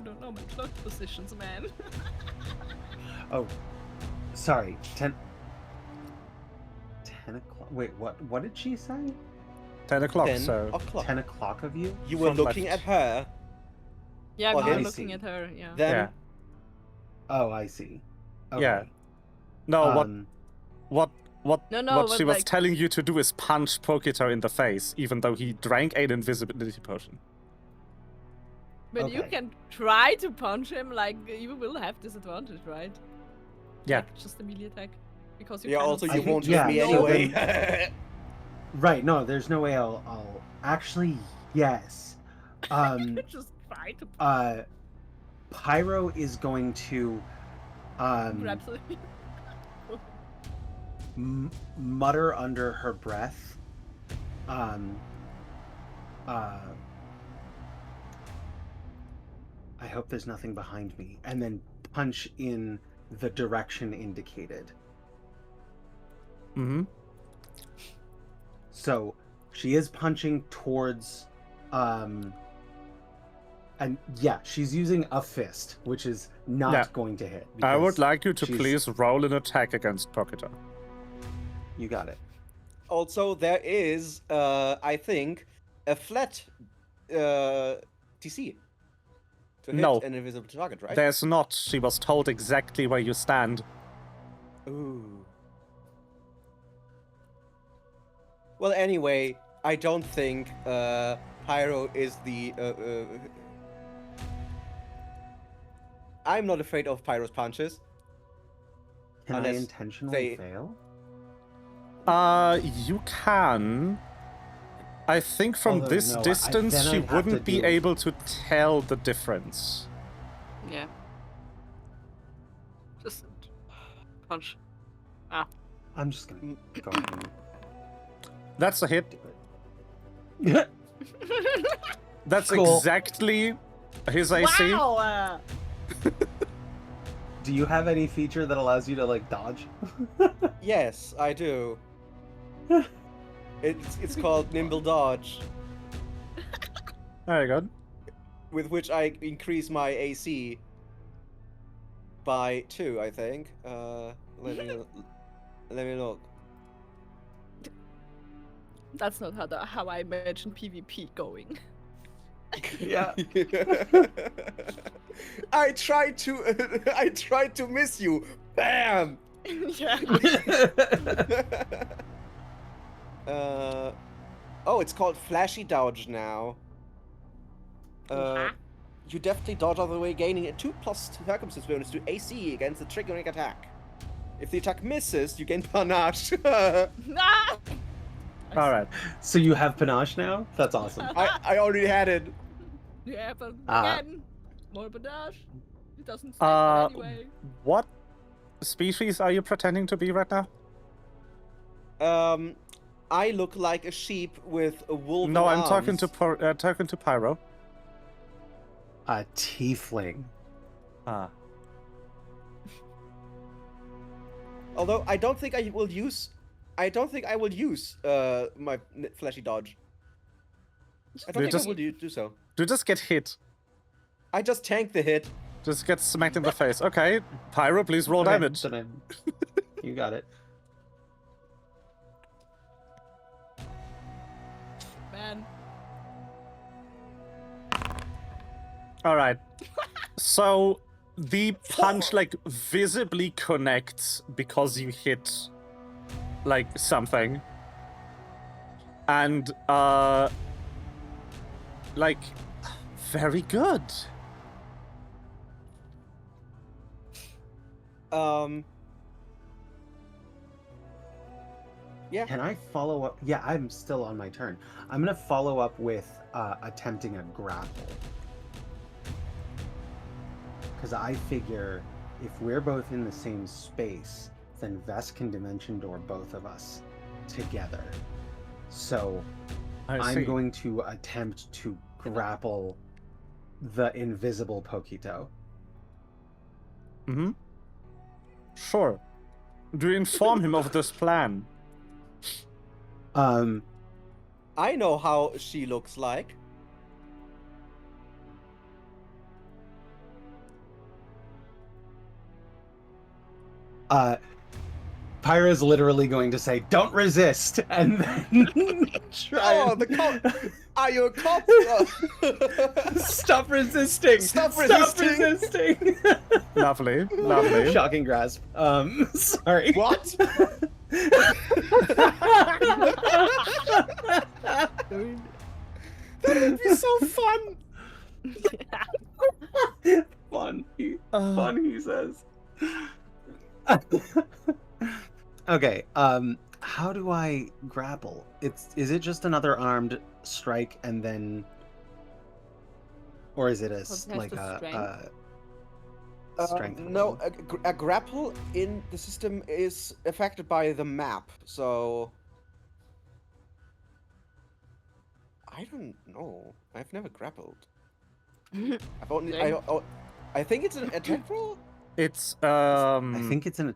don't know my clock positions, man. Oh, sorry. 10 o'clock. Wait, what did she say? 10 o'clock, 10 so... o'clock. 10 o'clock of you? You were From looking left. at her, Yeah, Oh, we were I looking see. at her. Yeah. then Yeah. Oh, I see. Okay. Yeah. No, Um, what No, what but she was like- telling you to do is punch Pokito in the face, even though he drank an invisibility potion. But you Okay. can try to punch him. Like you will have disadvantage, right? Yeah. Like, just a melee attack, because you. yeah, cannot also I you think- won't yeah, hit me so anyway. right, no, there's no way I'll actually, yes. just try to Pyro is going to grab something. mutter under her breath. I hope there's nothing behind me, and then punch in the direction indicated. Mm-hmm. So she is punching towards, and yeah, she's using a fist, which is not Yeah. going to hit. I would because like you to she's- please roll an attack against Pokito. You got it. Also, there is, I think, a flat TC to hit No. an invisible target, right? There's not. She was told exactly where you stand. Ooh. Well, anyway, I don't think Pyro is the. I'm not afraid of Pyro's punches. Can I Unless intentionally they- fail? You can. I think from Although, this no, distance, then she I'd have to wouldn't be do- able to tell the difference. Yeah. Just punch. I'm just gonna go ahead and That's a hit. do it. That's Cool. exactly his AC. Wow! Do you have any feature that allows you to like dodge? Yes, I do. It's called Nimble Dodge, Very good. with which I increase my AC by 2, I think. Let me look. That's not how I imagine PvP going. Yeah. I tried to miss you. Bam. Yeah. Oh, it's called Flashy Dodge now. Uh-huh. You definitely dodge out of the way, gaining a 2+ circumstance bonus to AC against the triggering attack. If the attack misses, you gain panache. Ah! All right. So you have panache now? That's awesome. I already had it. Yeah, but Ah. again, more panache. It doesn't stop anyway. What species are you pretending to be right now? I look like a sheep with a wolf. No, I'm arms. talking to Pyro. A tiefling. Ah. Although I don't think I will use. I don't think I will use my flashy dodge. I don't You think I just- will do so. You just get hit. I just tanked the hit. Just get smacked in the face. Okay, Pyro, please roll Okay, damage. then I'm- You got it. Man. All right. So the punch like visibly connects because you hit like something, and like very good. Yeah. Can I follow up? Yeah, I'm still on my turn. I'm gonna follow up with attempting a grapple. Because I figure if we're both in the same space, then Vess can dimension door both of us together. So I'm going to attempt to grapple the invisible Pokito. Mm-hmm. Sure. Do you inform him of this plan? I know how she looks like. Pyra's literally going to say, "Don't resist," and then try. Oh, and- the cop! Are you a cop? Stop resisting! Stop resisting! resisting! Lovely, lovely. Shocking grasp. Sorry. What? That would be so fun. Fun. Fun, he says. Okay, how do I grapple? Is it just another armed strike and then, or is it has like the a strength? strength? No, roll? a grapple in the system is affected by the map, so I don't know. I've never grappled. I've only Same. I think it's an attack roll. It's I think it's an.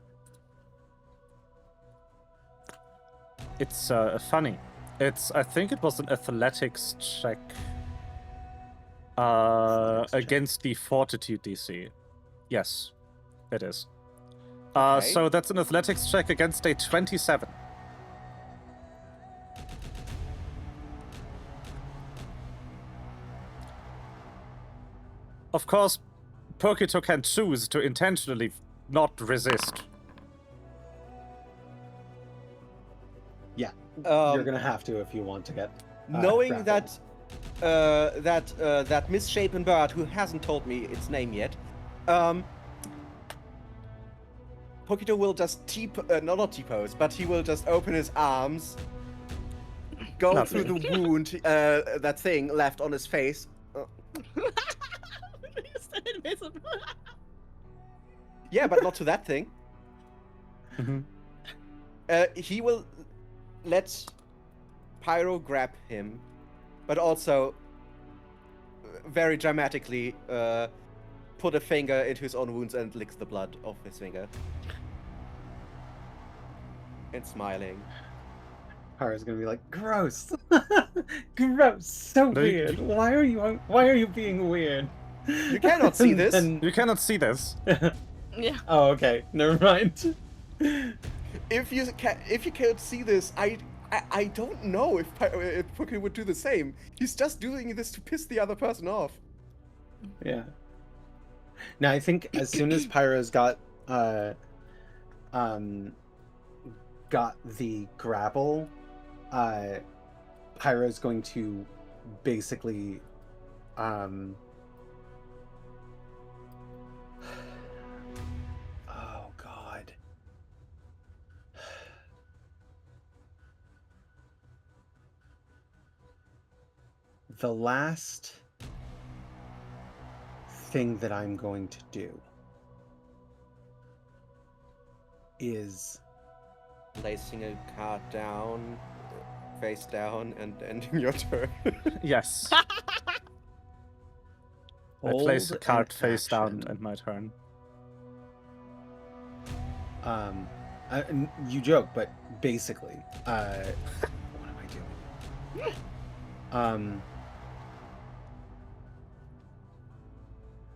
it's funny. I think it was an athletics check Athletics check. against the fortitude DC. Yes, it is. Okay. So that's an athletics check against a 27. Of course, Pokito can choose to intentionally not resist. You're gonna have to if you want to get. Knowing grappled. that misshapen bird who hasn't told me its name yet, Pokito will just not T-pose, but he will just open his arms, go Lovely. through the wound, that thing left on his face. Yeah, but not to that thing. Mhm. He will let Pyro grab him, but also very dramatically put a finger into his own wounds and licks the blood off his finger. And smiling. Pyro's gonna be like, gross, gross, so No, you- weird. Why are you being weird? You cannot see this. You cannot see this. Yeah. Oh, okay. Never mind. If you can't see this, I don't know if Pokito would do the same. He's just doing this to piss the other person off. Yeah. Now I think as soon as Pyro's got the grapple, Pyro's going to basically oh god. The last thing that I'm going to do is Placing a card down, face down, and ending your turn. Yes. I place hold a card an face down action. and my turn. You joke, but basically, what am I doing?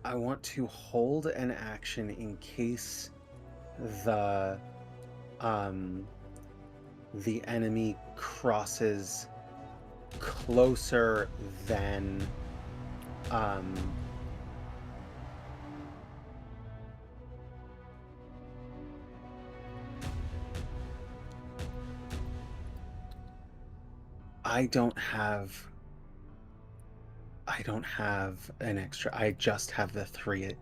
I want to hold an action in case the enemy crosses closer than I don't have an extra. I just have the three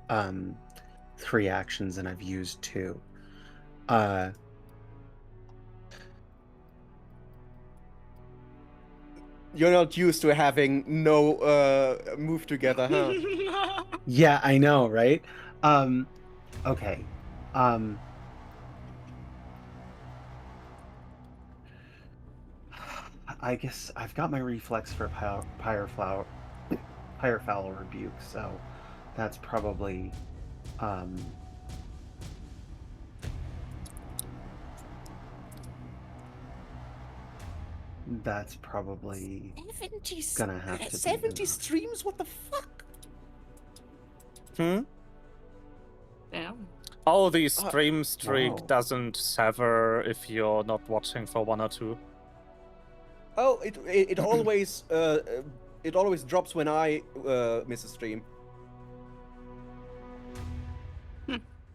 actions and I've used 2. You're not used to having no move together, huh? Yeah, I know, right? Okay. I guess I've got my reflex for Pyrofowl Rebuke, so that's probably gonna have to be 70 streams? What the fuck? Hmm? Damn. Oh, the stream streak wow. doesn't sever if you're not watching for 1 or 2. Oh, it always drops when I miss a stream.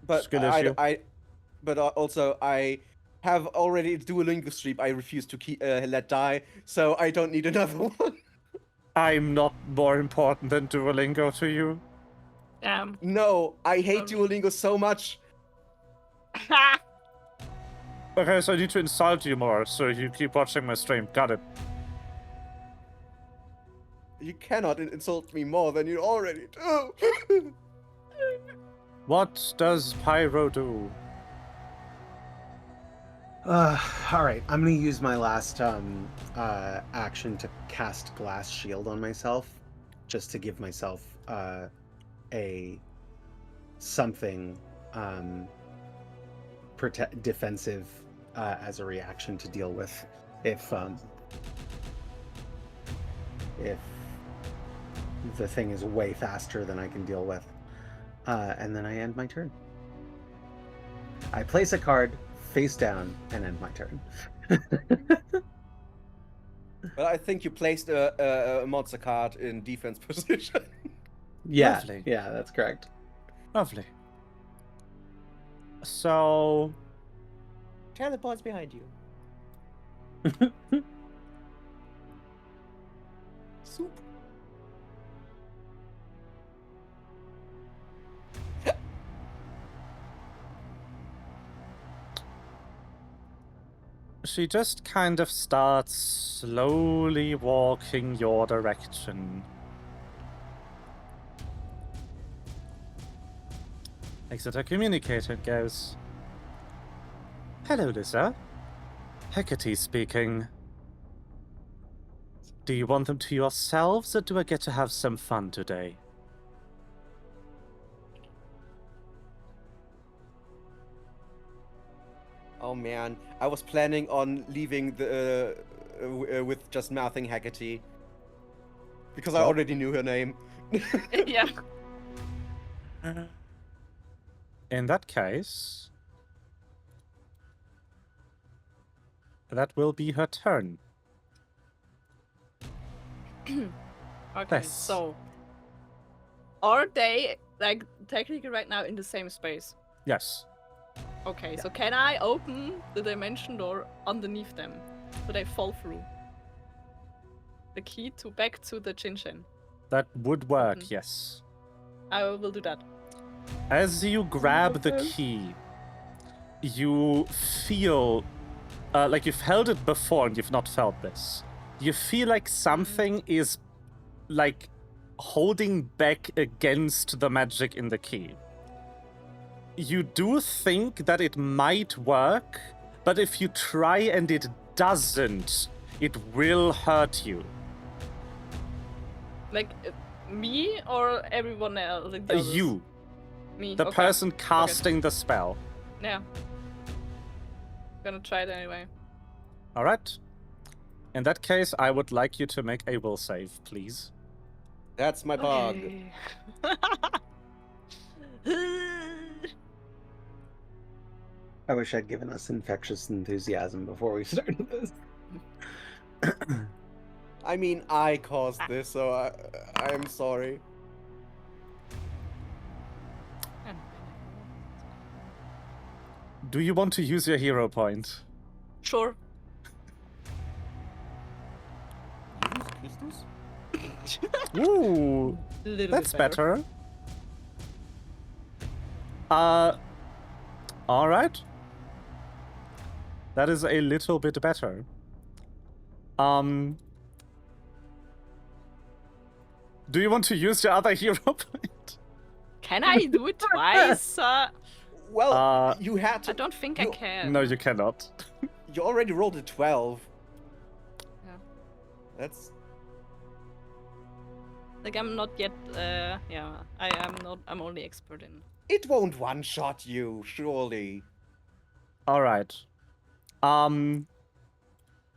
But Skill issue. but also I have already a Duolingo stream I refuse to let die, so I don't need another one. I'm not more important than Duolingo to you. Damn. No, I hate Duolingo so much. Okay, so I need to insult you more, so you keep watching my stream. Got it. You cannot insult me more than you already do. What does Pyro do? all right. I'm gonna use my last action to cast Glass Shield on myself, just to give myself a something defensive as a reaction to deal with if the thing is way faster than I can deal with. And then I end my turn. I place a card face down and end my turn. Well, I think you placed a monster card in defense position. Yeah, Lovely. yeah, that's correct. Lovely. So, Teleport's behind you. Soup. She just kind of starts slowly walking your direction. Exit her communicator goes. Hello, Lisa. Hecate speaking. Do you want them to yourselves, or do I get to have some fun today? Oh man, I was planning on leaving the with just mouthing Hecate because I Well. already knew her name. Yeah. In that case, that will be her turn. Okay, Yes. so are they like technically right now in the same space? Yes. Okay, so can I open the dimension door underneath them so they fall through? The key to back to the Chinchin. That would work, Open. yes. I will do that. As you grab the key, you feel like you've held it before and you've not felt this. You feel like something is like holding back against the magic in the key. You do think that it might work, but if you try and it doesn't, it will hurt you. Like me or everyone else? Like the others? You, Me. the okay. person casting the spell. Yeah. Gonna try it anyway. All right. In that case, I would like you to make a will save, please. That's my bug. I wish I'd given us infectious enthusiasm before we started this. I mean, I caused this, so I am sorry. Do you want to use your hero point? Sure. Ooh, Little that's bit better. better. All right. That is a little bit better. Do you want to use your other hero point? Can I do it twice? Well, you had to. I don't think I you- can. No, you cannot. You already rolled a 12. Yeah. That's. Like I'm not yet. Yeah. I am not. I'm only expert in. It won't one-shot you, surely. All right. I'm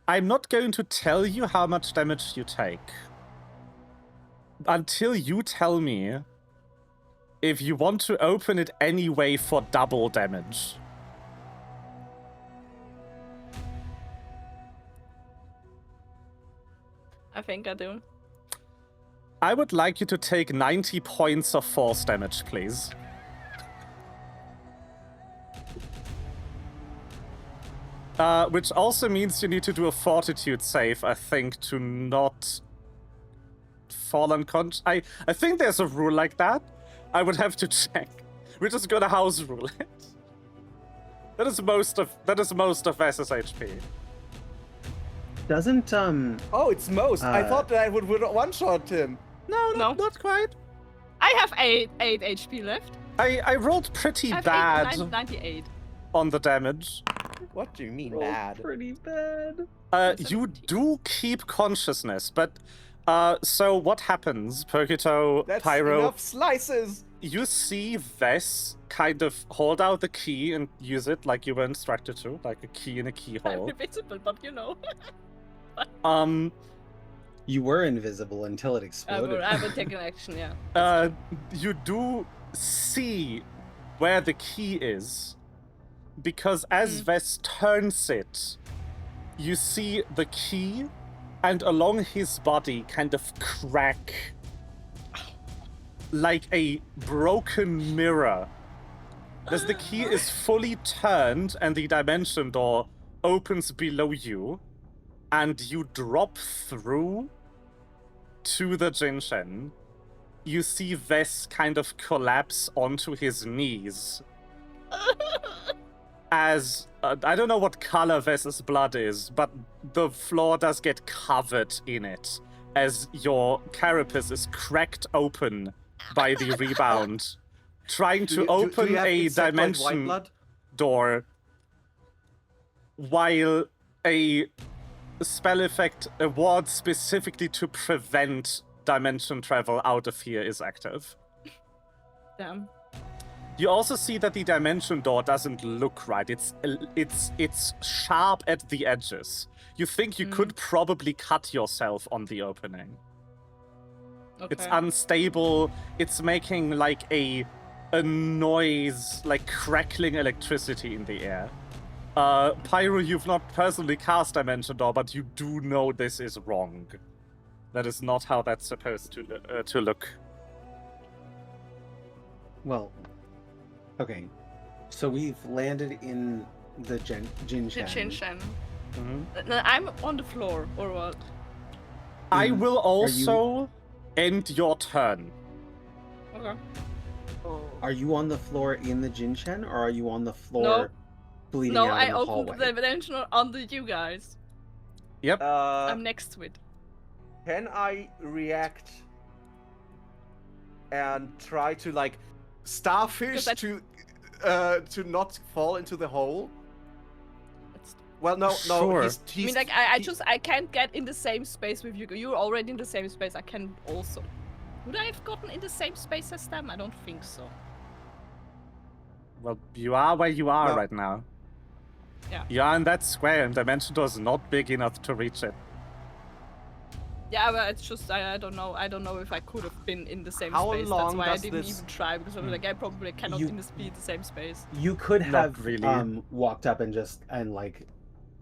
not going to tell you how much damage you take until you tell me if you want to open it anyway for double damage. I think I do. I would like you to take 90 points of force damage, please. Which also means you need to do a fortitude save, I think, to not fall unconscious. I think there's a rule like that. I would have to check. We're just gonna house rule it. That is most of SSHP. Doesn't Oh, it's most. I Uh, thought that I would one-shot him. No, No. not quite. I have 8 HP left. I rolled pretty I have bad 98. on the damage. What do you mean rolled bad? pretty bad. You do keep consciousness, but so what happens, Pokito, That's Pyro? enough slices. You see Vess kind of hold out the key and use it like you were instructed to, like a key in a I'm keyhole. invisible, but you know. You were invisible until it I exploded. will take an action, yeah. You do see where the key is, because as Vess turns it, you see the key, and along his body kind of crack like a broken mirror. As the key is fully turned and the dimension door opens below you, and you drop through to the Jinshen, you see Ves kind of collapse onto his knees as I don't know what color Ves's blood is, but the floor does get covered in it as your carapace is cracked open by the rebound, trying to Do open you have a insectoid white dimension blood? door while a spell effect, a ward specifically to prevent dimension travel out of here is active. Damn. You also see that the dimension door doesn't look right. It's sharp at the edges. You think you could probably cut yourself on the opening. Okay. It's unstable. It's making like a noise, like crackling electricity in the air. Pyro, you've not personally cast Dimension Door, but you do know this is wrong. That is not how that's supposed to look. Well, okay. So we've landed in the Jinshen. The Jinshen. Mhm. No, I'm on the floor, or what? I will also end your turn. Okay. Are you on the floor in the Jinshen, or are you on the floor No. bleeding No, out I in the opened hallway? the dimensional under you guys. Yep. I'm next to it. Can I react and try to like starfish Because to not fall into the hole? It's- Well, no. Sure. He's, I mean, like, I can't get in the same space with you. You're already in the same space. I can also. Would I have gotten in the same space as them? I don't think so. Well, you are where you are No. right now. Yeah. You are in that square, and Dimension Door is not big enough to reach it. Yeah, but it's just I don't know. I don't know if I could have been in the same How space. That's long why I does didn't this- even try because I was like, I probably cannot You- be in the same space. You could Not have really. walked up and like,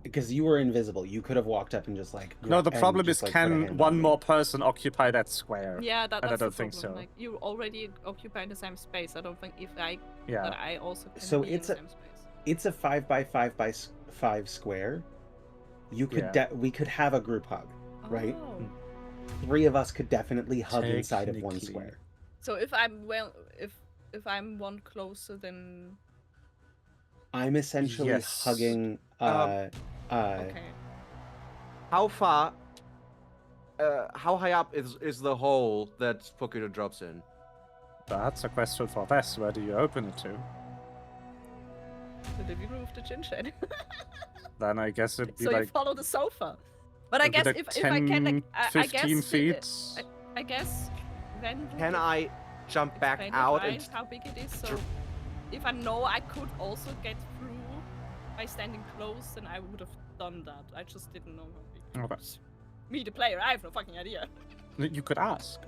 because you were invisible, you could have walked up and just like. No, the and problem just, is, like, put a can hand one on me. more person occupy that square? Yeah, And I that's the don't think problem. so. Like, you already occupy the same space. I don't think if I Yeah. that I also can So be it's in a- the same space. It's a 5x5x5 square. You could we could have a group hug, right? Oh. 3 of us could definitely hug inside of one Technically. square. So if I'm if I'm one closer, then I'm essentially Yes. hugging. okay. How far? How high up is the hole that Pokito drops in? That's a question for Ves. Where do you open it to? The living room of the Jinshen. Then I guess it'd be So you like follow the sofa. But I it'd be guess like if I can, like, 15 feet. I guess then. Can I jump back Kind of out right and how big it is. So Sure. if I know I could also get through by standing close, then I would have done that. I just didn't know how big it Okay. was. Me, the player, I have no fucking idea. You could ask.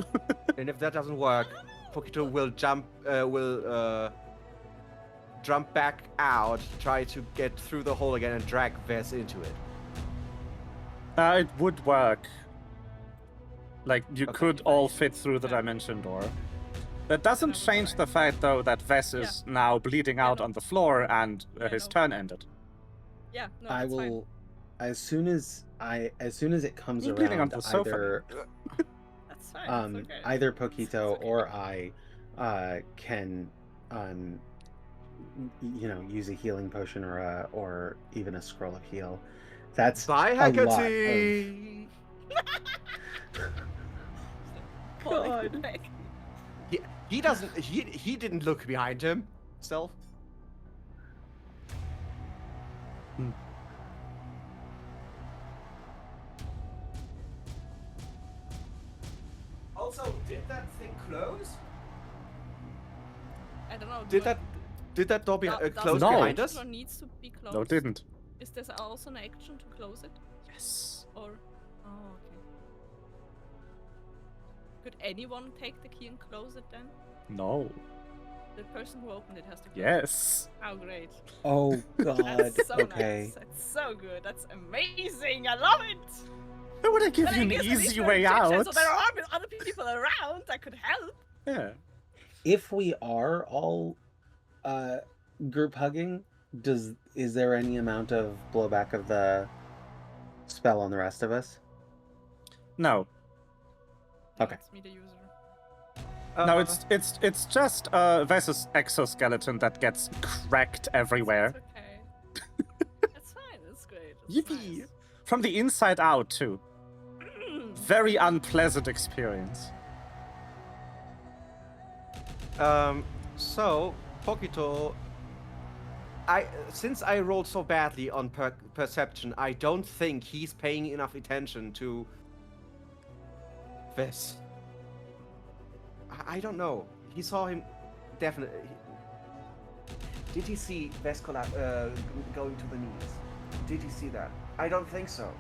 And if that doesn't work, Pokito will jump back out, try to get through the hole again, and drag Ves into it. It would work. Like, you Okay. could all fit through the dimension door. That doesn't would change work. the fact, though, that Ves is now bleeding out no. on the floor and Yeah, his no. turn ended. Yeah, no, I that's fine. will, as soon as it comes You're bleeding around, onto the sofa. either That's fine. That's okay. either Pokito okay. or I can use a healing potion or even a scroll of heal. That's Bye, a lot of- Hecate! Falling back. He doesn't. He didn't look behind him. Self. Also, did that thing close? I don't know. Did that door close No. behind us? Or needs to be closed. No, it didn't. Is there also an action to close it? Yes. Or oh, okay. Could anyone take the key and close it then? No. The person who opened it has to. Close Yes. It. Oh, great. Oh God. That's so Okay. nice. That's so good. That's amazing. I love it. I would have But given I you an guess at least easy we're way in Jinshen, out. So there are other people around that could help. Yeah. If we are all group hugging, is there any amount of blowback of the spell on the rest of us? No, Okay. It's me, the user. no, it's just Ves's exoskeleton that gets cracked everywhere. It's okay. It's fine. It's great. It's Yippee! nice. From the inside out too. Very unpleasant experience. So Pokito, since I rolled so badly on perception, I don't think he's paying enough attention to this. I don't know. He saw him definitely. Did he see Ves going to the knees? Did he see that? I don't think so.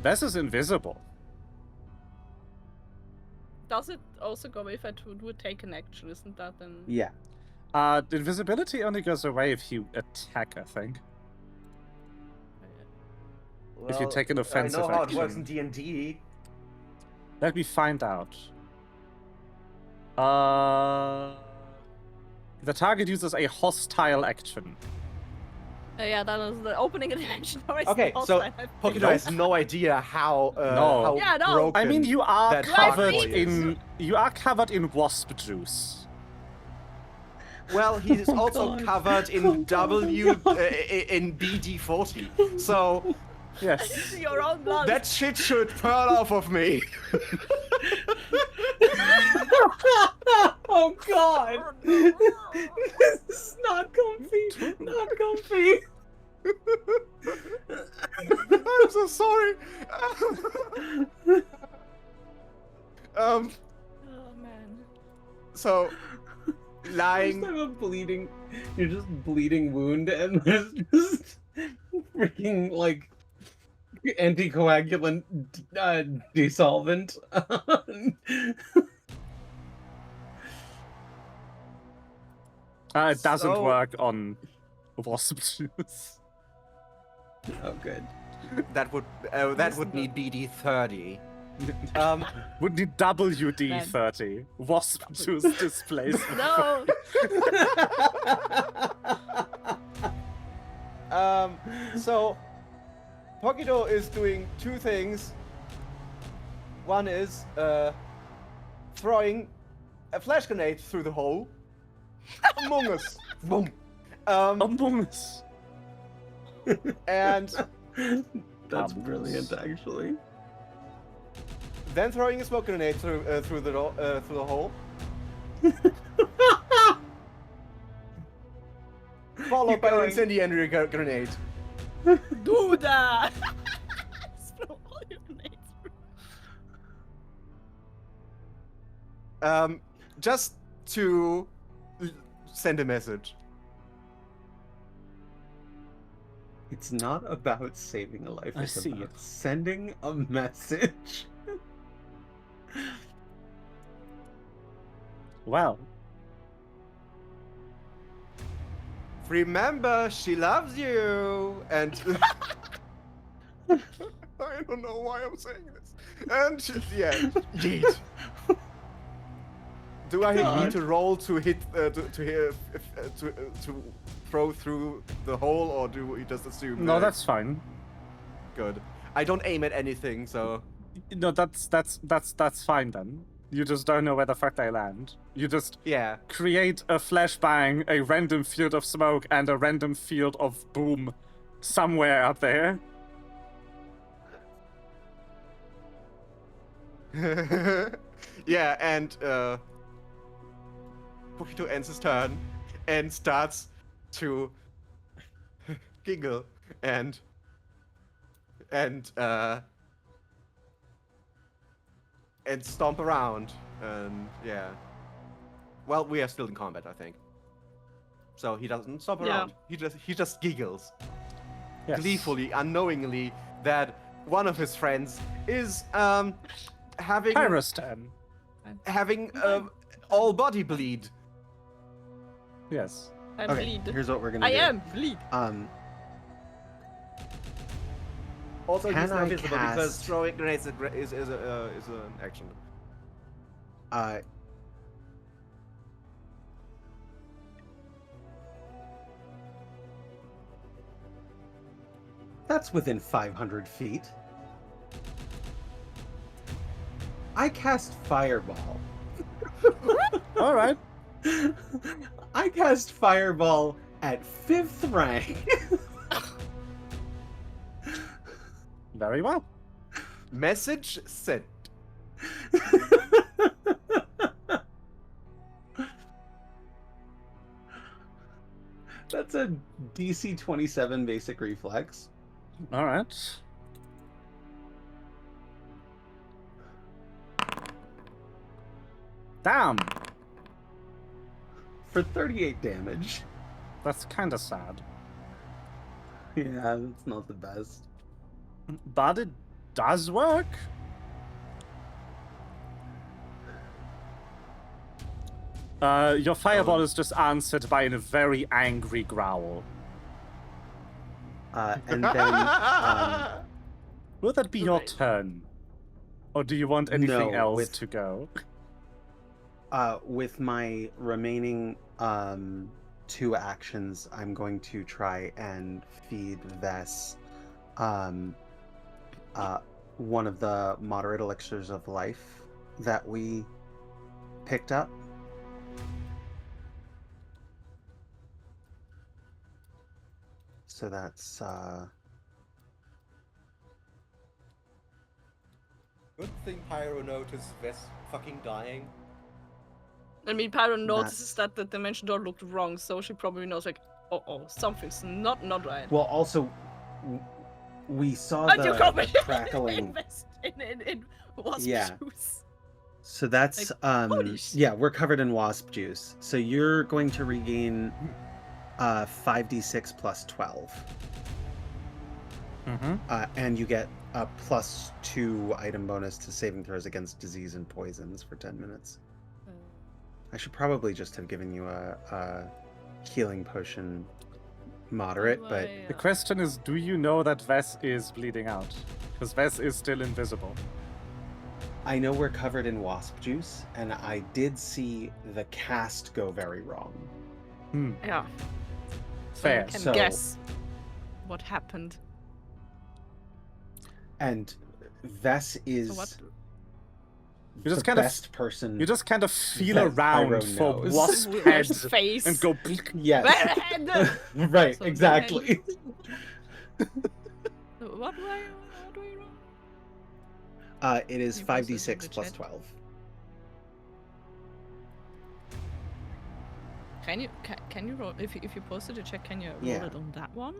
Ves is invisible. Does it also go if I would take an action? Isn't that then? Yeah. The invisibility only goes away if you attack, I think. If you take an offensive I know how action. it works in D&D. Let me find out. The target uses a hostile action. Yeah, that was the opening of the action. Okay, so Pokito has no idea how No. how Yeah, no. broken I mean, you are that covered fuckboy is. in wasp juice. Well, he's Oh, also God. covered in in BD40. So Yes. Your own blood. that shit should pearl off of me. Oh God! This is not comfy. Not comfy. I'm so sorry. Oh man. So Just lying. have a bleeding. You're just bleeding wound, and there's just freaking like anticoagulant dissolvent. It doesn't So- work on wasp juice. Oh, good. That would need BD30. Would need WD-30. Wasp juice displacement. No. So Pokito is doing two things. One is throwing a flash grenade through the hole. Among Us. Boom. Among Us. And That's brilliant, actually. then throwing a smoke grenade through the hole. Followed by an going. incendiary grenade. Do that. Throw all your grenades. Just to send a message. It's not about saving a life. I It's see. about sending a message. Well, Remember, she loves you, and I don't know why I'm saying this. And yeah, yeet. Do I need to roll to hit to throw through the hole, or do we just assume? no, that- that's fine. good. I don't aim at anything, so No, that's fine then. You just don't know where the fuck they land. You just yeah. create a flashbang, a random field of smoke, and a random field of boom somewhere up there. Yeah, and Pokito ends his turn and starts to giggle and stomp around, and yeah. Well, we are still in combat, I think. So he doesn't stomp Yeah. around. He just giggles Yes. gleefully, unknowingly, that one of his friends is having Pyrostan. all body bleed. Yes. I Okay, bleed. here's what we're gonna I do. am bleed. Also, Can he's not I visible because cast- throwing grenades is an action. That's within 500 feet. I cast Fireball. All right. I cast Fireball at 5th rank. Very well. Message sent. That's a DC 27 basic reflex. All right. Damn. For 38 damage. That's kind of sad. Yeah, that's not the best. But it does work. Your fireball is just answered by a very angry growl. And then Will that be your Right. turn? Or do you want anything No, else with- to go? with my remaining 2 actions, I'm going to try and feed Vess one of the moderate elixirs of life that we picked up. So that's Good thing Pyro noticed Vess fucking dying. I mean, Pyro notices that the dimension door looked wrong, so she probably knows, like, oh, something's not right. well. Also, we saw And you got me the crackling. invest in wasp Yeah. juice. So that's holy shit. yeah, we're covered in wasp juice. So you're going to regain 5d6 plus 12. Mm-hmm. And you get a +2 item bonus to saving throws against disease and poisons for 10 minutes. I should probably just have given you a healing potion moderate, but The question is, do you know that Vess is bleeding out? Because Vess is still invisible. I know we're covered in wasp juice, and I did see the cast go very wrong. Yeah. Fair. You can So- guess what happened. And Vess is So what? You just the kind of- best person. You just kind of feel That Pyro around for knows. wasp Where's heads the face? and go bleak. Yes. Where Right, So exactly. What do I roll? It is Can you post this in 5d6 the plus chat? 12. Can you roll if you posted a check? Can you roll Yeah. it on that one,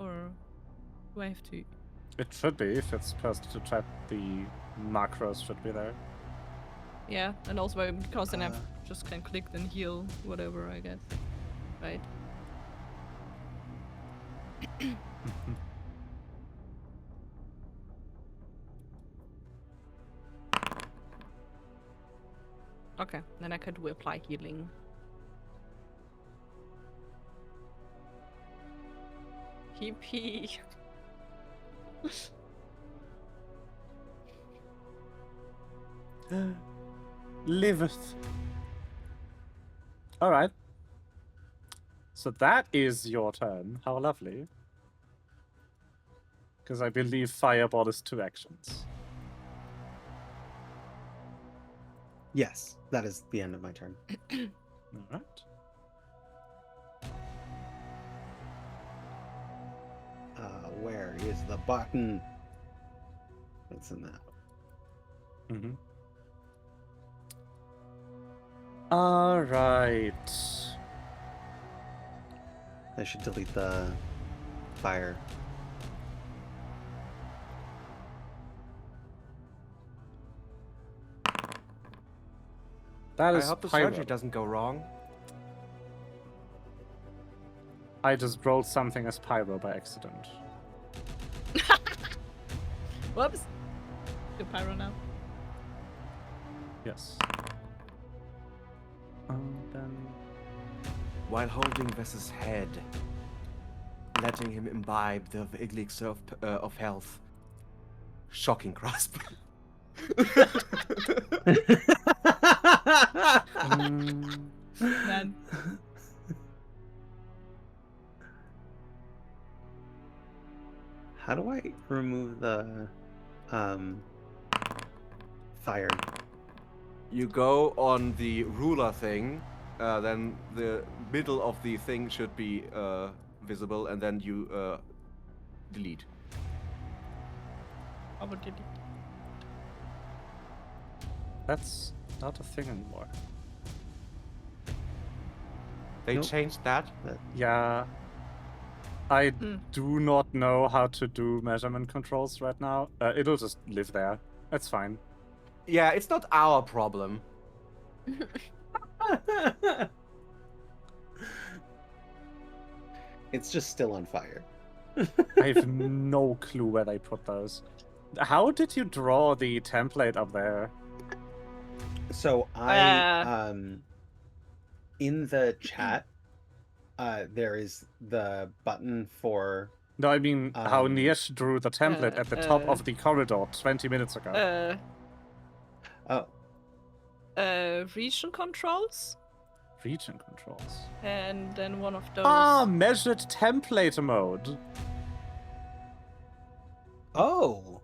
or do I have to? It should be, if it's supposed to trap the macros should be there. Yeah, and also because then I Uh. just can click and heal whatever I get, right? Okay, then I could apply healing. PP. Liveth. Alright. So that is your turn. How lovely. Because I believe Fireball is 2 actions. Yes, that is the end of my turn. Alright. Where is the button? It's in that. Mm-hmm. Alright. I should delete the fire. That I is hope the Pyro. surgery doesn't go wrong. I just rolled something as Pyro by accident. Whoops. Do pyro now. Yes. Then... While holding Vess's head, letting him imbibe the elixir of health. Shocking grasp. Man. How do I remove the fire? You go on the ruler thing, then the middle of the thing should be visible, and then you delete. Aber delete. That's not a thing anymore. They Nope. changed that? Yeah. I Hmm. do not know how to do measurement controls right now. It'll just live there. That's fine. Yeah, it's not our problem. It's just still on fire. I have no clue where they put those. How did you draw the template up there? So in the chat, there is the button for No, I mean how Niesh drew the template at the top uh, of the corridor 20 minutes ago. Region controls, Region controls. and then one of those. Ah, measured template mode. oh,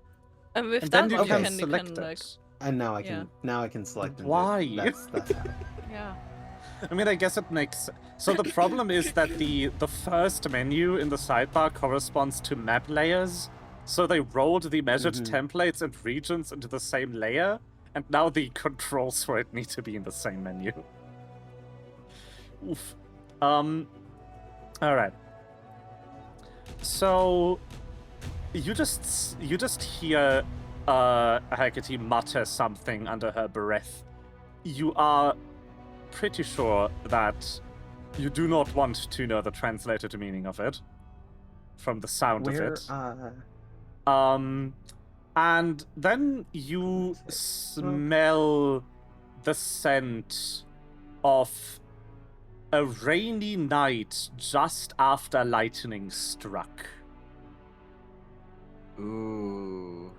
And with And that then you one, can you select can like, it. and now I Yeah. can select. and Why? That's how. yeah. I mean, I guess it makes... So the problem is that the first menu in the sidebar corresponds to map layers. So they rolled the measured templates and regions into the same layer, and now the controls for it need to be in the same menu. Oof. Alright. So you just hear Hecate mutter something under her breath. You are pretty sure that you do not want to know the translated meaning of it from the sound of it. And then you smell the scent of a rainy night just after lightning struck. Ooh.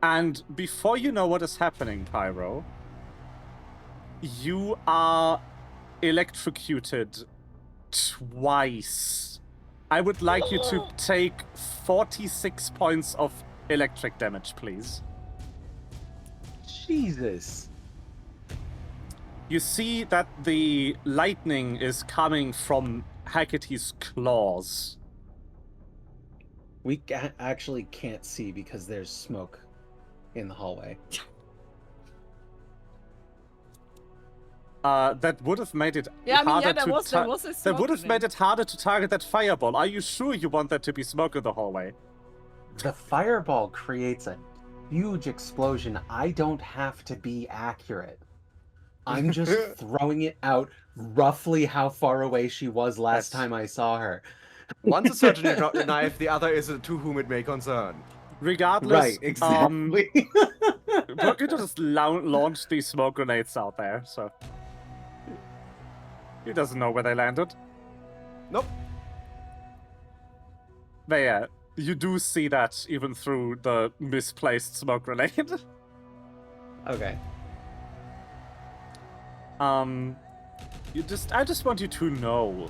And before you know what is happening, Pyro, you are electrocuted twice. I would like you to take 46 points of electric damage, please. Jesus. You see that the lightning is coming from Hecate's claws. We actually can't see because there's smoke in the hallway. That would have made it Yeah, I mean, harder yeah, there to was a that would have smoke made it harder to target that fireball. Are you sure you want there to be smoke in the hallway? The fireball creates a huge explosion. I don't have to be accurate. I'm just throwing it out roughly how far away she was last That's- time I saw her. One's a surgeon who dropped a knife, the other is to whom it may concern. Regardless, Right, exactly. we're going to just launch these smoke grenades out there, so... He doesn't know where they landed. Nope. But yeah, you do see that even through the misplaced smoke grenade. Okay. I just want you to know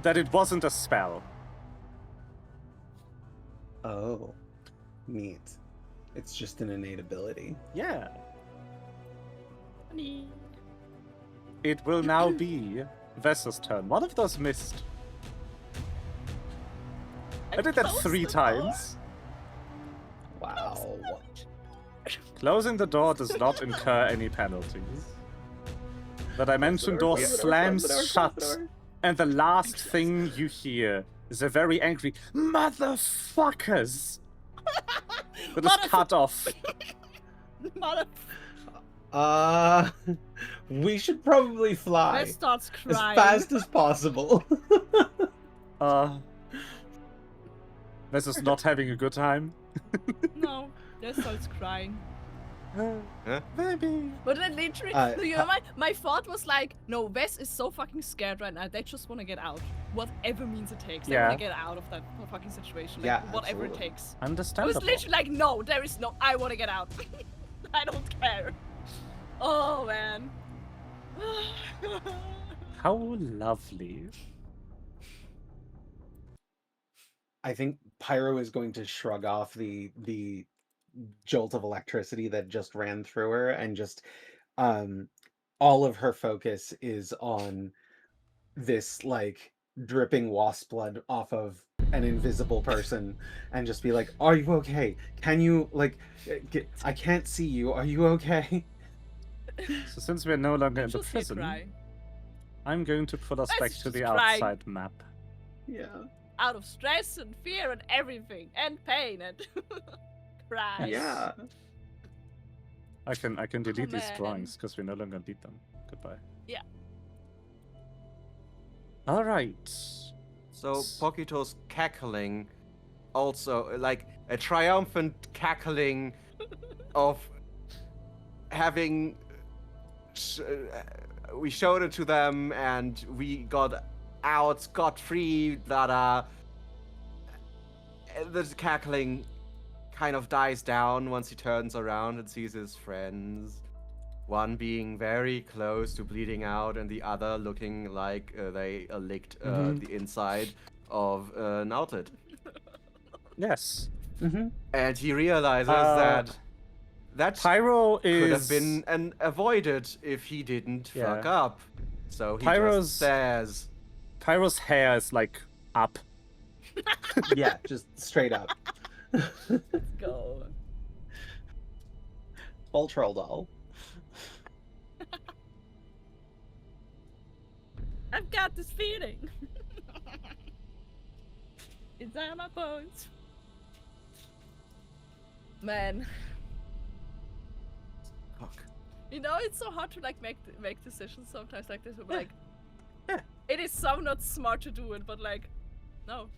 that it wasn't a spell. Oh, neat. It's just an innate ability. Yeah. Funny. It will now be Vessa's turn. One of those missed. I did that closed 3 the door. times. Wow. Closing the door does not incur any penalties. The dimension door Close the door, slams close the door, shut, close the door. and the last thing you hear is a very angry motherfuckers that is cut off. Mother. We should probably fly Wes starts as crying. fast as possible. This is not having a good time. No, Wes starts crying. Maybe. But then literally, Uh, you know, my thought was like, no, Wes is so fucking scared right now. They just want to get out. Whatever means it takes. They Yeah. want to get out of that fucking situation. Like, Yeah, whatever absolutely. it takes. I was Understandable. literally like, no, there is no, I want to get out. I don't care. Oh, man. How lovely. I think Pyro is going to shrug off the jolt of electricity that just ran through her, and just all of her focus is on this like dripping wasp blood off of an invisible person, and just be like, "Are you okay? Can you like I can't see you. Are you okay?" So since we're no longer in the Just hear prison, crying. I'm going to put us Let's back to just the cry. outside map. Yeah. Out of stress and fear and everything and pain and cry. Yeah. I can delete these man. drawings because we no longer need them. Goodbye. Yeah. All right. So Pokito's cackling, also like a triumphant cackling of having. We showed it to them, and we got out scot-free. The cackling kind of dies down once he turns around and sees his friends. One being very close to bleeding out, and the other looking like they licked the inside of an outlet. Yes. Mm-hmm. And he realizes that Pyro could have is been avoided if he didn't fuck Yeah. up. So he Pyro's- just says, Pyro's hair is like up. Yeah, just straight up. Let's go. Full troll doll. I've got this feeling. Inside my bones. Man. "Fuck." You know, it's so hard to like make decisions sometimes like this. But, like, Yeah. it is so not smart to do it, but like, no.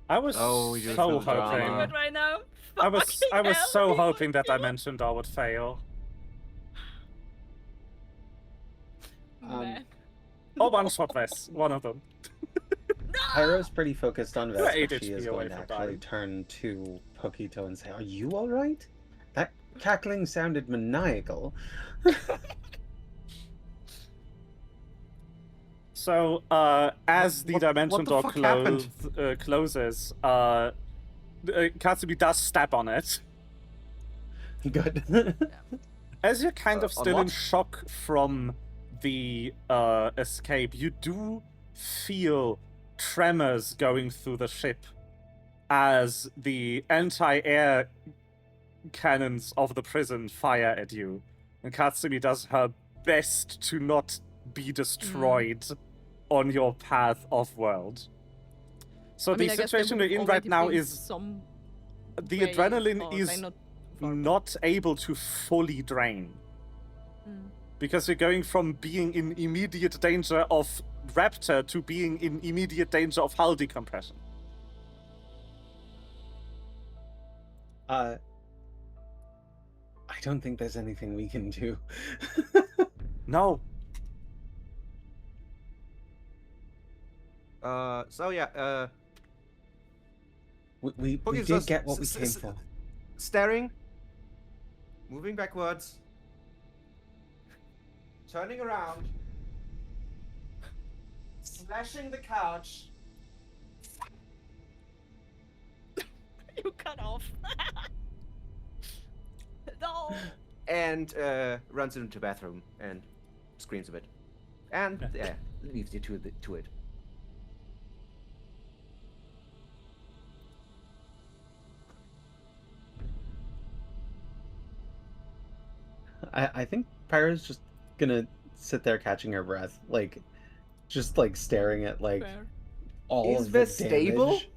I was Oh, we do it so for the drama. Do hoping. it right now. I was Fucking hell, so people, hoping that people. Dimension Door would fail. Man. Or one shot Vess, one of them. No! Pyro's pretty focused on We're Vess, 8 but she HP is away going to from actually dying. turn to Pokito and say, "Are you all right? That cackling sounded maniacal." So, as the What- Dimension what the Door fuck happened? closes, Katsumi does step on it. Good. As you're kind of On still in what? shock from the escape, you do feel tremors going through the ship as the anti-air cannons of the prison fire at you. And Katsumi does her best to not be destroyed on your path off-world. So I mean, the I guess they situation we're would've in right already now been is some the way, adrenaline or, is like, not far. not able to fully drain. Mm. Because you're going from being in immediate danger of Raptor to being in immediate danger of hull decompression. I don't think there's anything we can do. No. So yeah, We Pookie's did just get what we came for. staring, moving backwards, turning around, slashing the couch. You cut off. No. And runs into the bathroom and screams a bit, and leaves you to it. I think Pyro's just gonna sit there catching her breath, like, just like staring at like Fair. all Is of the Vess stable? damage.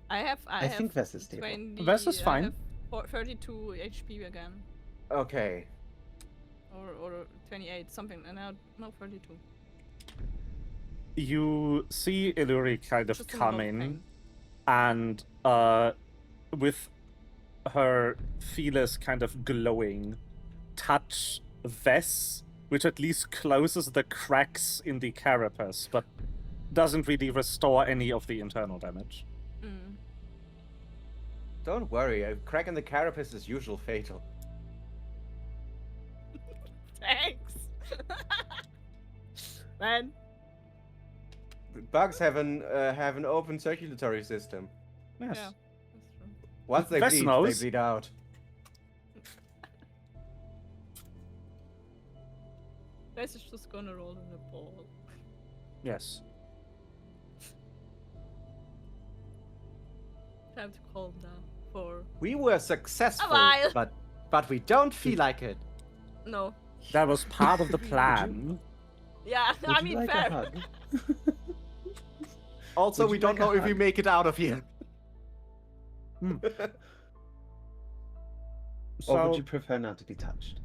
I have. I think Vess is stable. 20, Vess is fine. I have 32 HP again, Okay. or 28 something, and now no 32. You see Iluri kind of Just a come little in, thing. and with her feelers kind of glowing, touch Vess, which at least closes the cracks in the carapace, but doesn't really restore any of the internal damage. Mm. Don't worry, a crack in the carapace is usual fatal. Thanks. Man. Bugs have an open circulatory system. Yes. Yeah, that's true. Once they bleed, they Vesnos. bleed out. This is just gonna roll in a ball. Yes. Time to calm down for... We were successful, while. but we don't feel like it. No. That was part of the plan. Yeah, Would I you mean, like fair. a hug? Also, Would we you don't like a know if we hug? make it out of here. So, Or would you prefer not to be touched?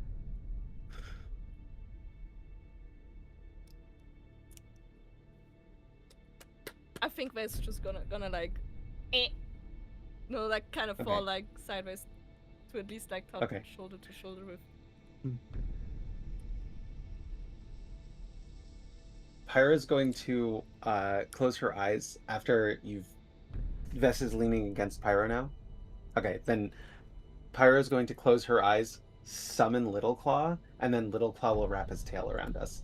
I think Vay's just gonna like, no, like kind of fall Okay. like sideways to at least like touch Okay. shoulder to shoulder with. Pyra's going to close her eyes after Vess is leaning against Pyra now. Okay, then Pyra's going to close her eyes, summon Little Claw, and then Little Claw will wrap his tail around us.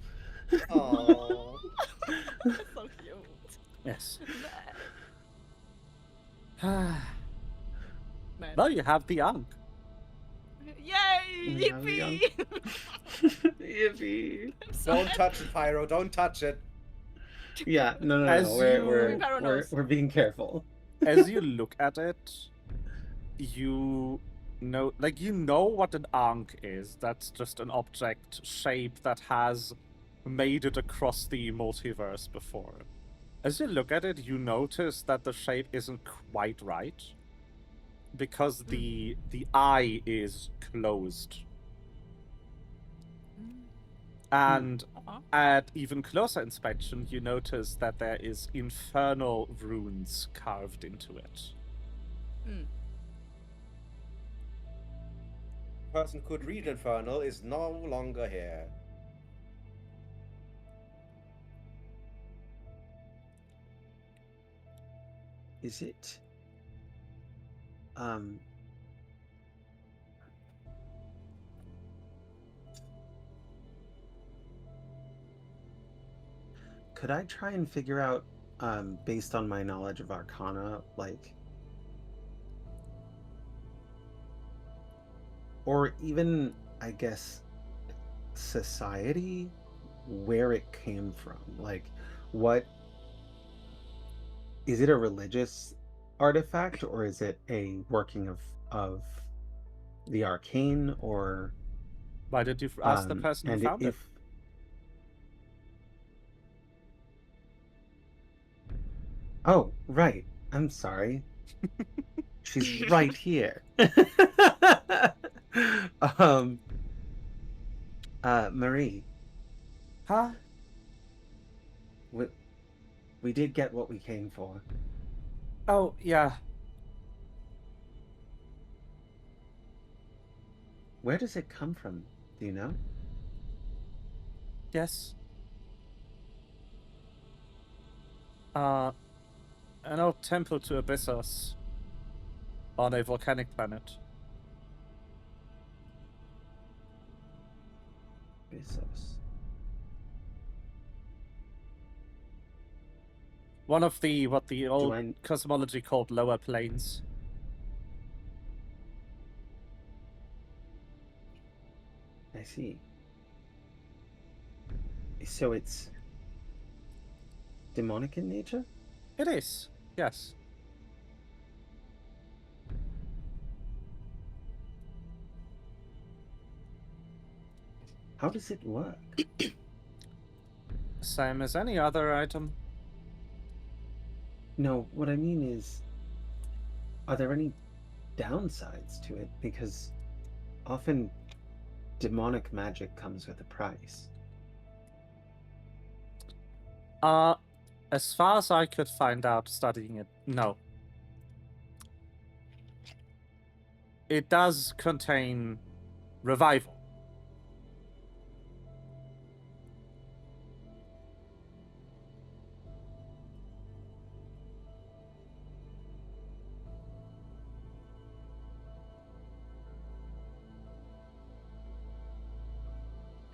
Oh. That's so cute. yes. Man. Now you have the Ankh. Yay! We have the Yippee! Yippee! I'm so Don't touch it, Pyro. Don't touch it. Yeah, no, As you- we're being careful. As you look at it, you know what an Ankh is. That's just an object shape that has made it across the multiverse before. As you look at it, you notice that the shape isn't quite right. Because the eye is closed. And at even closer inspection, you notice that there is infernal runes carved into it. Person could read Infernal is no longer here. Is it? Could I try and figure out, based on my knowledge of Arcana, like, or even, I guess, society, where it came from? Like, what is it, a religious artifact, or is it a working of the arcane, or Why did you ask the person who and found it? Oh, right. I'm sorry. She's right here. Marie, Huh? we did get what we came for. Oh, yeah. Where does it come from? Do you know? Yes. An old temple to Abyssos on a volcanic planet. Abyssos. One of what the old I- cosmology called lower planes. I see. So it's demonic in nature? It is, yes. How does it work? Same as any other item. No, what I mean is, are there any downsides to it? Because often demonic magic comes with a price. As far as I could find out studying it, no. It does contain revival.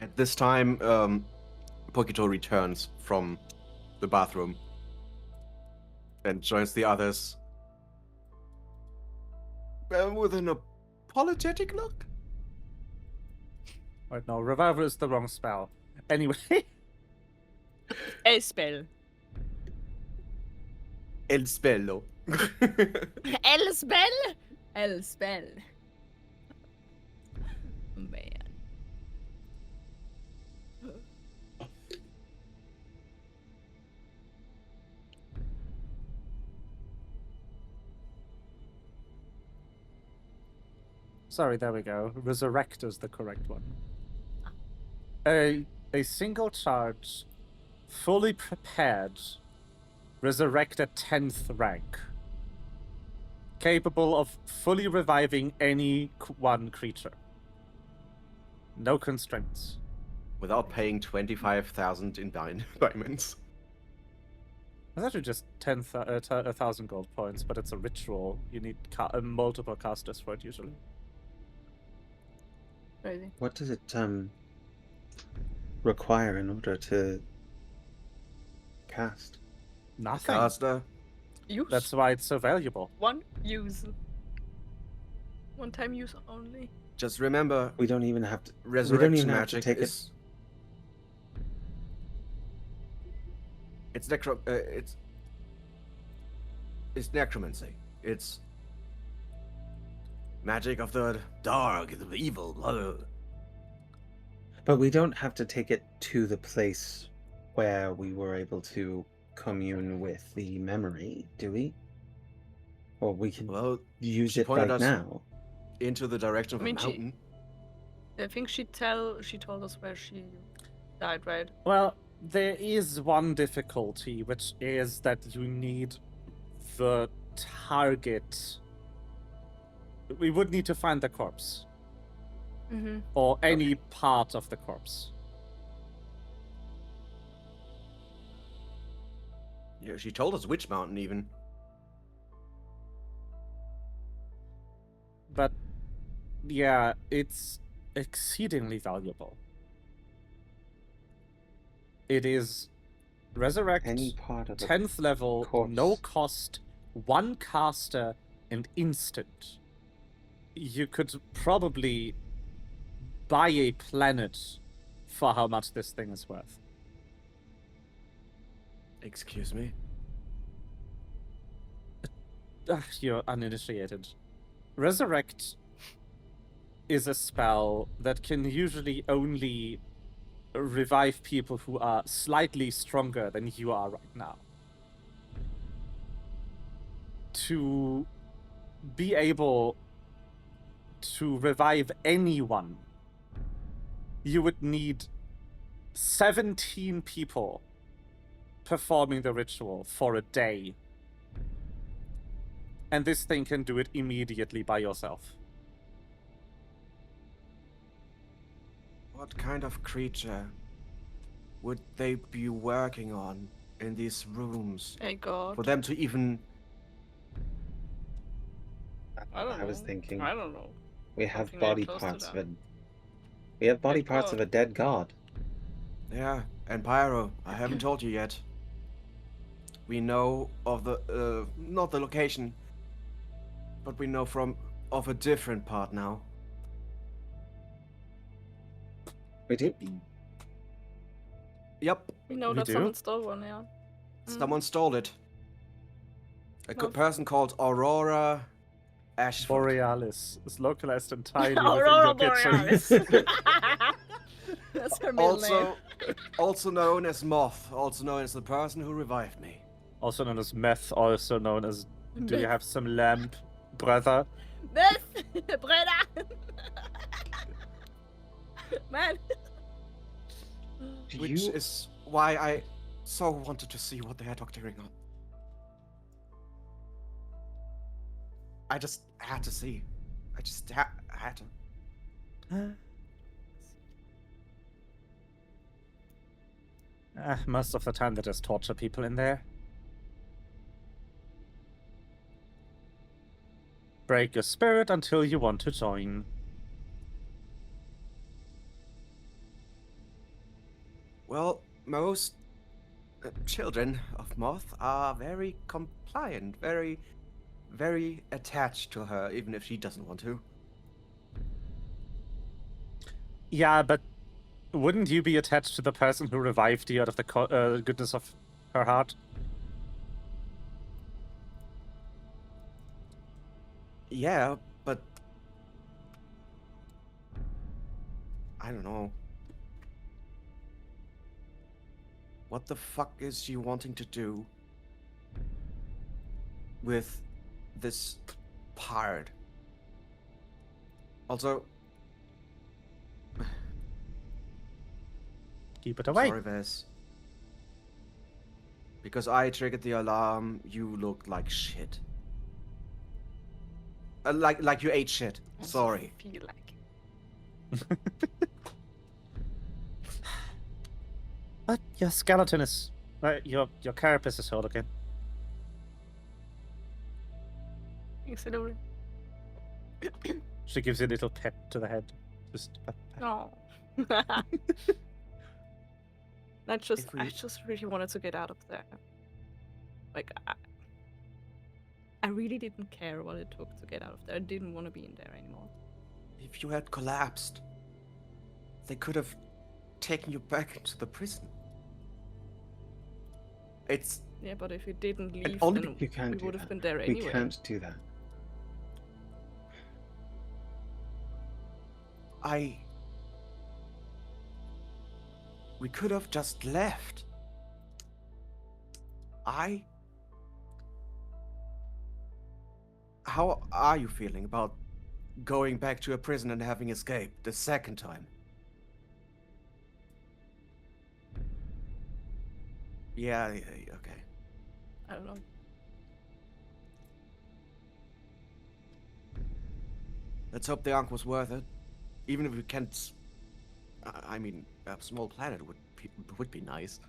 At this time, Pokito returns from the bathroom and joins the others. With an apologetic look. Wait, no, revival is the wrong spell. Anyway, A spell. El spello. El spell? El spell. Man. sorry, there we go. Resurrect is the correct one. A single charge, fully prepared, resurrect at 10th rank. Capable of fully reviving any one creature. No constraints. Without paying 25,000 in diamonds. It's actually just 1,000 gold points, but it's a ritual. You need multiple casters for it usually. Crazy. What does it require in order to cast? Nothing. Caster. Use. That's why it's so valuable. One use. One time use only. Just remember, We don't even have to. resurrection even have to magic take it- is. It's it's necromancy. It's magic of the dark, the evil. Blah, blah, blah. But we don't have to take it to the place where we were able to commune with the memory, do we? Or we can Well, use she it pointed right us- now. into the direction of I mean, a she- mountain. I think she told us where she died, right? Well, there is one difficulty, which is that you need the target. We would need to find the corpse, Mm-hmm. or any part of the corpse. Yeah, she told us which mountain even. But yeah, it's exceedingly valuable. It is resurrect, Any part of the 10th level, corpse. no cost, one caster, and instant. You could probably buy a planet for how much this thing is worth. Excuse me. You're uninitiated. Resurrect is a spell that can usually only revive people who are slightly stronger than you are right now. To be able to revive anyone, you would need 17 people performing the ritual for a day. And this thing can do it immediately by yourself. What kind of creature would they be working on in these rooms Thank God. for them to even? I don't know. I was thinking I don't know. we have Something body close to parts of that. a. We have body Dead parts of god. a dead god. Yeah, and Pyro, I haven't told you yet. We know of the not the location, but we know of a different part now. We do. Yep, We know We that do? someone stole one, yeah. someone stole it. A No. person called Aurora Ashford. Borealis is localized entirely within Aurora your kitchen. Borealis. That's her middle name. Also known as Moth, also known as the person who revived me. Also known as meth, also known as do you have some lamp, brother? This, brother. Man. Do Which you is why I so wanted to see what they are doctoring on. I just had to see. I just had to. Most of the time they just torture people in there. Break your spirit until you want to join. Well, most children of Moth are very compliant, very, very attached to her, even if she doesn't want to. Yeah, but wouldn't you be attached to the person who revived you out of the goodness of her heart? Yeah, but I don't know. What the fuck is she wanting to do with this pirate? Also, Keep it away. sorry, Vess. Because I triggered the alarm, you looked like shit. Like you ate shit. Sorry. I feel like. But your skeleton is... your carapace is whole again. Thanks, Hillary. She gives you a little pet to the head. Just... No. I just really wanted to get out of there. Like, I really didn't care what it took to get out of there. I didn't want to be in there anymore. If you had collapsed, they could have taken you back into the prison. It's... Yeah, but if we didn't leave, only then You can't we do would have that. been there We anyway. can't do that. We could have just left. How are you feeling about going back to a prison and having escaped the second time? Yeah, okay. I don't know. Let's hope the Ankh was worth it. Even if we can't... I mean, a small planet would be nice.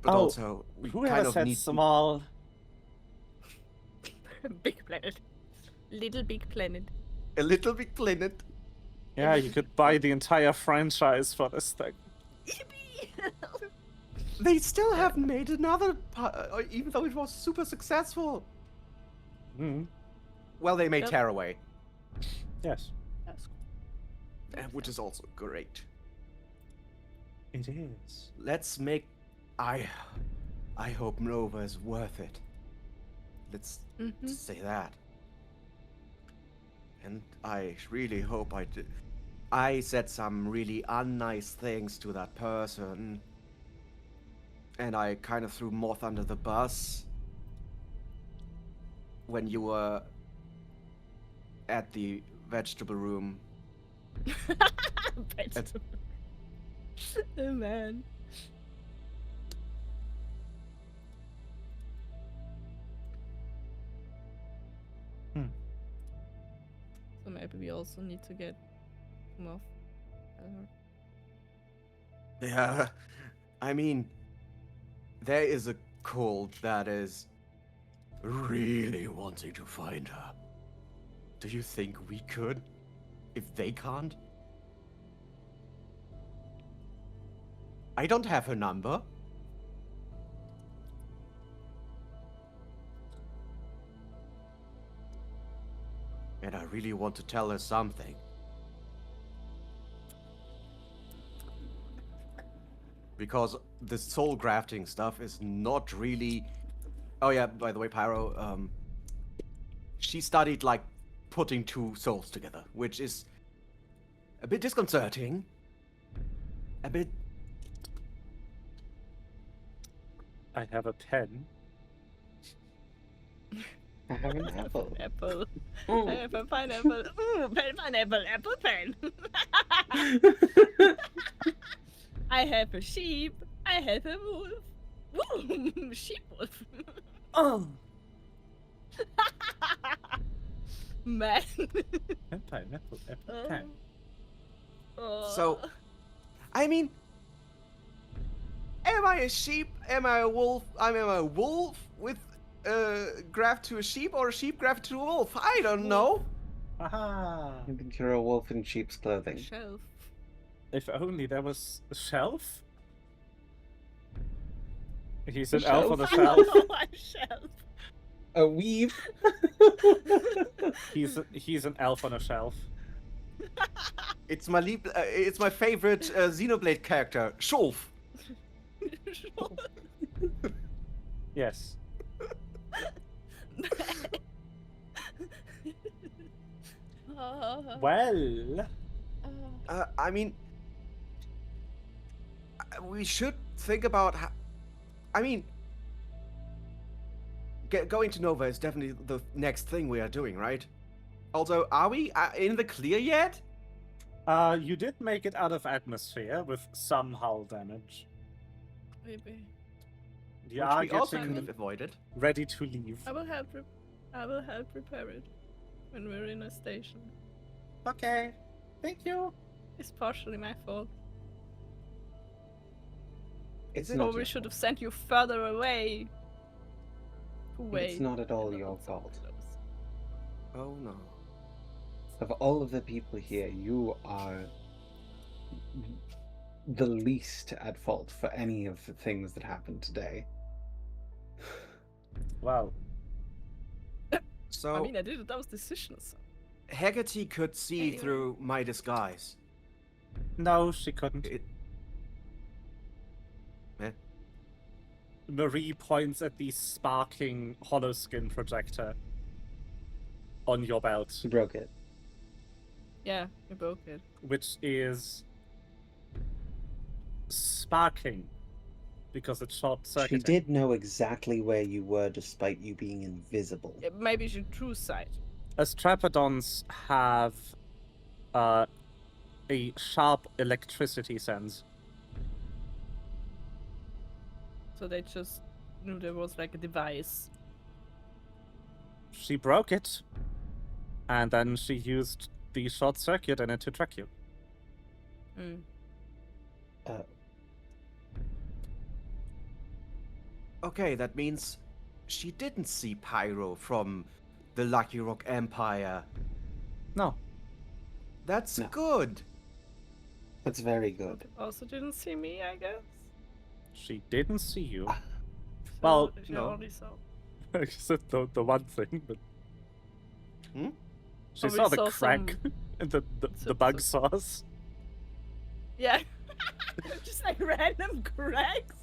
But also, we whoever kind of said need... small... Big planet. Little big planet. A little bit planet. Yeah, you could buy the entire franchise for this thing. They still haven't made another, even though it was super successful. Mm. Well, they made Yep. Tearaway, Yes, That's cool. which is also great. it is. Let's make... I hope Nova is worth it. Let's Mhm. say that. And I really hope I did. I said some really unnice things to that person. And I kind of threw Moth under the bus when you were at the vegetable room. Vegetable. Oh man. So maybe we also need to get him off. I don't know. Yeah, I mean, there is a cult that is really wanting to find her. Do you think we could? If they can't? I don't have her number. And I really want to tell her something. Because the soul grafting stuff is not really... Oh yeah, by the way, Pyro, she studied, like, putting two souls together, which is a bit disconcerting. A bit... I have a pen. I have an apple. Apple. Mm. I have a pineapple. Ooh, pineapple, apple pen. I have a sheep. I have a wolf. Ooh, sheep wolf. Oh! Man. Pineapple, apple pen. Oh. So, I mean... Am I a sheep? Am I a wolf? Am I a wolf with graft to a sheep, or a sheep graft to a wolf? I don't know. Aha! I think you're a wolf in sheep's clothing. Shelf. If only there was a shelf. He's an Shelf. elf on a I shelf. don't know, I'm shelf. A weave. He's an elf on a shelf. It's my favorite Xenoblade character, Shulf. Yes. Well, I mean, we should think about how. I mean, going to Nova is definitely the next thing we are doing, right? Also, are we in the clear yet? you did make it out of atmosphere with some hull damage. Maybe. You Which are we also could getting have avoided. ready to leave. I will help. I will help repair it when we're in a station. Okay. Thank you. It's partially my fault. It's it? not. Probably Your should have fault. sent you further away. It's not at all your fault. Oh no. Of all of the people here, you are the least at fault for any of the things that happened today. Well, So I mean, I did it. That was decisions. Haggerty could see Anyway. through my disguise. no, she couldn't. It... Eh? Marie points at the sparking holoskin projector on your belt, You broke it. Yeah, we broke it. which is sparking because it's short She circuiting. did know exactly where you were despite you being invisible. Maybe she true sight. Astrapodons have a sharp electricity sense. So they just knew there was like a device. She broke it, and then she used the short circuit in it to track you. Mm. Okay, that means she didn't see Pyro from the Lucky Rock Empire. No. That's No. good. That's very good. Also didn't see me, I guess. She didn't see you. So Well, she no. only saw. Except the one thing, but Hmm? she Probably saw the saw crack some- in the so- bug so- sauce. Yeah. Just like random cracks.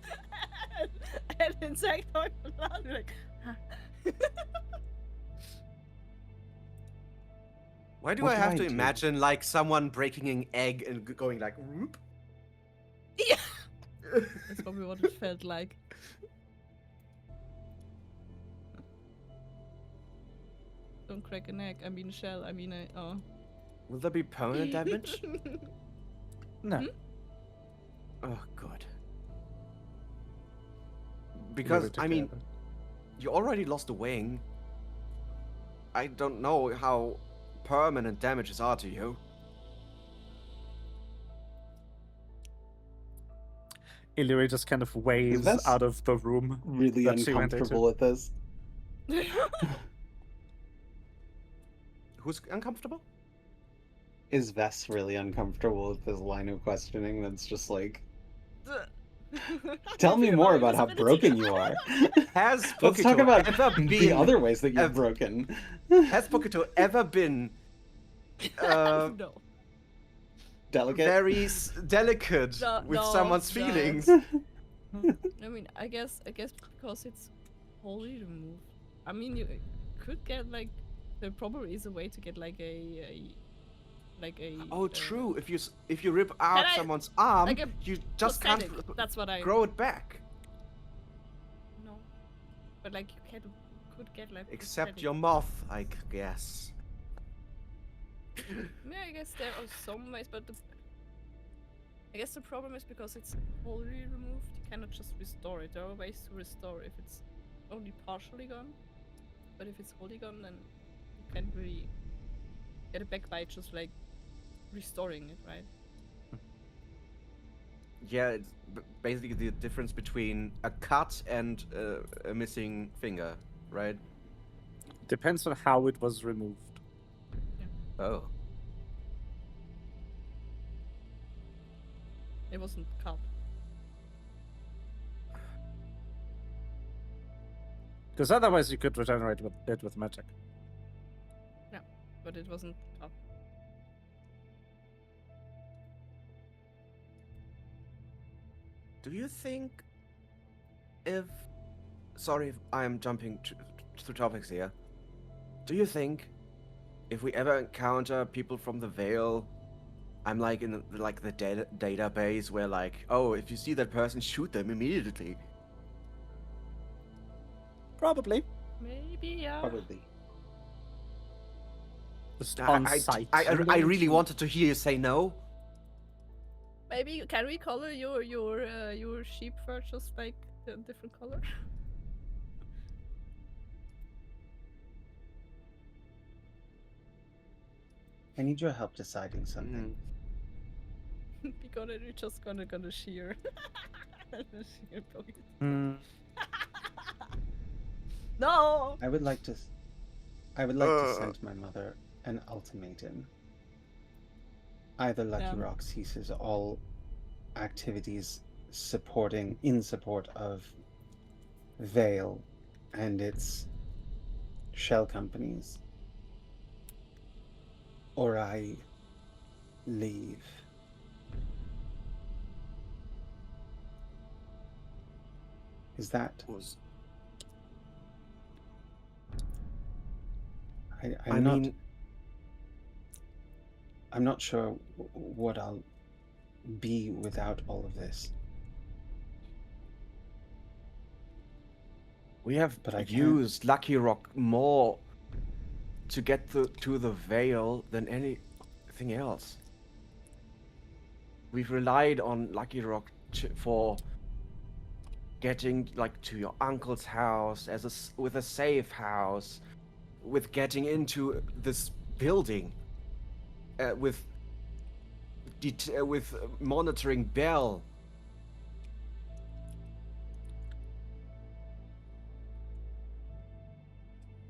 And insect like, huh. Why do What I do have I to do? imagine like someone breaking an egg and going like whoop? Yeah. That's probably what it felt like. Don't crack an egg. I mean shell. I mean oh. Will there be permanent damage? No. Oh god. Because I mean, you already lost a wing. I don't know how permanent damages are to you. Illyria just kind of waves That's out of the room. Really That she went into. uncomfortable with this. Who's uncomfortable? Is Vess really uncomfortable with this line of questioning that's just like, tell me more about how broken you are. Has Let's talk Pokito about ever been the other ways that you're ev- broken. Has Pokito ever been No. Delicate? very delicate No, with no, someone's no. feelings? I mean, I guess because it's wholly removed. I mean, you could get like there probably is a way to get like a Oh, true. If you rip out I- someone's arm, like a you just can't prosthetic. That's what I grow it back. No, but like you could get like Except prosthetic. your moth, I guess. Yeah, I guess there are some ways, but I guess the problem is because it's wholly removed, you cannot just restore it. There are ways to restore if it's only partially gone, but if it's wholly gone, then you can't really get it back by just like restoring it, right? Yeah, it's basically the difference between a cut and a missing finger, right? Depends on how it was removed. Oh. It wasn't cut. Because otherwise you could regenerate it with magic. But it wasn't up. Do you think if... Sorry if I am jumping to topics here. Do you think if we ever encounter people from the Vale, I'm like in the database where like, oh, if you see that person, shoot them immediately? Probably. Maybe, yeah. Probably. Just on site. I really wanted to hear you say no. Maybe can we color your sheep fur just like a different color? I need your help deciding something. Because we're just gonna shear. Shear boys. Hmm. No. I would like to send my mother an ultimatum. Either Lucky Yeah. Rock ceases all activities in support of Vale and its shell companies, or I leave. Is that? Was I'm not sure what I'll be without all of this. we have But I can't- used Lucky Rock more to get to the Vale than anything else. We've relied on Lucky Rock for getting like to your uncle's house with a safe house, with getting into this building, with monitoring Bell.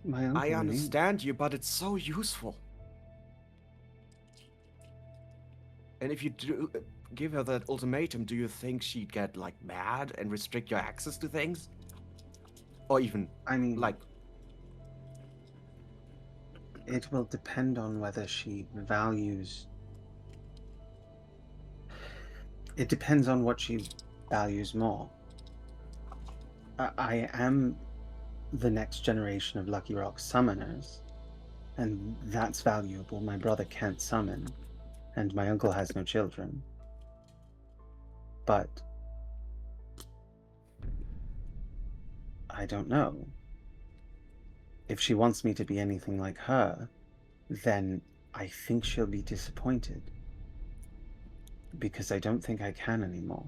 My uncle I remains- understand you, but it's so useful. And if you do give her that ultimatum, do you think she'd get like mad and restrict your access to things? Or even I mean, like, it will depend on whether she values. It depends on what she values more. I am the next generation of Lucky Rock summoners, and that's valuable. My brother can't summon, and my uncle has no children. But I don't know. If she wants me to be anything like her, then I think she'll be disappointed. Because I don't think I can anymore.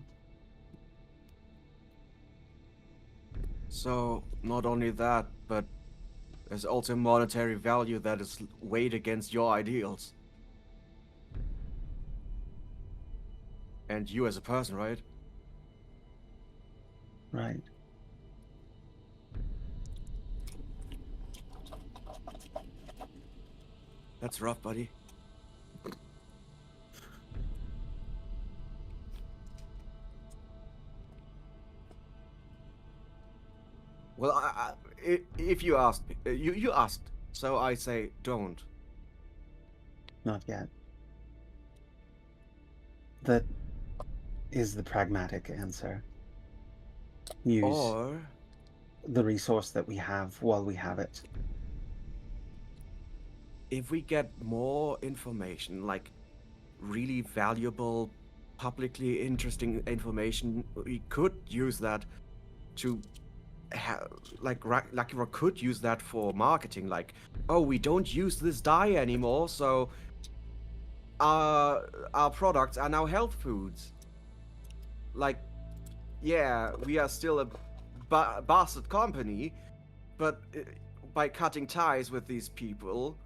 so not only that, but there's also monetary value that is weighed against your ideals. And you as a person, right? Right. That's rough, buddy. Well, if you asked, you asked, so I say don't. Not yet. That is the pragmatic answer. Use Or the resource that we have while we have it. if we get more information, like really valuable, publicly interesting information, we could use that to Lucky Rock could use that for marketing. Like, oh, we don't use this dye anymore, so our products are now health foods. Like, yeah, we are still a bastard company, but by cutting ties with these people,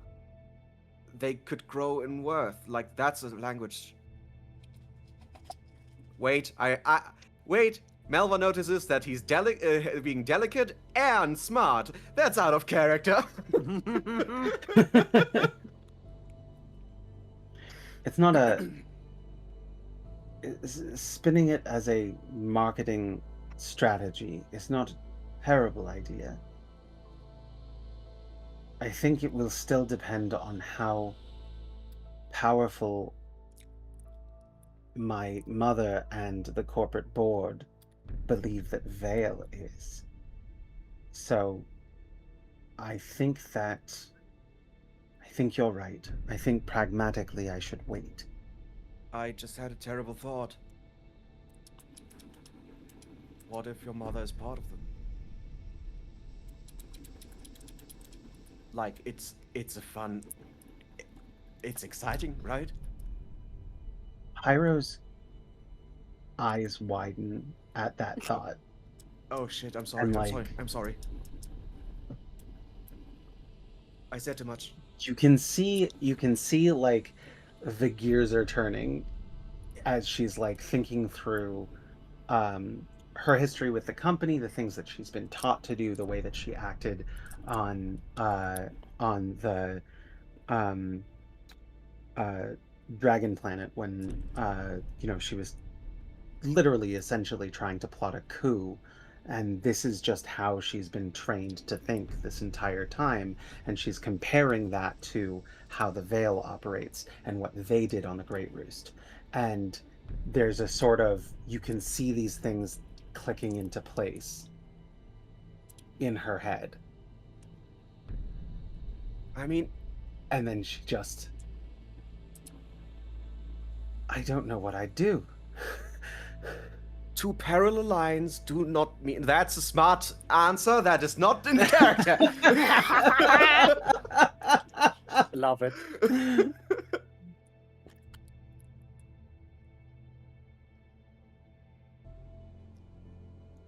they could grow in worth. Like, that's a language. Wait, wait. Melva notices that he's being delicate and smart. That's out of character. It's not a... Spinning it as a marketing strategy is not a terrible idea. I think it will still depend on how powerful my mother and the corporate board believe that Vale is. So I think you're right. I think pragmatically I should wait. I just had a terrible thought. What if your mother is part of them? Like, it's a fun... It's exciting, right? Pyro's eyes widen at that thought. Oh shit, I'm sorry, And, I'm sorry, like- I'm sorry. I said too much. You can see like the gears are turning as she's like thinking through her history with the company, the things that she's been taught to do, the way that she acted on the Dragon Planet when she was literally essentially trying to plot a coup, and this is just how she's been trained to think this entire time, and she's comparing that to how the Vale operates and what they did on the Great Roost. And there's a sort of, you can see these things clicking into place in her head. I mean, And then she just, I don't know what I'd do. two parallel lines do not mean... That's a smart answer. That is not in character. Love it.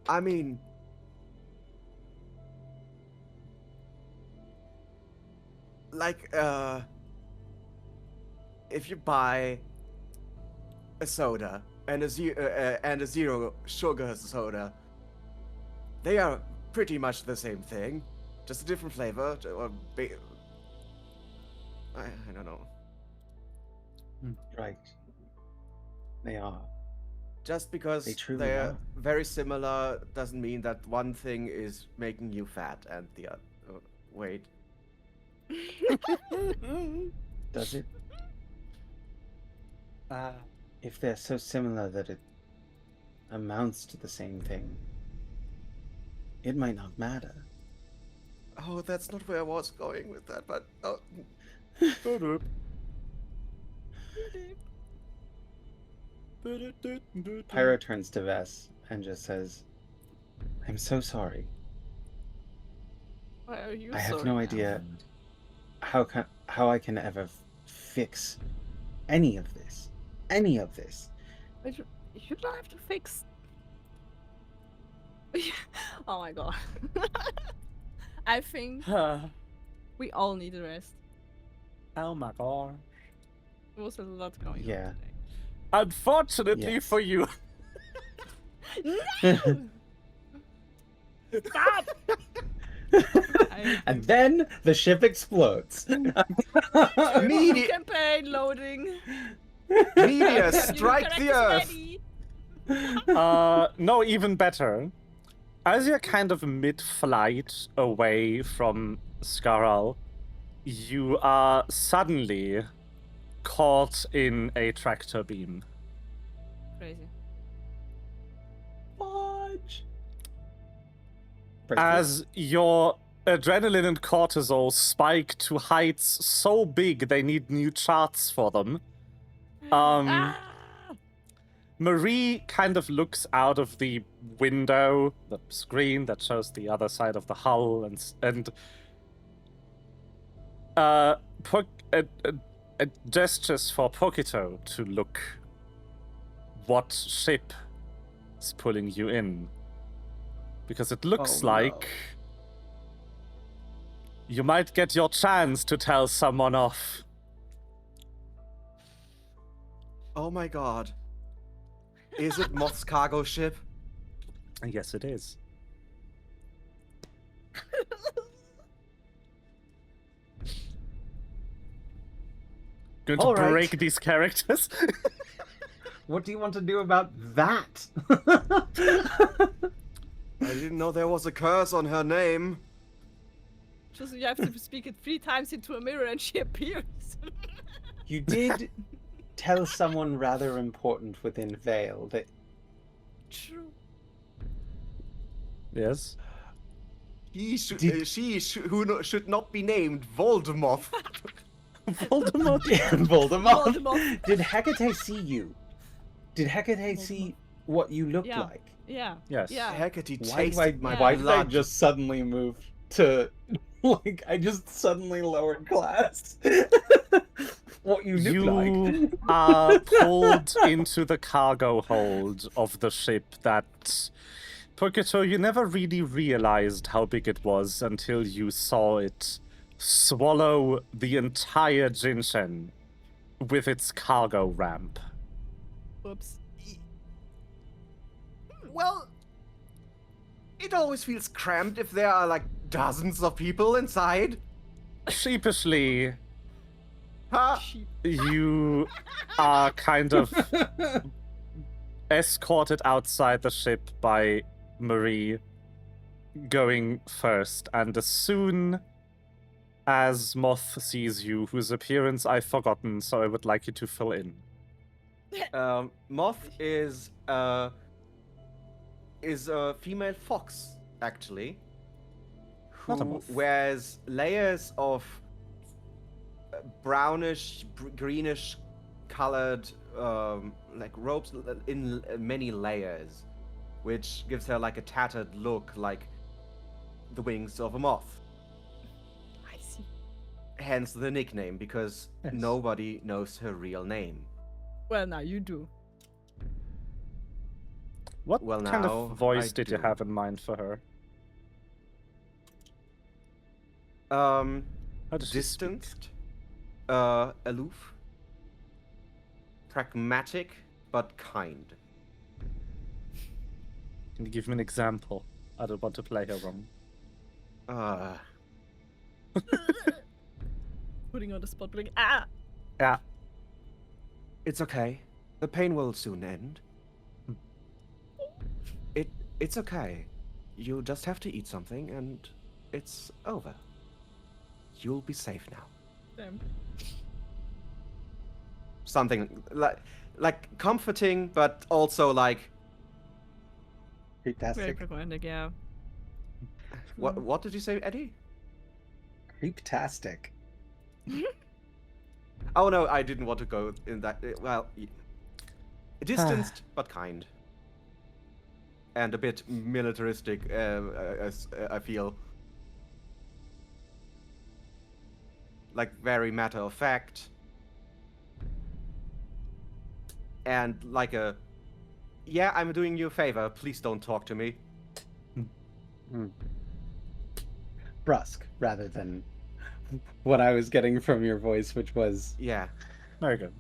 I mean... Like, if you buy a soda and a zero sugar soda, they are pretty much the same thing, just a different flavor. Or I don't know. Right. They are. Just because They truly they're are. very similar doesn't mean that one thing is making you fat and the other. Wait. Does it? If they're so similar that it amounts to the same thing, it might not matter. Oh, that's not where I was going with that, but oh. Pyro turns to Vess and just says, I'm so sorry. Why are you I have sorry no now? idea how I can ever fix any of this. Any of this. But you don't have to fix. Oh my god. I think we all need a rest. Oh my god. There was a lot going Yeah. on today. Unfortunately Yes. for you. Stop! And then the ship explodes. Media, Campaign loading. media, New strike the characters earth. ready. No, even better. As you're kind of mid-flight away from Skaral, you are suddenly caught in a tractor beam. Crazy. Fudge. As your adrenaline and cortisol spike to heights so big they need new charts for them. Ah! Marie kind of looks out of the window, the screen that shows the other side of the hull, and gestures for Pokito to look what ship is pulling you in. Because it looks Oh, no. like you might get your chance to tell someone off. Oh my god. Is it Moth's cargo ship? Yes, it is. Going to All right. break these characters. What do you want to do about that? I didn't know there was a curse on her name. Just you have to speak it 3 times into a mirror and she appears. You did tell someone rather important within Vale that True. Yes. He should, Did- should not be named Voldemort. Voldemort. Voldemort. Voldemort. Did Hecate see you? Did Hecate see what you looked Yeah. like? Yeah. Yes. Yeah. Hecate Why, tasted my why did I blood. just suddenly move to like I just suddenly lowered class? What you look like? You are pulled into the cargo hold of the ship that, Purgator, you never really realized how big it was until you saw it swallow the entire Jinshen with its cargo ramp. Whoops. Well, it always feels cramped if there are like dozens of people inside. Sheepishly, Huh? Sheep. you are kind of escorted outside the ship by Marie going first, and as soon as Moth sees you, whose appearance I've forgotten, so I would like you to fill in. Moth is a female fox, actually, Not a who moth. wears layers of brownish, greenish colored like robes in many layers, which gives her like a tattered look, like the wings of a moth. I see. Hence the nickname, because Yes. nobody knows her real name. Well, now you do. What Well, kind now of voice I did you do. have in mind for her? How does she speak? Distanced, aloof, pragmatic, but kind. Can you give me an example? I don't want to play her wrong. Putting on the spot, like, ah! Yeah. It's okay. The pain will soon end. It's okay. You just have to eat something and it's over. You'll be safe now. Damn. Something like comforting, but also like Very Creeptastic. pragmatic, yeah. what did you say, Eddie? Creeptastic. Oh no, I didn't want to go in that. Well, distanced but kind, and a bit militaristic. As I feel, like very matter of fact, and like a, yeah, I'm doing you a favor. Please don't talk to me. Brusque, rather than what I was getting from your voice, which was Yeah. Very good.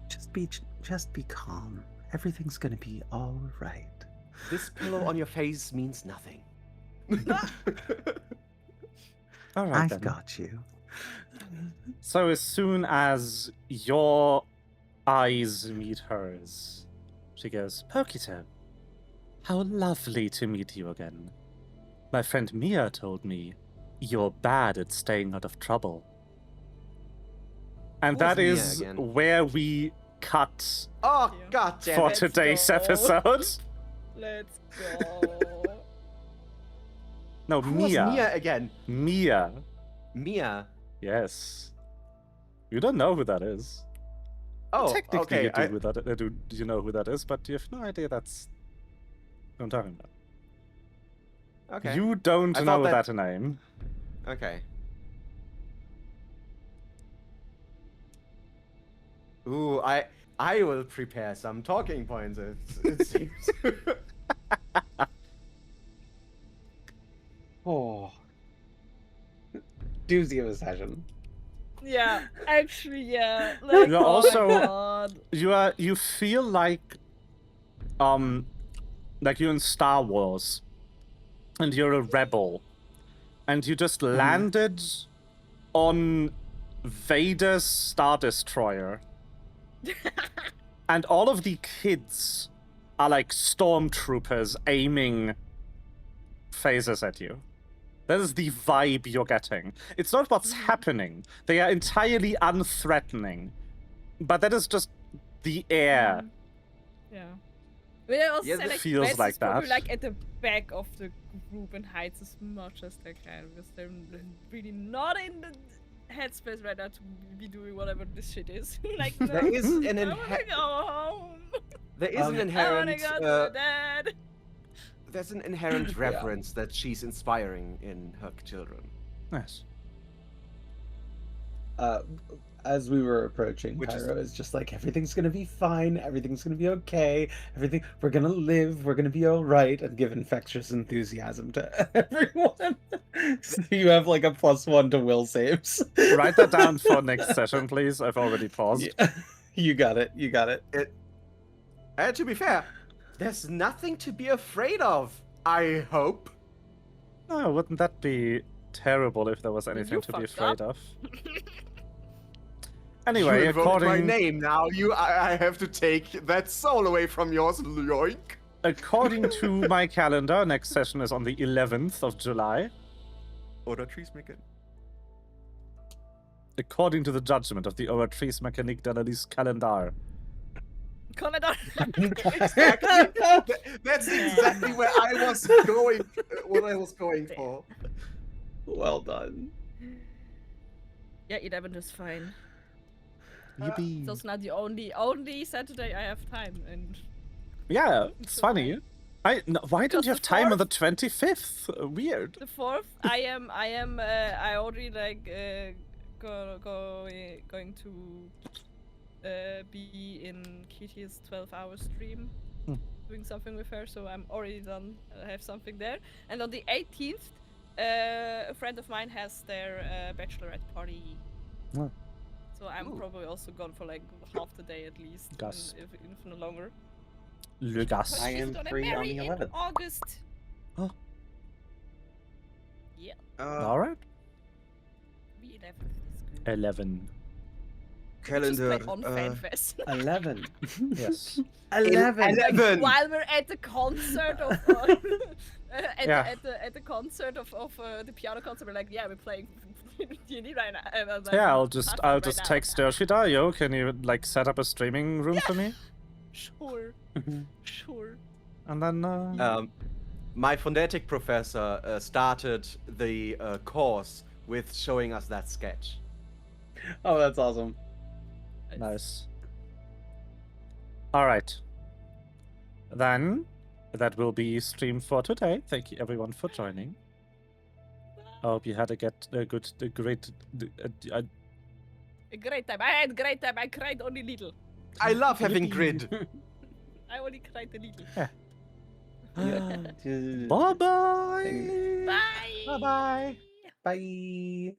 just be calm. Everything's gonna be all right. This pillow on your face means nothing. All right I've then. got you. So as soon as your eyes meet hers, she goes, Pokito, how lovely to meet you again. My friend Mia told me you're bad at staying out of trouble. And Who's that Mia is again? where we cut Oh Yeah. God damn for it! today's go. episode. Let's go. No, Who was Mia. Mia again? Mia. Mia. Yes. You don't know who that is. Oh, Technically, okay. you do, do you know who that is, but you have no idea that's what I'm talking about. Okay. You don't I know thought that name. Okay. Ooh, I will prepare some talking points. It seems. Oh. Doozy of a session. Yeah, actually, yeah. Like, You're oh also- my God. You feel like you're in Star Wars and you're a rebel and you just landed on Vader's Star Destroyer and all of the kids are like stormtroopers aiming phasers at you. That is the vibe you're getting. It's not what's happening. They are entirely unthreatening. But that is just the air. Yeah. But I also Yeah, say, that like, feels Wes like is probably, that. like, at the back of the group and hides as much as they can, because they're really not in the headspace right now to be doing whatever this shit is. Like, no, There is an I wanna inhe- go home. there is an I wanna inherent go to my dad. there's an inherent reverence that she's inspiring in her children. Yes. As we were approaching, Which is- Pyro is just like, everything's gonna be fine, everything's gonna be okay, we're gonna live, we're gonna be alright, and give infectious enthusiasm to everyone. So you have like a +1 to will saves. Write that down for next session, please. I've already paused. Yeah. You got it. And to be fair, there's nothing to be afraid of, I hope. Oh, wouldn't that be terrible if there was anything You to be fucked afraid up. of? Anyway, you invoked my according name now. I have to take that soul away from yours, yoink. according to my calendar, next session is on the 11th of July. Oder Treesmaker. According to the judgment of the Oratrice Mécanique d'Analyse Calendar. Canada. That's exactly where I was going. What I was going for. Well done. Yeah, 11 is fine. Yippee. That's not the only Saturday I have time, and Yeah, it's funny. Why don't you have the time on the 25th? Weird. the 4th I already like going to be in Kitty's 12-hour stream doing something with her, so I'm already done. I have something there. And on the 18th, a friend of mine has their bachelorette party. Oh. So I'm probably also gone for like half the day at least, Gus. if no longer. Le gas. I She's am gonna free on marry the in 11th. August. Oh. Yeah, Alright. the 11th is good. 11. Calendar. Just play on FanFest. 11. Yes. 11. While we're at the concert of at the concert of the piano concert, we're like, yeah, we're playing D&D right now. And I was like, Yeah, I'll "Have just fun I'll right just now." text Yoshida. Yo, can you like set up a streaming room for me? Sure, sure. And then My phonetic professor started the course with showing us that sketch. Oh, that's awesome. nice. All right. Then that will be stream for today. Thank you everyone for joining. I hope you had a great. A great time. I had a great time. I cried only little. I love having grid. I only cried a little. Bye bye. Bye. Bye bye. Bye.